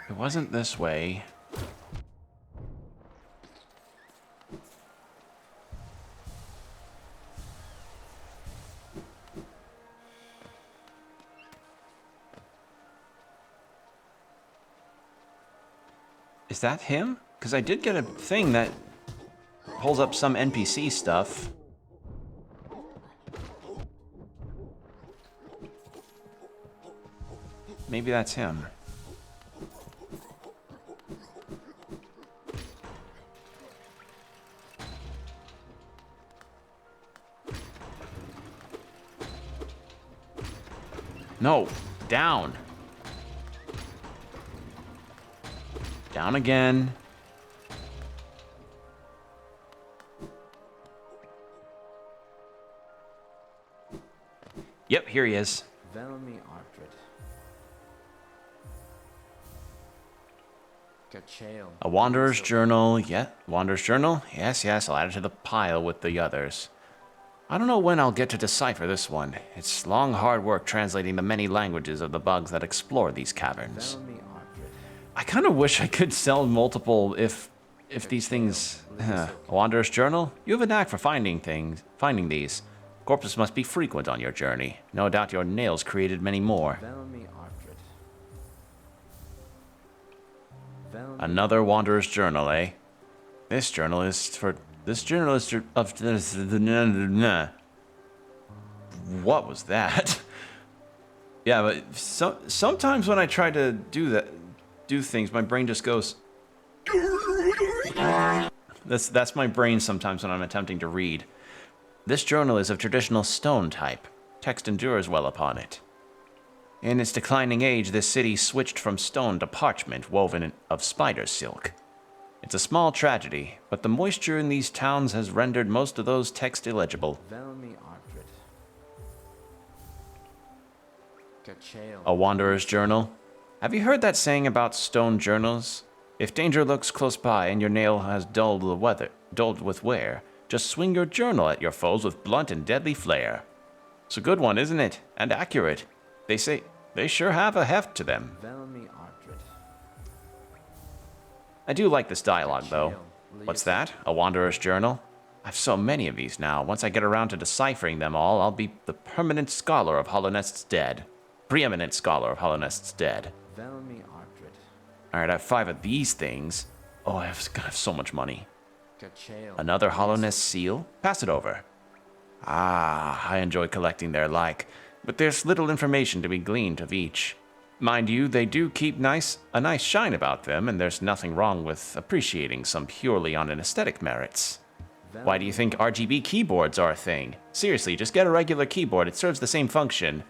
It wasn't this way. Is that him? Because I did get a thing that pulls up some NPC stuff. Maybe that's him. No, down. Down again. Yep, here he is. A Wanderer's Journal. Yeah, Wanderer's Journal. Yes, yes, I'll add it to the pile with the others. I don't know when I'll get to decipher this one. It's long, hard work translating the many languages of the bugs that explore these caverns. I kind of wish I could sell multiple if these things... A Wanderer's Journal? You have a knack for finding these. Corpses must be frequent on your journey. No doubt your nails created many more. Another Wanderer's Journal, eh? This journal is of... What was that? Yeah, but sometimes when I try to do things, my brain just goes... That's my brain sometimes when I'm attempting to read. This journal is of traditional stone type. Text endures well upon it. In its declining age, this city switched from stone to parchment woven of spider silk. It's a small tragedy, but the moisture in these towns has rendered most of those texts illegible. A Wanderer's Journal. Have you heard that saying about stone journals? If danger looks close by and your nail has dulled with wear, just swing your journal at your foes with blunt and deadly flair. It's a good one, isn't it? And accurate. They say they sure have a heft to them. I do like this dialogue, though. What's that? A Wanderer's Journal? I've so many of these now. Once I get around to deciphering them all, I'll be the permanent scholar of Hollownest's Dead. Preeminent scholar of Hollownest's Dead. Alright, I have 5 of these things. Oh, I have so much money. Another Hollownest seal? Pass it over. Ah, I enjoy collecting their like, but there's little information to be gleaned of each. Mind you, they do keep a nice shine about them, and there's nothing wrong with appreciating some purely on an aesthetic merits. Why do you think RGB keyboards are a thing? Seriously, just get a regular keyboard, it serves the same function.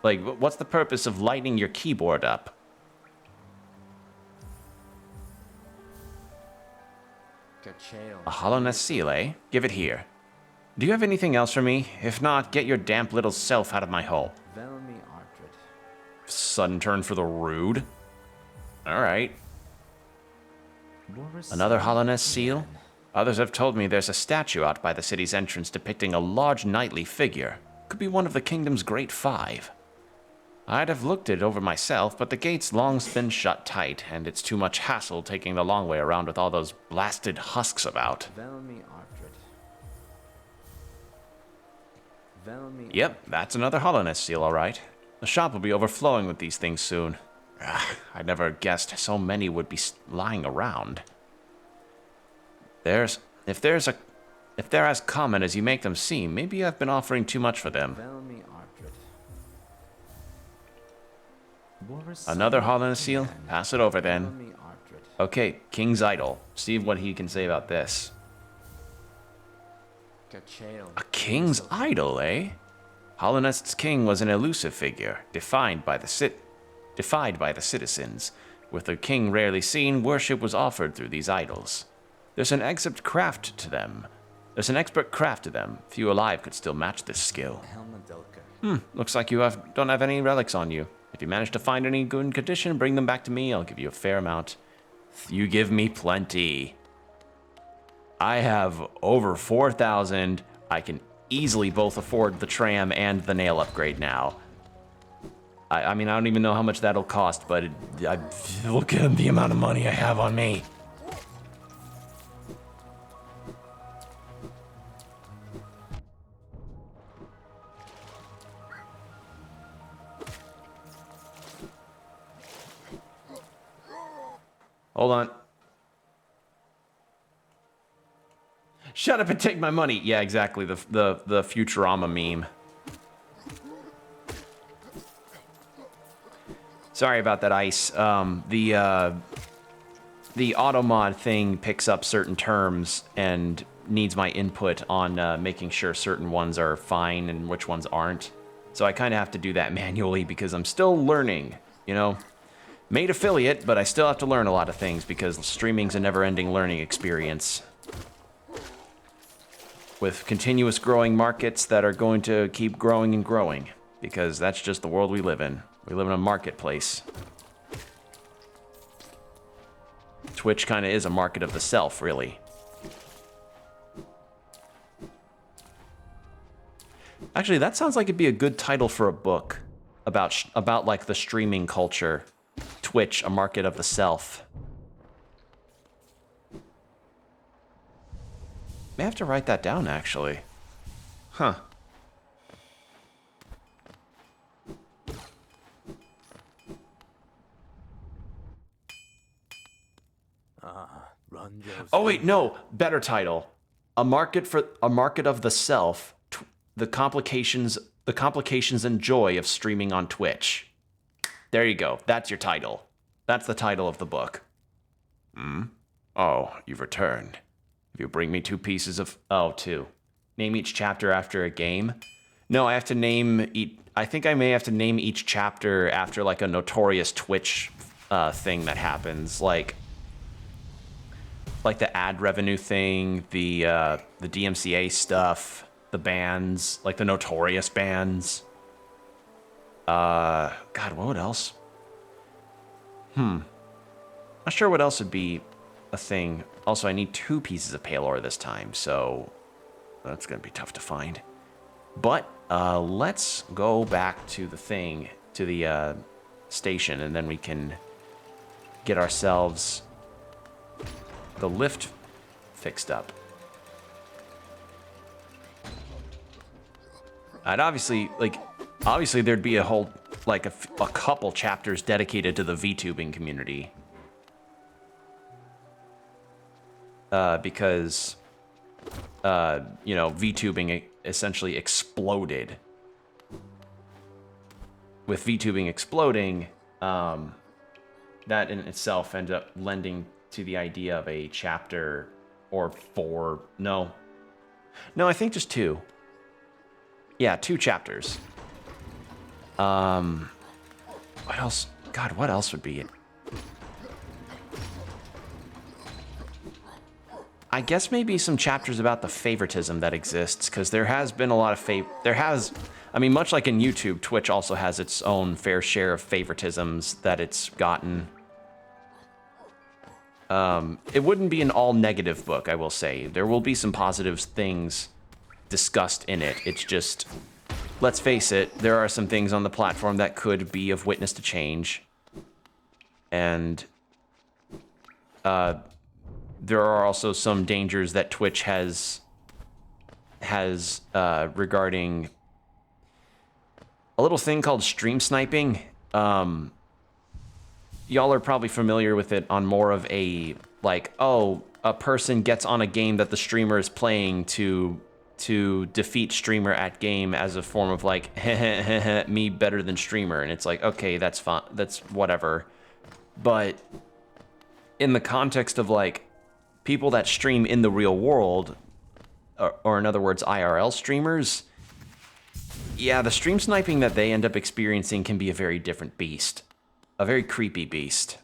Like, what's the purpose of lighting your keyboard up? A Hollownest seal, eh? Give it here. Do you have anything else for me? If not, get your damp little self out of my hole. Sudden turn for the rude. Alright. Another Hollownest seal? Others have told me there's a statue out by the city's entrance depicting a large knightly figure. Could be one of the kingdom's great 5. I'd have looked it over myself, but the gate's long been shut tight, and it's too much hassle taking the long way around with all those blasted husks about. Yep, that's another Hollownest seal, all right. The shop will be overflowing with these things soon. I never guessed so many would be lying around. If they're as common as you make them seem, maybe I've been offering too much for them. Another Hollownest seal? Pass it over then. Okay, King's Idol. See what he can say about this. A King's Idol, eh? Hollownest's king was an elusive figure, defied by the citizens. With the king rarely seen, worship was offered through these idols. There's an expert craft to them. Few alive could still match this skill. Looks like you don't have any relics on you. If you manage to find any good condition, bring them back to me. I'll give you a fair amount. You give me plenty. I have over 4,000. I can easily both afford the tram and the nail upgrade now. I mean, I don't even know how much that'll cost, but look at the amount of money I have on me. Hold on. Shut up and take my money. Yeah, exactly. The Futurama meme. Sorry about that, Ice. The automod thing picks up certain terms and needs my input on making sure certain ones are fine and which ones aren't. So I kind of have to do that manually because I'm still learning, you know? Made affiliate, but I still have to learn a lot of things because streaming's a never-ending learning experience. With continuous growing markets that are going to keep growing and growing, because that's just the world we live in. We live in a marketplace. Twitch kind of is a market of the self, really. Actually, that sounds like it'd be a good title for a book about like the streaming culture. Twitch, a market of the self. May have to write that down, actually. Huh. Oh wait, no, better title. A market of the self, the complications and joy of streaming on Twitch. There you go. That's your title. That's the title of the book. Oh, you've returned. If you bring me 2 pieces of... Oh, 2. Name each chapter after a game? No, I have to name... I think I may have to name each chapter after, like, a notorious Twitch thing that happens. Like the ad revenue thing, the DMCA stuff, the bands, like the notorious bands. God, what else? Not sure what else would be a thing. Also, I need 2 pieces of pale ore this time, so that's gonna be tough to find. But let's go back to the thing, to the station, and then we can get ourselves the lift fixed up. I'd obviously there'd be a whole, like a couple chapters dedicated to the VTubing community. Because, you know, VTubing essentially exploded. With VTubing exploding, that in itself ended up lending to the idea of a chapter or 4. No, I think just 2. Yeah, 2 chapters. What else? God, what else would be it? I guess maybe some chapters about the favoritism that exists, because there has been a lot of I mean, much like in YouTube, Twitch also has its own fair share of favoritisms that it's gotten. It wouldn't be an all-negative book, I will say. There will be some positive things discussed in it. It's just, let's face it, there are some things on the platform that could be of witness to change. And there are also some dangers that Twitch has regarding a little thing called stream sniping. Y'all are probably familiar with it on more of a, like, oh, a person gets on a game that the streamer is playing to defeat streamer at game as a form of, like, me better than streamer. And it's like, okay, that's fine, that's whatever. But in the context of, like, people that stream in the real world, or in other words, IRL streamers, yeah, the stream sniping that they end up experiencing can be a very different beast. A very creepy beast.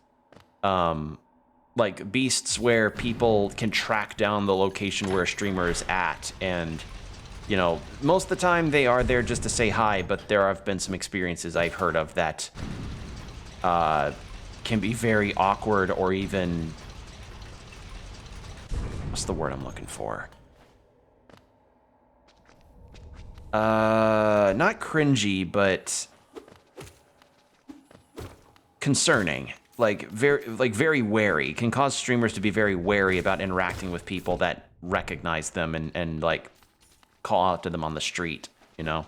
Like beasts where people can track down the location where a streamer is at, and, you know, most of the time they are there just to say hi, but there have been some experiences I've heard of that can be very awkward, or even, what's the word I'm looking for? Not cringy, but concerning. Like very wary. Can cause streamers to be very wary about interacting with people that recognize them and like call out to them on the street, you know?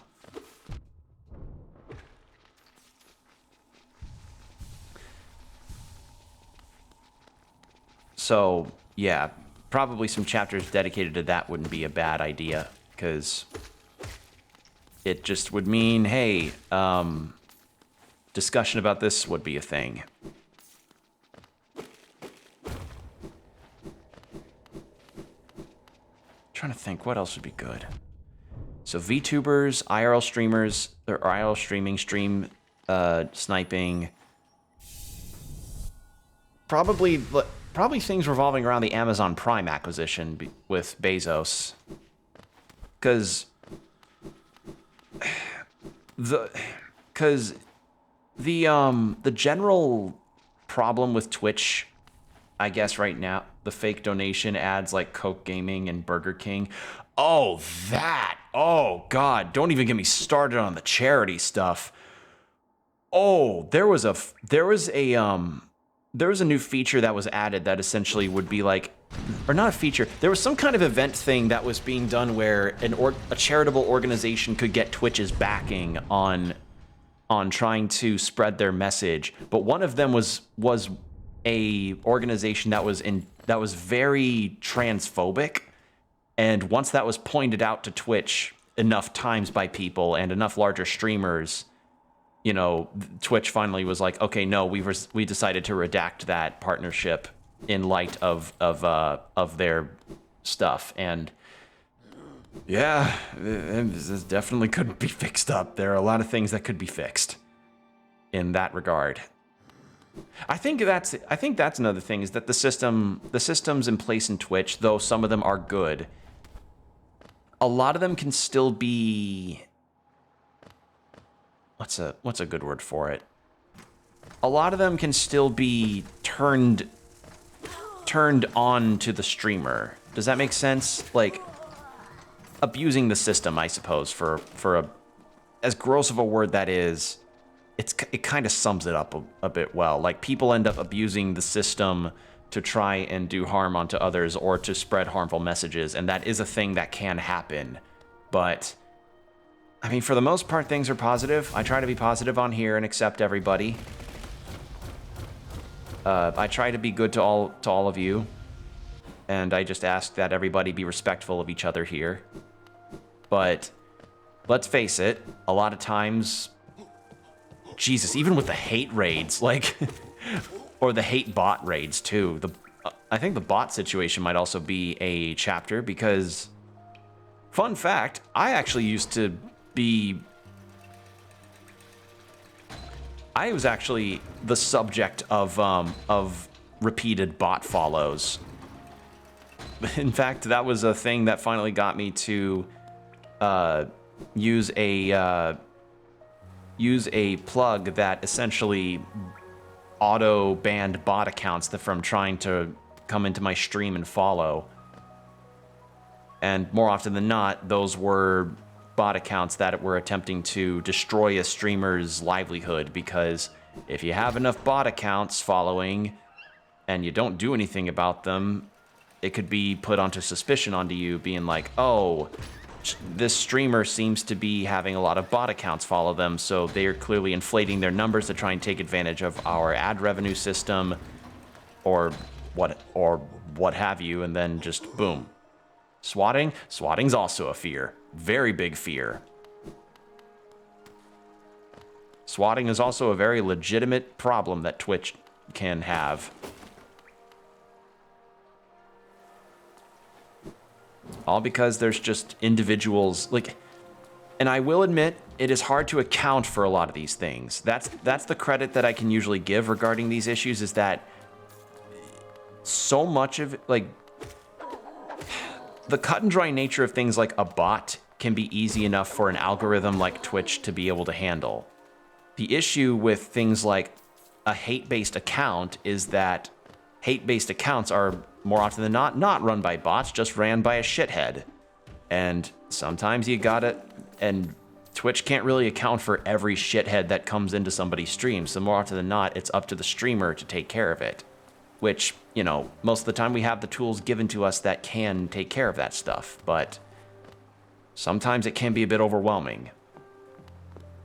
So, yeah, probably some chapters dedicated to that wouldn't be a bad idea, because it just would mean, hey, discussion about this would be a thing. Trying to think what else would be good. So VTubers, IRL streamers, or IRL streaming, stream sniping. Probably things revolving around the Amazon Prime acquisition with Bezos. Because the general problem with Twitch, I guess right now, the fake donation ads like Coke Gaming and Burger King. Oh, God, don't even get me started on the charity stuff. Oh, there was a new feature that was added that essentially would be like, or not a feature, there was some kind of event thing that was being done where a charitable organization could get Twitch's backing on trying to spread their message. But one of them was a organization that was very transphobic. And once that was pointed out to Twitch enough times by people and enough larger streamers, you know, Twitch finally was like, okay, no, we decided to redact that partnership in light of their stuff. And yeah, this definitely couldn't be fixed up. There are a lot of things that could be fixed in that regard. I think that's another thing, is that the systems in place in Twitch, though some of them are good, a lot of them can still be, what's a good word for it? A lot of them can still be turned on to the streamer. Does that make sense? Like, abusing the system, I suppose, for as gross of a word that is, it kind of sums it up a bit well. Like, people end up abusing the system to try and do harm onto others or to spread harmful messages, and that is a thing that can happen. But I mean, for the most part, things are positive. I try to be positive on here and accept everybody. I try to be good to all of you, and I just ask that everybody be respectful of each other here. But let's face it, a lot of times, Jesus, even with the hate raids, like, or the hate bot raids too. I think the bot situation might also be a chapter, because, fun fact, I actually used to be. I was actually the subject of repeated bot follows. In fact, that was a thing that finally got me to use a plug that essentially auto banned bot accounts from trying to come into my stream and follow. And more often than not, those were bot accounts that were attempting to destroy a streamer's livelihood, because if you have enough bot accounts following and you don't do anything about them, it could be put onto suspicion onto you, being like, oh, this streamer seems to be having a lot of bot accounts follow them, so they're clearly inflating their numbers to try and take advantage of our ad revenue system, or what have you, and then just boom. Swatting's also a fear. Very big fear. Swatting is also a very legitimate problem that Twitch can have. All because there's just individuals, like, and I will admit, it is hard to account for a lot of these things. That's the credit that I can usually give regarding these issues, is that so much of it, like, the cut and dry nature of things like a bot can be easy enough for an algorithm like Twitch to be able to handle. The issue with things like a hate-based account is that hate-based accounts are more often than not run by bots, just ran by a shithead. And sometimes you gotta, and Twitch can't really account for every shithead that comes into somebody's stream, so more often than not, it's up to the streamer to take care of it. Which, you know, most of the time we have the tools given to us that can take care of that stuff, but sometimes it can be a bit overwhelming.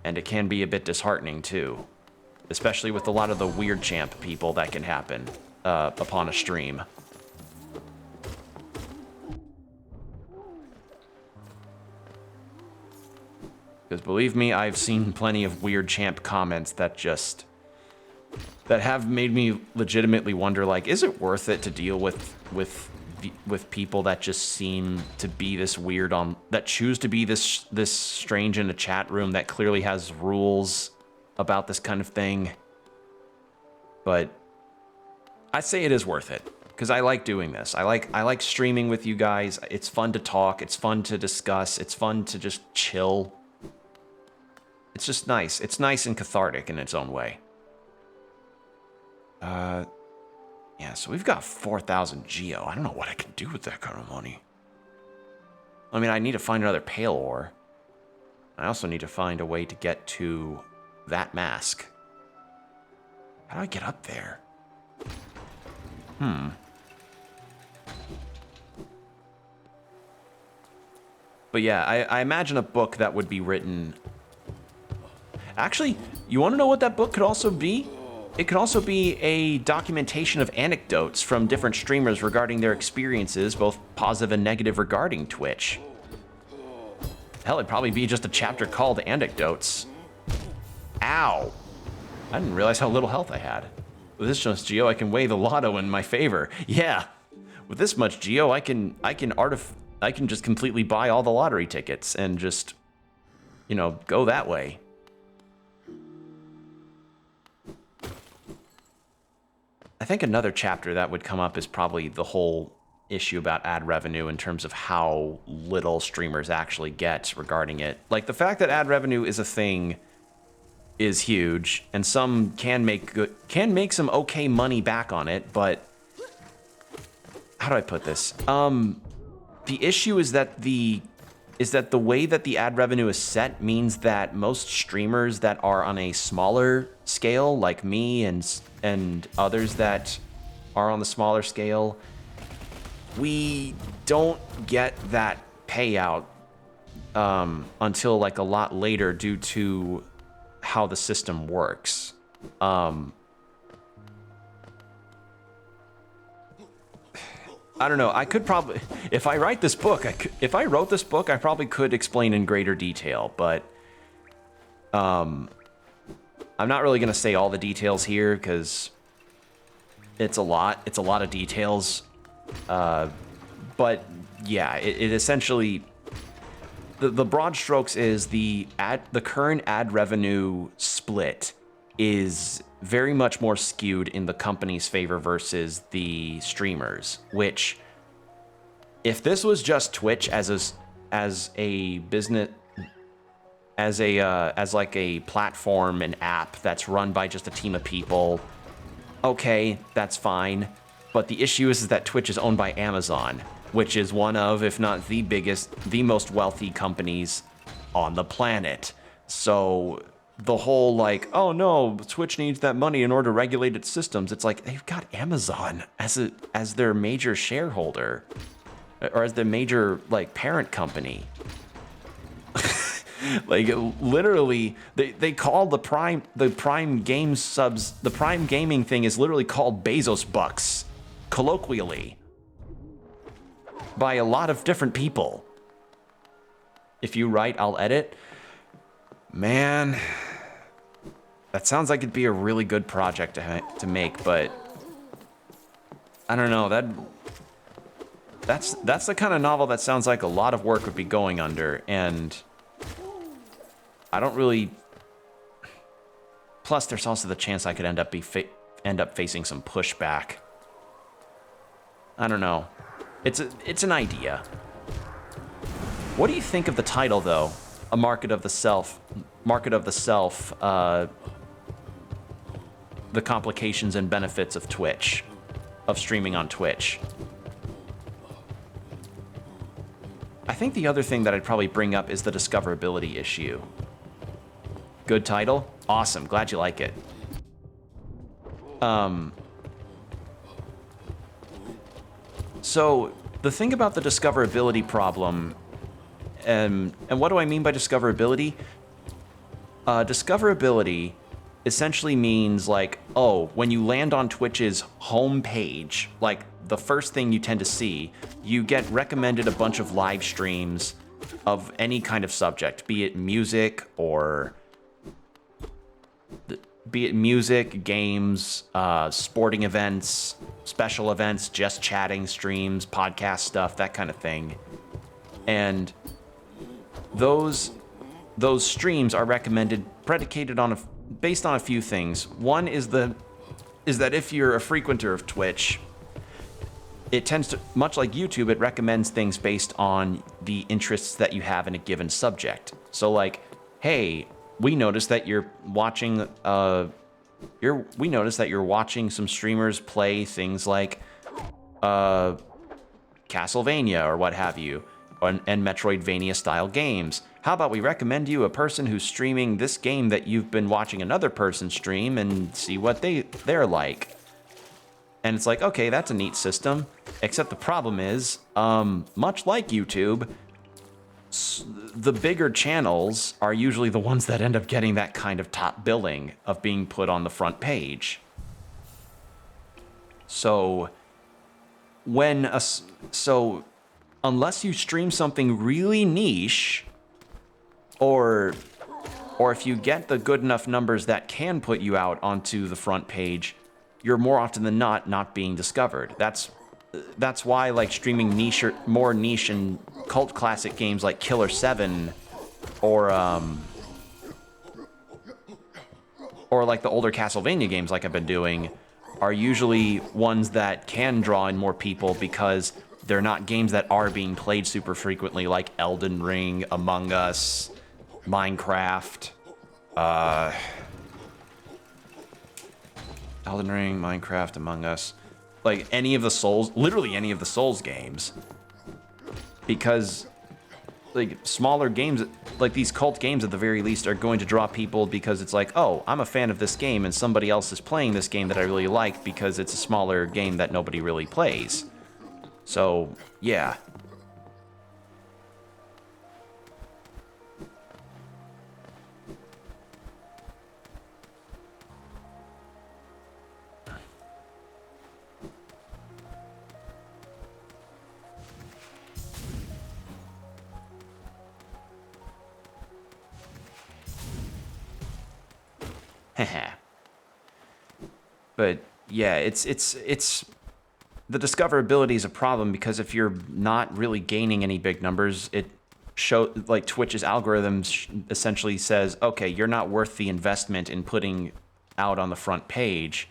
And it can be a bit disheartening too. Especially with a lot of the weird champ people that can happen upon a stream. Because believe me, I've seen plenty of weird champ comments that have made me legitimately wonder, like, is it worth it to deal with people that just seem to be this weird that choose to be this strange in a chat room that clearly has rules about this kind of thing? But I say it is worth it because I like doing this. I like streaming with you guys. It's fun to talk. It's fun to discuss. It's fun to just chill. It's just nice. It's nice and cathartic in its own way. Yeah, so we've got 4,000 geo. I don't know what I can do with that kind of money. I mean, I need to find another pale ore. I also need to find a way to get to that mask. How do I get up there? But yeah, I imagine a book that would be written... Actually, you want to know what that book could also be? It could also be a documentation of anecdotes from different streamers regarding their experiences, both positive and negative, regarding Twitch. Hell, it'd probably be just a chapter called Anecdotes. Ow! I didn't realize how little health I had. With this much geo, I can weigh the lotto in my favor. Yeah, with this much geo, I can just completely buy all the lottery tickets and just, you know, go that way. I think another chapter that would come up is probably the whole issue about ad revenue in terms of how little streamers actually get regarding it. Like, the fact that ad revenue is a thing is huge, and some can make some okay money back on it, but how do I put this? The issue is that the way that the ad revenue is set means that most streamers that are on a smaller scale, like me and others that are on the smaller scale, we don't get that payout until like a lot later due to how the system works. I don't know. I could probably, if I wrote this book, I probably could explain in greater detail, but I'm not really going to say all the details here because it's a lot. It's a lot of details. But yeah, it essentially, the broad strokes is the current ad revenue split is very much more skewed in the company's favor versus the streamers, which, if this was just Twitch as a business, as like a platform, an app that's run by just a team of people, okay, that's fine. But the issue is that Twitch is owned by Amazon, which is one of, if not the biggest, the most wealthy companies on the planet. So the whole like, oh no, Twitch needs that money in order to regulate its systems. It's like, they've got Amazon as their major shareholder, or as the major like parent company. Like, literally, they call the Prime Game subs, the Prime Gaming thing is literally called Bezos Bucks, colloquially, by a lot of different people. If you write, I'll edit. Man, that sounds like it'd be a really good project to make, but I don't know. That's the kind of novel that sounds like a lot of work would be going under, and I don't really. Plus, there's also the chance I could end up facing some pushback. I don't know. It's an idea. What do you think of the title, though? A market of the self. The complications and benefits of Twitch, of streaming on Twitch. I think the other thing that I'd probably bring up is the discoverability issue. Good title? Awesome. Glad you like it. So the thing about the discoverability problem, and what do I mean by discoverability? Discoverability essentially means like, oh, when you land on Twitch's homepage, like the first thing you tend to see, you get recommended a bunch of live streams of any kind of subject, be it music, games, sporting events, special events, just chatting streams, podcast stuff, that kind of thing. And those streams are recommended predicated on based on a few things. One is the is that if you're a frequenter of Twitch, it tends to, much like YouTube, it recommends things based on the interests that you have in a given subject. So like, hey, we noticed that you're watching we noticed that you're watching some streamers play things like Castlevania or what have you, and Metroidvania style games. How about we recommend you a person who's streaming this game that you've been watching another person stream and see what they're like. And it's like, okay, that's a neat system. Except the problem is, much like YouTube, the bigger channels are usually the ones that end up getting that kind of top billing of being put on the front page. So unless you stream something really niche, or if you get the good enough numbers that can put you out onto the front page, you're more often than not being discovered. That's why like streaming niche or more niche and cult classic games like Killer 7 or like the older Castlevania games like I've been doing are usually ones that can draw in more people because they're not games that are being played super frequently, like Elden Ring, Among Us, Minecraft, Elden Ring, Minecraft, Among Us, like any of the Souls, literally any of the Souls games, because like smaller games, like these cult games at the very least, are going to draw people because it's like, oh, I'm a fan of this game and somebody else is playing this game that I really like because it's a smaller game that nobody really plays. So, yeah. But yeah, it's the discoverability is a problem because if you're not really gaining any big numbers, like Twitch's algorithms essentially says, okay, you're not worth the investment in putting out on the front page.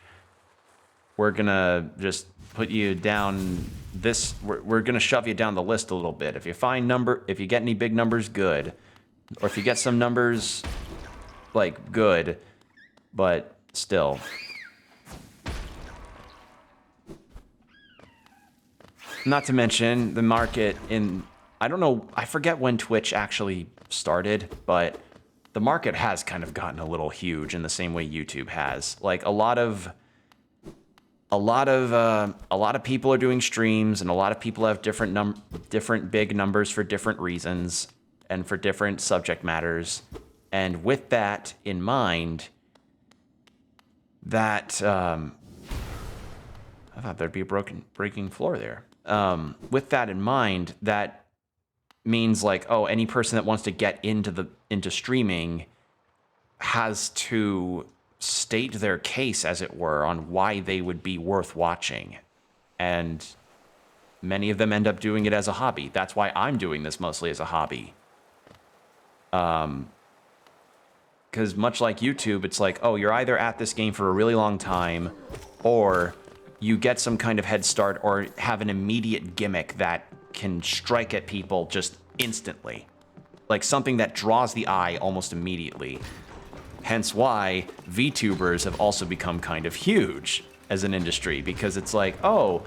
We're gonna just put you down this. We're gonna shove you down the list a little bit. If you get any big numbers, good, or if you get some numbers, like good, but still. Not to mention the market I don't know, I forget when Twitch actually started, but the market has kind of gotten a little huge in the same way YouTube has. Like a lot of people are doing streams, and a lot of people have different big numbers for different reasons and for different subject matters. And with that in mind, I thought there'd be a breaking floor there. With that in mind, that means like, oh, any person that wants to get into streaming has to state their case, as it were, on why they would be worth watching. And many of them end up doing it as a hobby. That's why I'm doing this mostly as a hobby. Because much like YouTube, it's like, oh, you're either at this game for a really long time, or you get some kind of head start or have an immediate gimmick that can strike at people just instantly. Like something that draws the eye almost immediately. Hence why VTubers have also become kind of huge as an industry, because it's like, oh,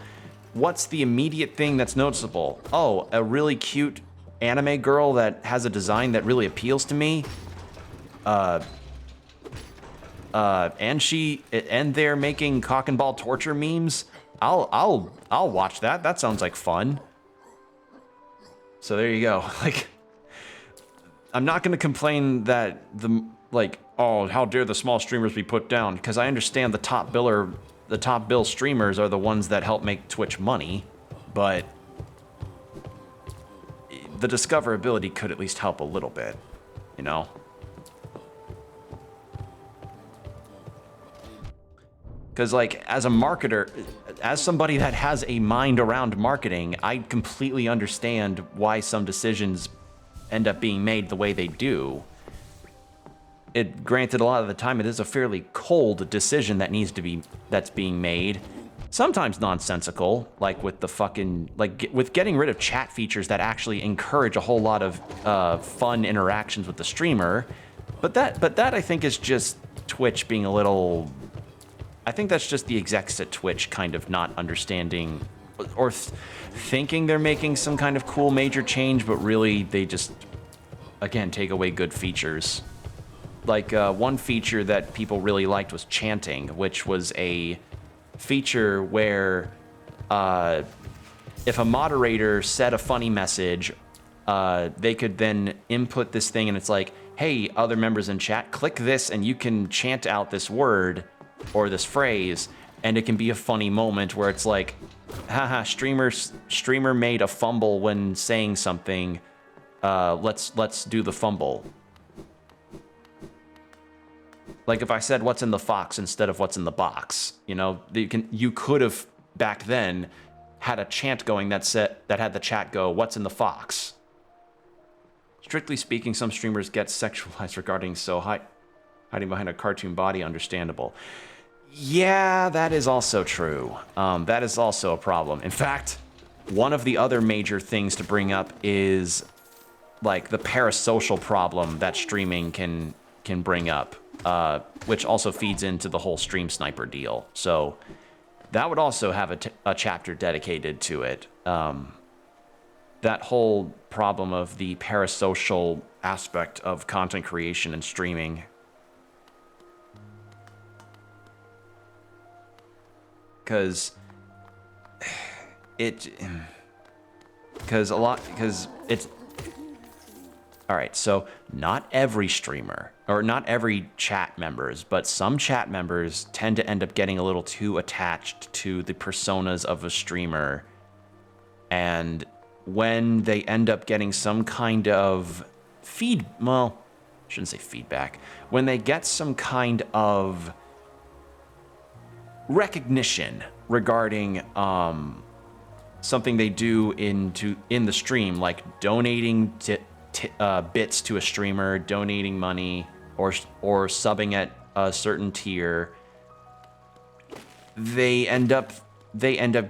what's the immediate thing that's noticeable? Oh, a really cute anime girl that has a design that really appeals to me. And they're making cock and ball torture memes. I'll watch that. That sounds like fun. So there you go. Like, I'm not gonna complain that oh, how dare the small streamers be put down, because I understand the top bill streamers are the ones that help make Twitch money, but the discoverability could at least help a little bit, you know? Because, like, as a marketer, as somebody that has a mind around marketing, I completely understand why some decisions end up being made the way they do. granted, a lot of the time it is a fairly cold decision that's being made. Sometimes nonsensical, like with the fucking, with getting rid of chat features that actually encourage a whole lot of fun interactions with the streamer. But that I think is just Twitch being a little, I think that's just the execs at Twitch kind of not understanding or thinking they're making some kind of cool major change, but really they just, again, take away good features. Like one feature that people really liked was chanting, which was a feature where if a moderator said a funny message, they could then input this thing, and it's like, hey, other members in chat, click this and you can chant out this word or this phrase, and it can be a funny moment where it's like, haha, streamer made a fumble when saying something. Let's do the fumble. Like if I said what's in the fox instead of what's in the box, you know, you could have back then had a chant going that had the chat go, what's in the fox? Strictly speaking, some streamers get sexualized regarding hiding behind a cartoon body, understandable. Yeah, that is also true. That is also a problem. In fact, one of the other major things to bring up is like the parasocial problem that streaming can bring up, which also feeds into the whole stream sniper deal. So that would also have a chapter dedicated to it. That whole problem of the parasocial aspect of content creation and streaming. Because it's all right, so not every streamer, or not every chat members, but some chat members tend to end up getting a little too attached to the personas of a streamer. And when they end up getting some kind of well, I shouldn't say feedback. When they get some kind of recognition regarding something they do in the stream, like donating bits to a streamer, donating money, or subbing at a certain tier, they end up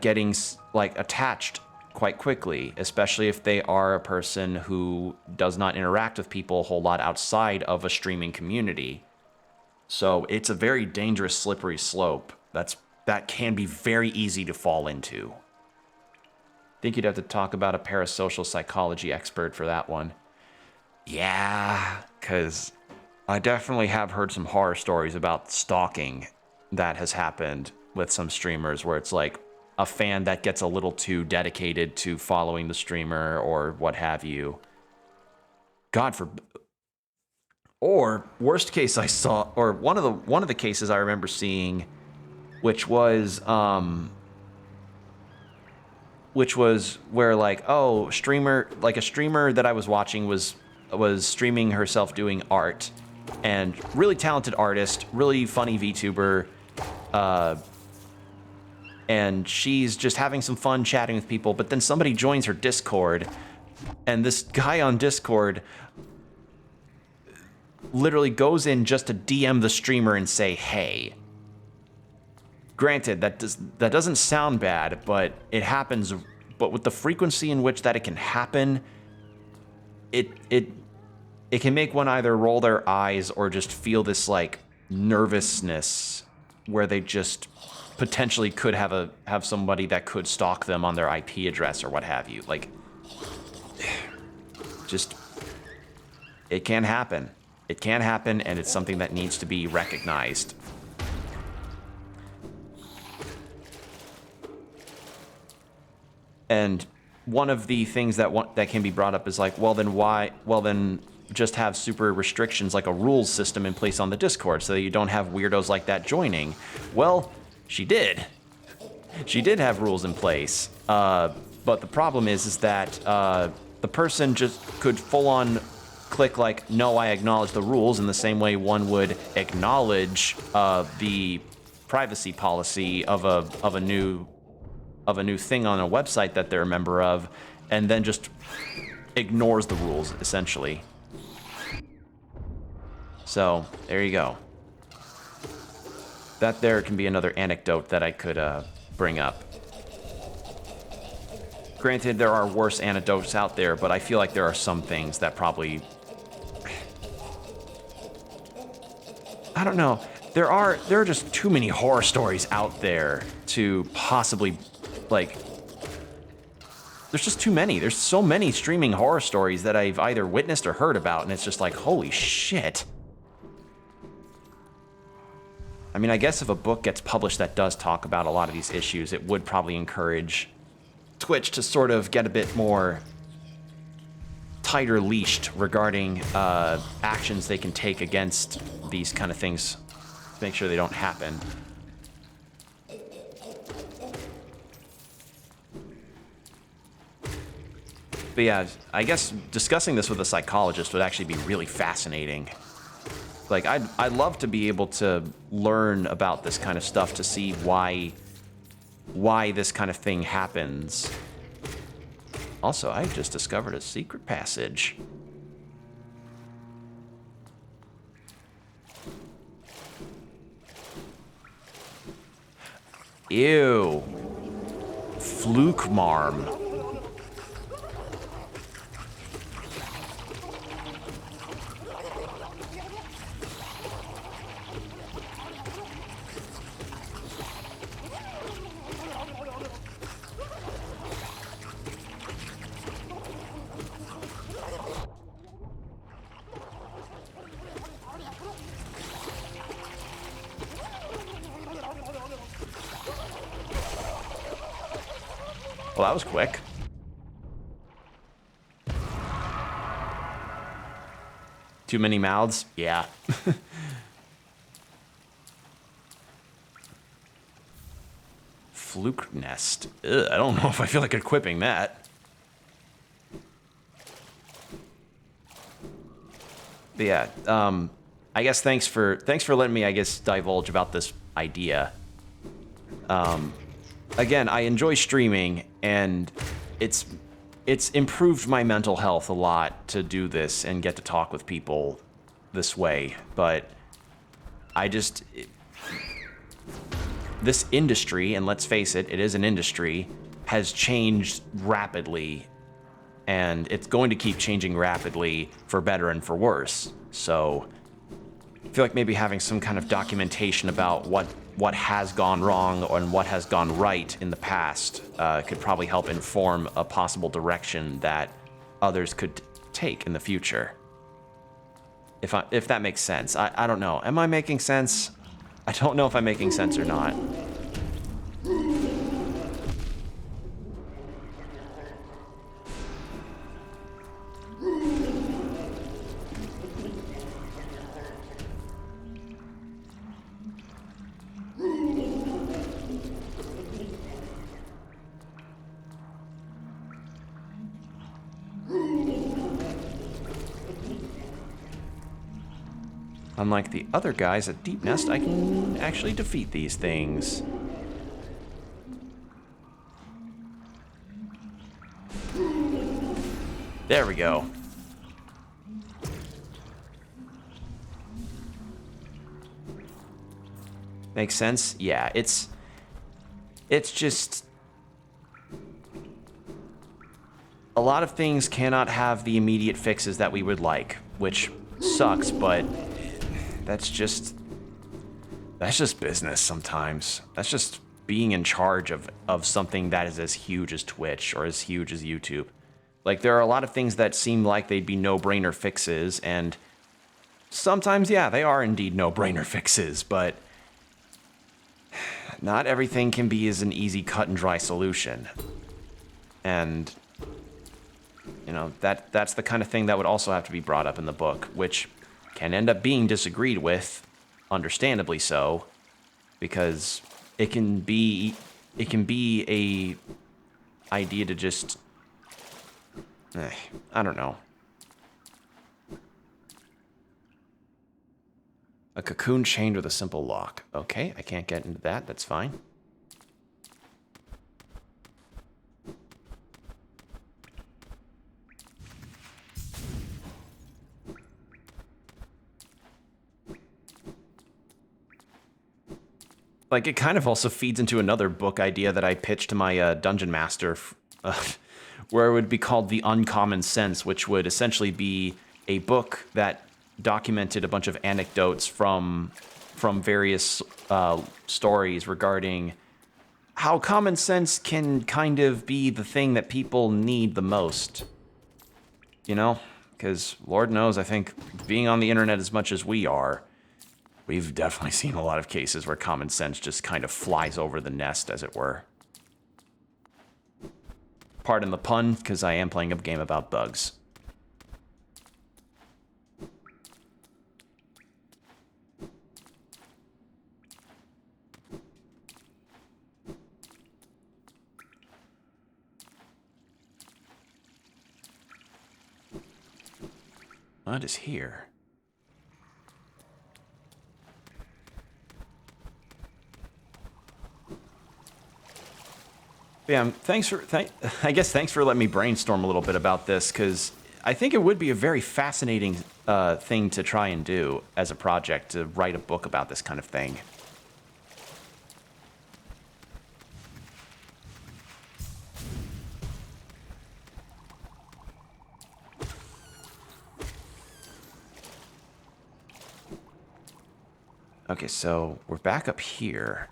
getting like attached quite quickly, especially if they are a person who does not interact with people a whole lot outside of a streaming community. So it's a very dangerous, slippery slope that can be very easy to fall into. I think you'd have to talk about a parasocial psychology expert for that one. Yeah, because I definitely have heard some horror stories about stalking that has happened with some streamers, where it's like a fan that gets a little too dedicated to following the streamer or what have you. God forbid. Or worst case I saw, or one of the cases I remember seeing, which was where like, oh, a streamer that I was watching was streaming herself doing art, and really talented artist, really funny VTuber, and she's just having some fun chatting with people, but then somebody joins her Discord, and this guy on Discord literally goes in just to DM the streamer and say, hey. Granted, that doesn't sound bad, but it happens. But with the frequency in which that it can happen, it can make one either roll their eyes or just feel this like nervousness where they just potentially could have somebody that could stalk them on their IP address or what have you. Like, just, it can happen. It can happen, and it's something that needs to be recognized. And one of the things that can be brought up is like, well then just have super restrictions, like a rules system in place on the Discord so that you don't have weirdos like that joining. Well, she did have rules in place. But the problem is that the person just could full on click like, no, I acknowledge the rules, in the same way one would acknowledge the privacy policy of a new thing on a website that they're a member of, and then just ignores the rules, essentially. So, there you go. That there can be another anecdote that I could bring up. Granted, there are worse anecdotes out there, but I feel like there are some things that probably... I don't know. There are just too many horror stories out there to possibly, like... There's just too many. There's so many streaming horror stories that I've either witnessed or heard about, and it's just like, holy shit. I mean, I guess if a book gets published that does talk about a lot of these issues, it would probably encourage Twitch to sort of get a bit more tighter leashed regarding actions they can take against these kind of things to make sure they don't happen. But yeah, I guess discussing this with a psychologist would actually be really fascinating. Like, I'd love to be able to learn about this kind of stuff to see why this kind of thing happens. Also, I just discovered a secret passage. Ew. Flukmarm. Well, that was quick. Too many mouths? Yeah. Fluke nest. Ugh, I don't know if I feel like equipping that. But yeah, I guess thanks for letting me, I guess, divulge about this idea. Again, I enjoy streaming, and it's improved my mental health a lot to do this and get to talk with people this way. But this industry, and let's face it, it is an industry, has changed rapidly, and it's going to keep changing rapidly for better and for worse. So I feel like maybe having some kind of documentation about what has gone wrong and what has gone right in the past could probably help inform a possible direction that others could take in the future. If that makes sense. I don't know. Am I making sense? I don't know if I'm making sense or not. Unlike the other guys at Deep Nest, I can actually defeat these things. There we go. Makes sense? Yeah, it's just... A lot of things cannot have the immediate fixes that we would like, which sucks, but... That's just business sometimes. That's just being in charge of something that is as huge as Twitch or as huge as YouTube. Like, there are a lot of things that seem like they'd be no-brainer fixes, and sometimes, yeah, they are indeed no-brainer fixes, but not everything can be as an easy cut-and-dry solution. And, you know, that's the kind of thing that would also have to be brought up in the book, which can end up being disagreed with, understandably so, because it can be a idea to just I don't know. A cocoon chained with a simple lock. Okay, I can't get into that. That's fine. like, it kind of also feeds into another book idea that I pitched to my dungeon master, where it would be called The Uncommon Sense, which would essentially be a book that documented a bunch of anecdotes from various stories regarding how common sense can kind of be the thing that people need the most. You know? Because Lord knows, I think being on the internet as much as we are, we've definitely seen a lot of cases where common sense just kind of flies over the nest, as it were. Pardon the pun, because I am playing a game about bugs. What is here? Yeah, thanks for letting me brainstorm a little bit about this, because I think it would be a very fascinating thing to try and do as a project, to write a book about this kind of thing. Okay, so we're back up here.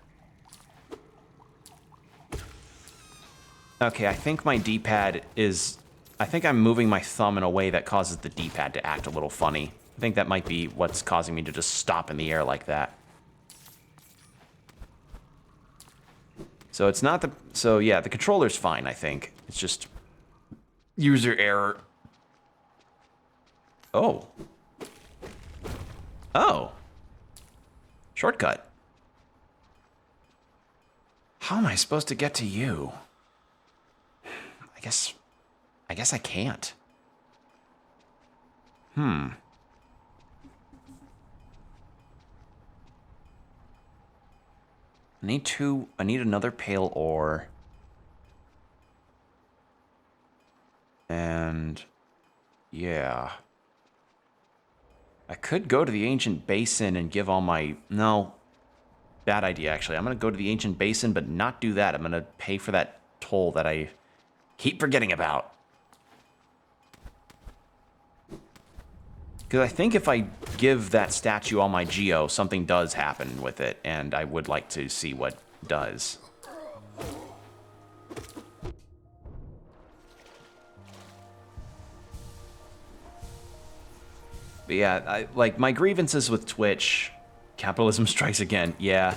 Okay, I think my D-pad is... I think I'm moving my thumb in a way that causes the D-pad to act a little funny. I think that might be what's causing me to just stop in the air like that. So it's not the... So yeah, the controller's fine, I think. It's just... user error. Oh. Oh. Shortcut. How am I supposed to get to you? I guess I can't. I need another pale ore. And yeah. I could go to the ancient basin and give all my... No. Bad idea, actually. I'm going to go to the ancient basin, but not do that. I'm going to pay for that toll that I keep forgetting about. Because I think if I give that statue all my geo, something does happen with it, and I would like to see what does. But yeah, like, my grievances with Twitch, capitalism strikes again, yeah.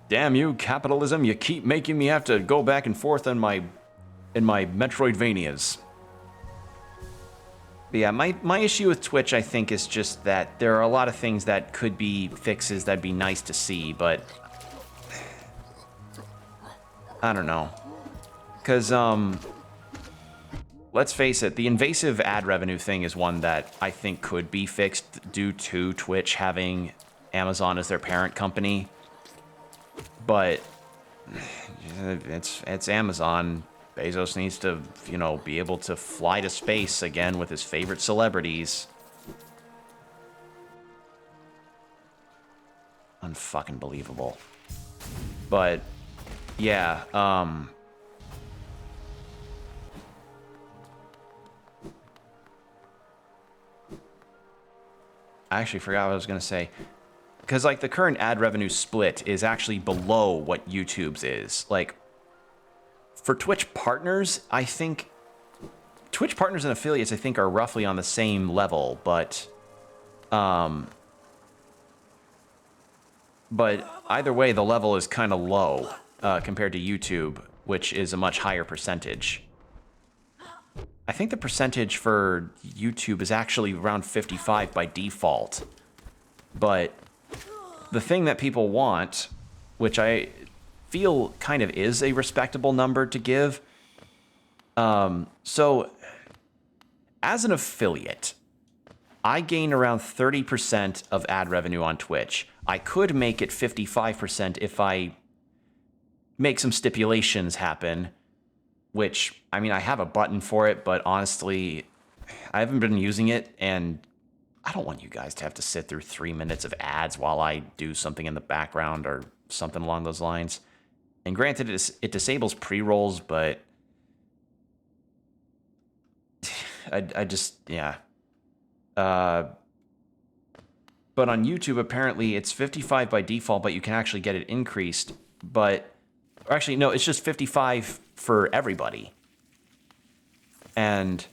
Damn you, capitalism, you keep making me have to go back and forth in my Metroidvanias. But yeah, my issue with Twitch, I think, is just that there are a lot of things that could be fixes that'd be nice to see, but... I don't know. Because, let's face it, the invasive ad revenue thing is one that I think could be fixed due to Twitch having Amazon as their parent company. But it's Amazon. Bezos needs to, you know, be able to fly to space again with his favorite celebrities. Unfucking believable. But yeah, I actually forgot what I was going to say. Because, like, the current ad revenue split is actually below what YouTube's is. Like, for Twitch partners, I think... Twitch partners and affiliates, I think, are roughly on the same level, but... But either way, the level is kind of low compared to YouTube, which is a much higher percentage. I think the percentage for YouTube is actually around 55 by default. But the thing that people want, which I feel kind of is a respectable number to give. So, as an affiliate, I gain around 30% of ad revenue on Twitch. I could make it 55% if I make some stipulations happen, which, I mean, I have a button for it, but honestly, I haven't been using it, and I don't want you guys to have to sit through 3 minutes of ads while I do something in the background or something along those lines. And granted, it disables pre-rolls, but I just, yeah. But on YouTube, apparently it's 55 by default, but you can actually get it increased. But, or actually, no, it's just 55 for everybody. And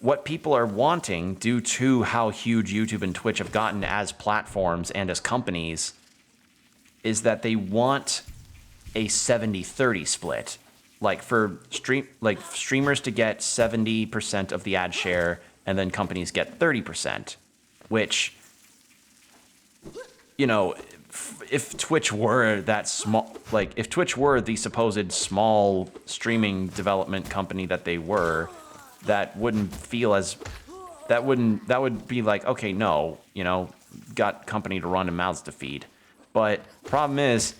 what people are wanting, due to how huge YouTube and Twitch have gotten as platforms and as companies, is that they want a 70-30 split. Like for streamers to get 70% of the ad share, and then companies get 30%, which, you know, if Twitch were that small, like if Twitch were the supposed small streaming development company that they were, that wouldn't feel as, that would be like, okay, no, you know, got company to run and mouths to feed. But problem is,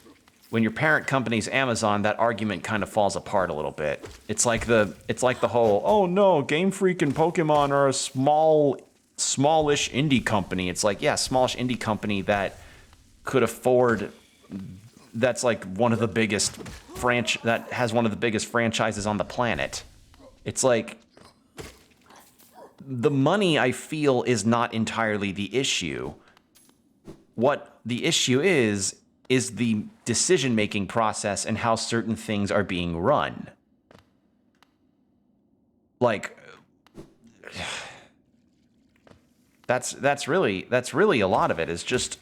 when your parent company's Amazon, that argument kind of falls apart a little bit. It's like the whole, oh no, Game Freak and Pokemon are a smallish indie company. It's like, yeah, smallish indie company that could afford, that's like one of the biggest that has one of the biggest franchises on the planet. It's like, the money, I feel, is not entirely the issue. What the issue is the decision-making process and how certain things are being run. Like, that's really a lot of it, is just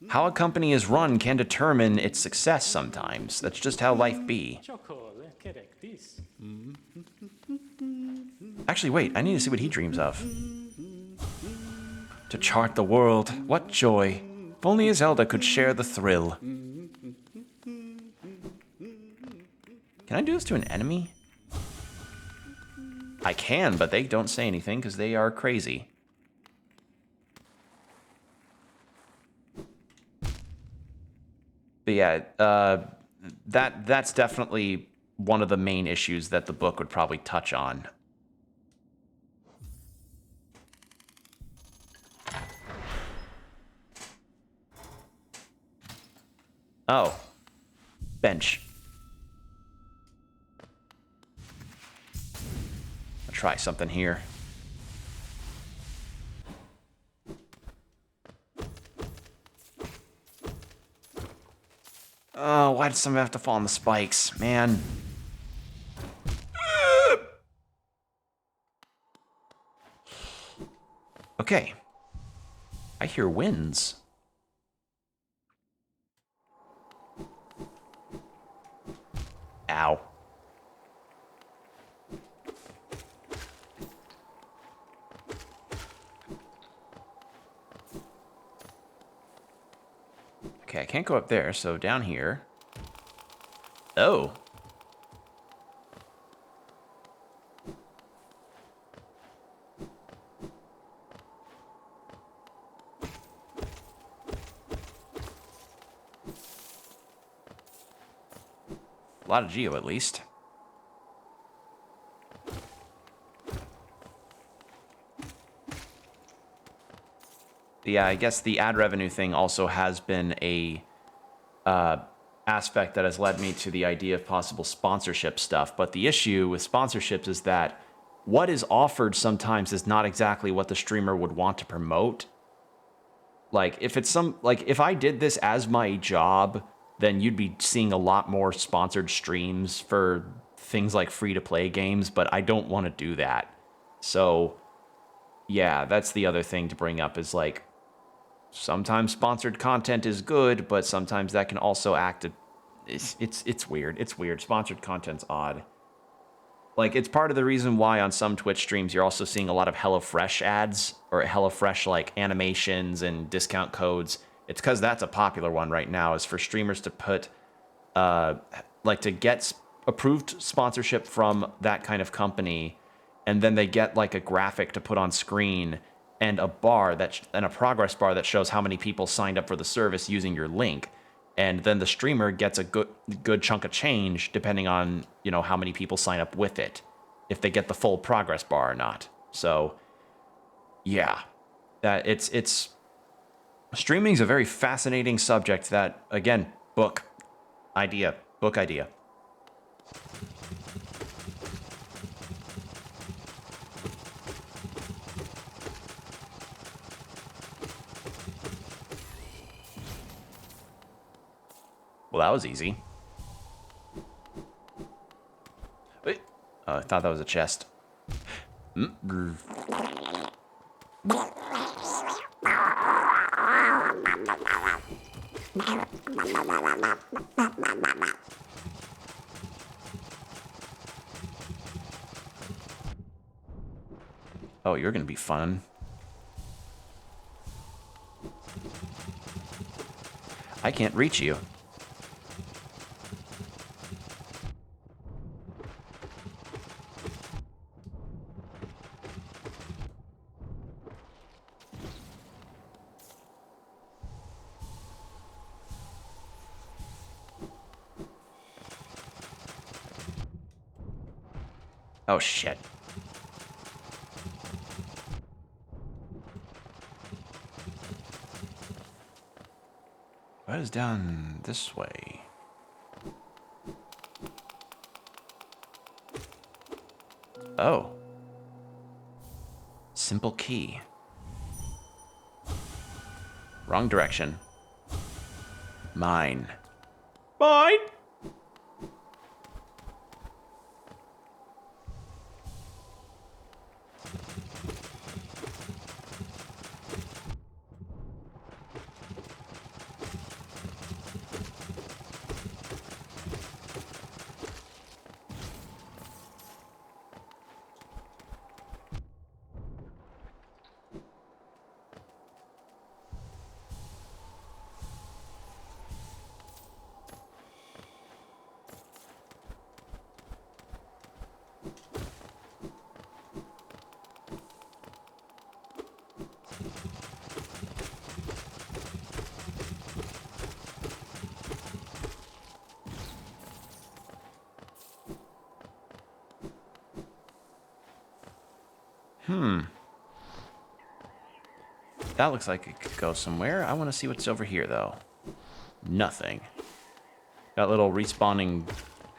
how a company is run can determine its success sometimes. That's just how life be. Chocolate, correct this. Actually, wait, I need to see what he dreams of. To chart the world, what joy. If only Zelda could share the thrill. Can I do this to an enemy? I can, but they don't say anything because they are crazy. But yeah, that's definitely one of the main issues that the book would probably touch on. Oh. Bench. I'll try something here. Oh, why did somebody have to fall on the spikes, man? Okay. I hear winds. Ow. Okay, I can't go up there, so down here. Oh. A lot of geo, at least. Yeah, I guess the ad revenue thing also has been a aspect that has led me to the idea of possible sponsorship stuff. But the issue with sponsorships is that what is offered sometimes is not exactly what the streamer would want to promote. Like, if it's if I did this as my job, then you'd be seeing a lot more sponsored streams for things like free-to-play games, but I don't want to do that. So, yeah, that's the other thing to bring up is, like, sometimes sponsored content is good, but sometimes that can also act... It's weird. It's weird. Sponsored content's odd. Like, it's part of the reason why on some Twitch streams you're also seeing a lot of HelloFresh ads, or HelloFresh, like, animations and discount codes. It's because that's a popular one right now, is for streamers to put, like, to get approved sponsorship from that kind of company, and then they get, like, a graphic to put on screen and a bar and a progress bar that shows how many people signed up for the service using your link. And then the streamer gets a good chunk of change depending on, you know, how many people sign up with it, if they get the full progress bar or not. So, Yeah. That it's streaming's a very fascinating subject that, again, book idea. Well, that was easy. Wait. Oh, I thought that was a chest. Oh, you're gonna be fun. I can't reach you. Oh, shit. What is down this way? Oh. Simple key. Wrong direction. Mine. Mine? That looks like it could go somewhere. I want to see what's over here, though. Nothing. Got little respawning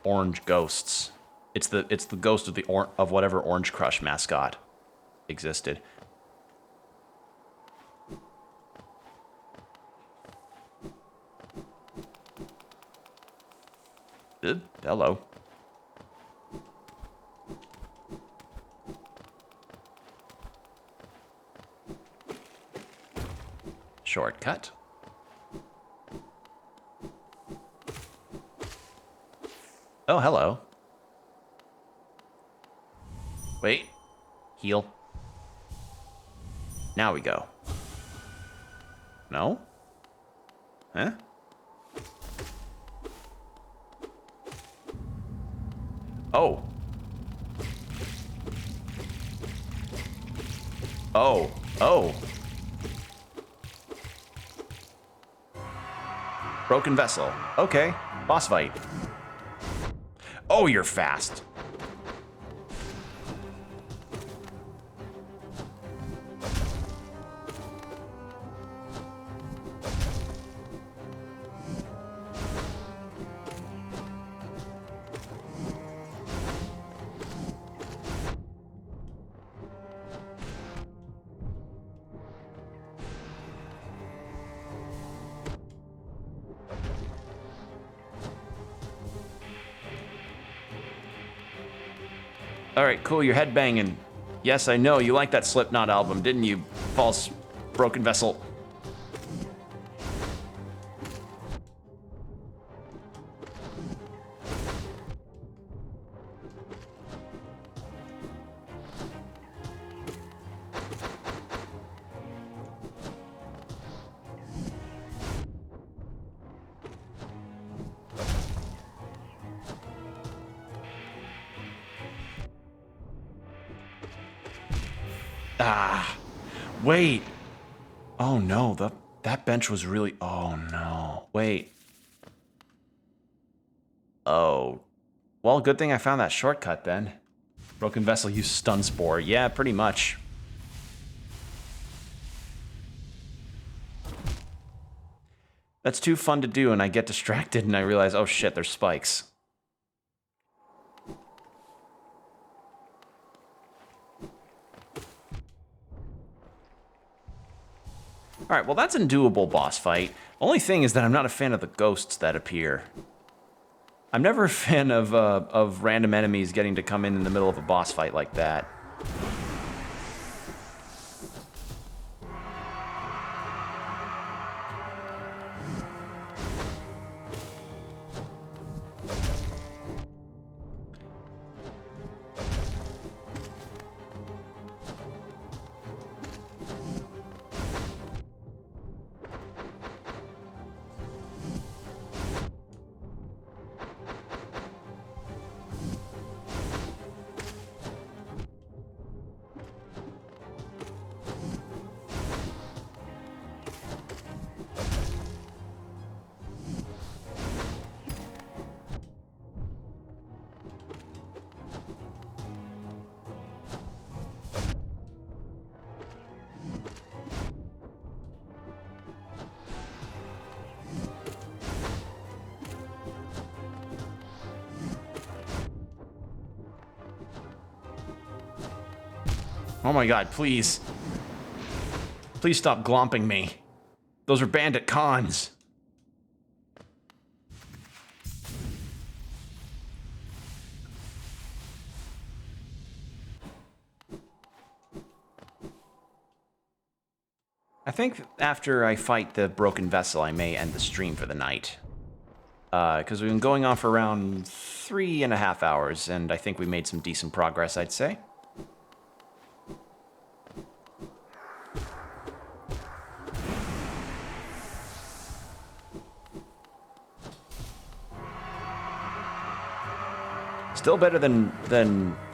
orange ghosts. It's the ghost of of whatever Orange Crush mascot existed. Hello. Shortcut. Oh, hello. Wait. Heal. Now we go. No? Huh? Oh. Oh. Oh. Broken vessel. Okay. Boss fight. Oh, you're fast. All right, cool. You're headbanging. Yes, I know. You like that Slipknot album, didn't you? False broken vessel. Ah, wait. Oh no, that bench was really. Oh no, wait. Oh, well, good thing I found that shortcut then. Broken vessel used stun spore. Yeah, pretty much. That's too fun to do, and I get distracted and I realize, oh shit, there's spikes. Alright, well that's a doable boss fight. Only thing is that I'm not a fan of the ghosts that appear. I'm never a fan of random enemies getting to come in the middle of a boss fight like that. Oh my god, please. Please stop glomping me. Those are bandit cons. I think after I fight the broken vessel, I may end the stream for the night. Because we've been going on for around 3.5 hours, and I think we made some decent progress, I'd say. Still better than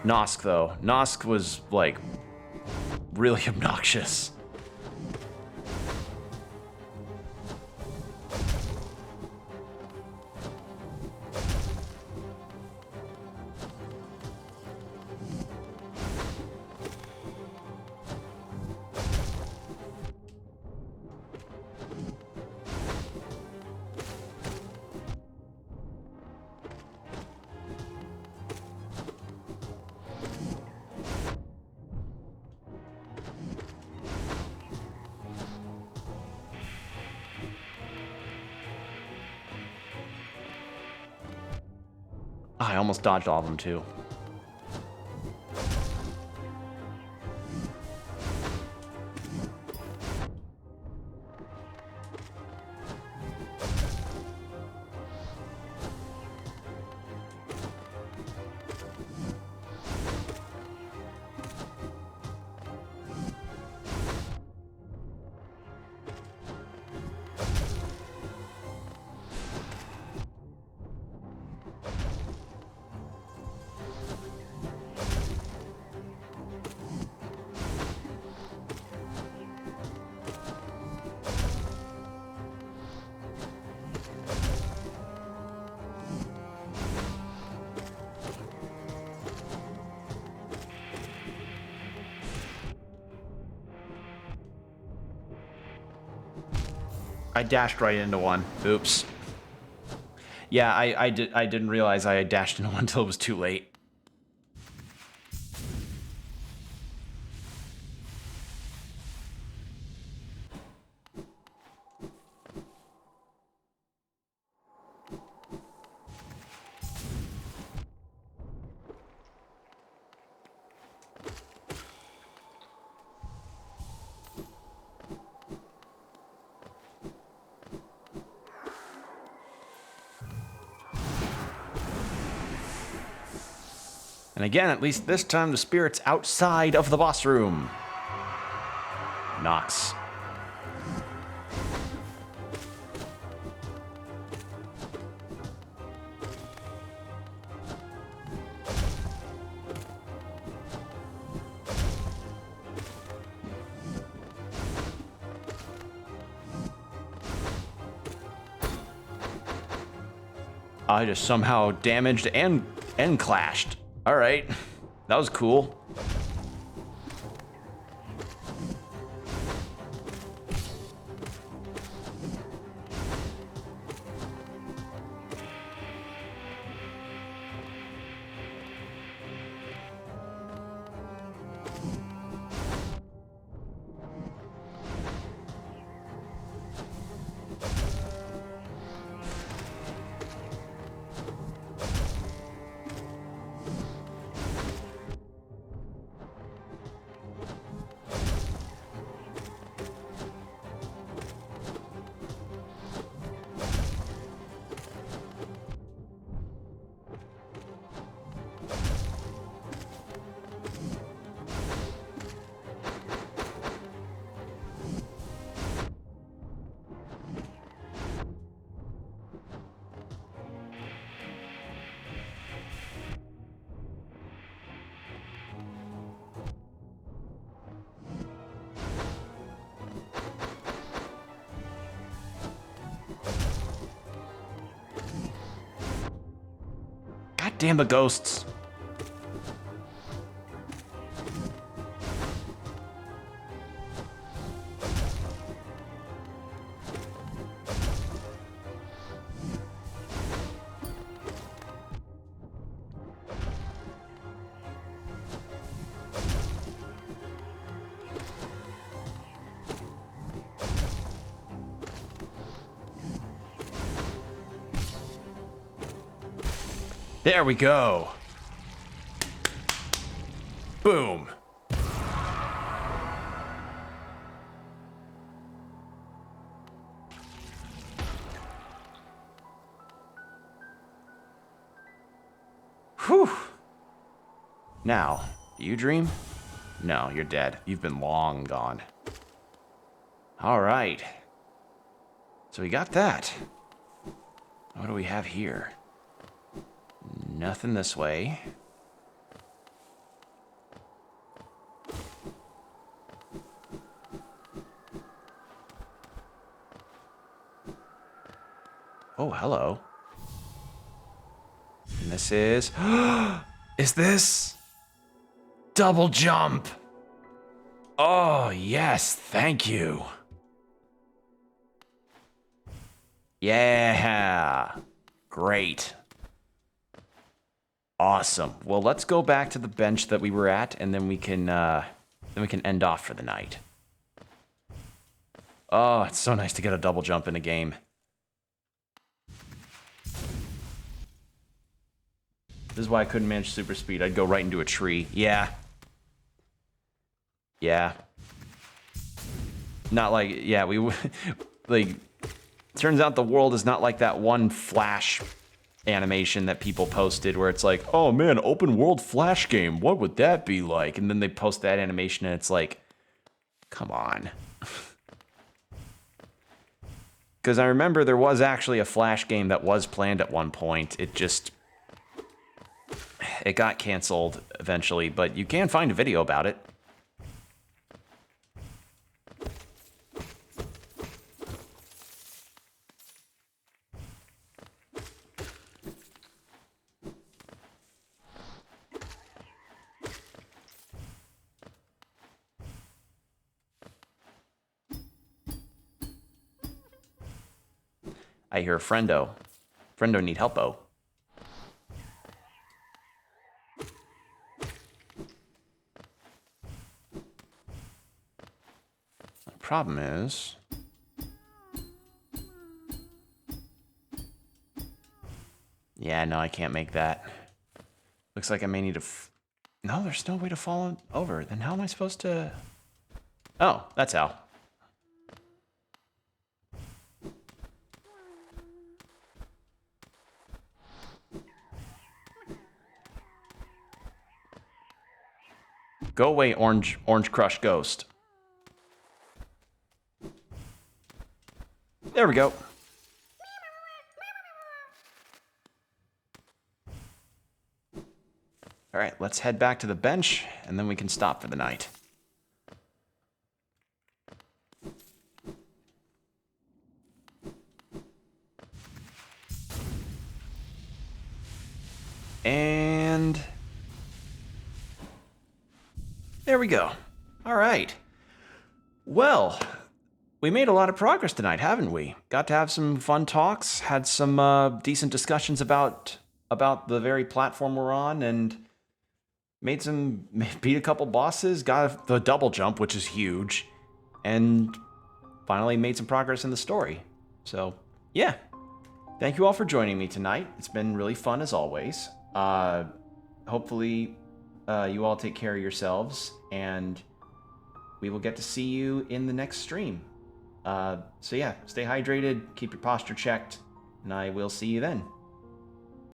Nosk, though. Nosk was, like, really obnoxious. I almost dodged all of them, too. I dashed right into one. Oops. Yeah, I didn't realize I had dashed into one until it was too late. And again, at least this time, the spirit's outside of the boss room. Nox. I just somehow damaged and clashed. All right, that was cool. Damn the ghosts. There we go. Boom. Whew. Now, do you dream? No, you're dead. You've been long gone. All right. So we got that. What do we have here? Nothing this way. Oh, hello. And this is... Is this... Double jump? Oh, yes, thank you. Yeah. Great. Awesome. Well, let's go back to the bench that we were at, and then we can end off for the night. Oh, it's so nice to get a double jump in a game. This is why I couldn't manage super speed. I'd go right into a tree. Yeah. Yeah. Not like, yeah, like, turns out the world is not like that one Flash animation that people posted where it's like, oh man, open world Flash game, what would that be like? And then they post that animation and it's like, come on. Because I remember there was actually a Flash game that was planned at one point. It got canceled eventually, but you can find a video about it. I hear a friendo. Friendo need helpo. The problem is... Yeah, no, I can't make that. Looks like I may need to... No, there's no way to fall over. Then how am I supposed to... Oh, that's how. Go away, Orange Crush Ghost. There we go. All right, let's head back to the bench, and then we can stop for the night. And... there we go. All right. Well, we made a lot of progress tonight, haven't we? Got to have some fun talks, had some decent discussions about the very platform we're on, and beat a couple bosses, got the double jump, which is huge, and finally made some progress in the story. So, yeah. Thank you all for joining me tonight. It's been really fun as always. Hopefully, you all take care of yourselves, and we will get to see you in the next stream. So yeah, stay hydrated, keep your posture checked, and I will see you then.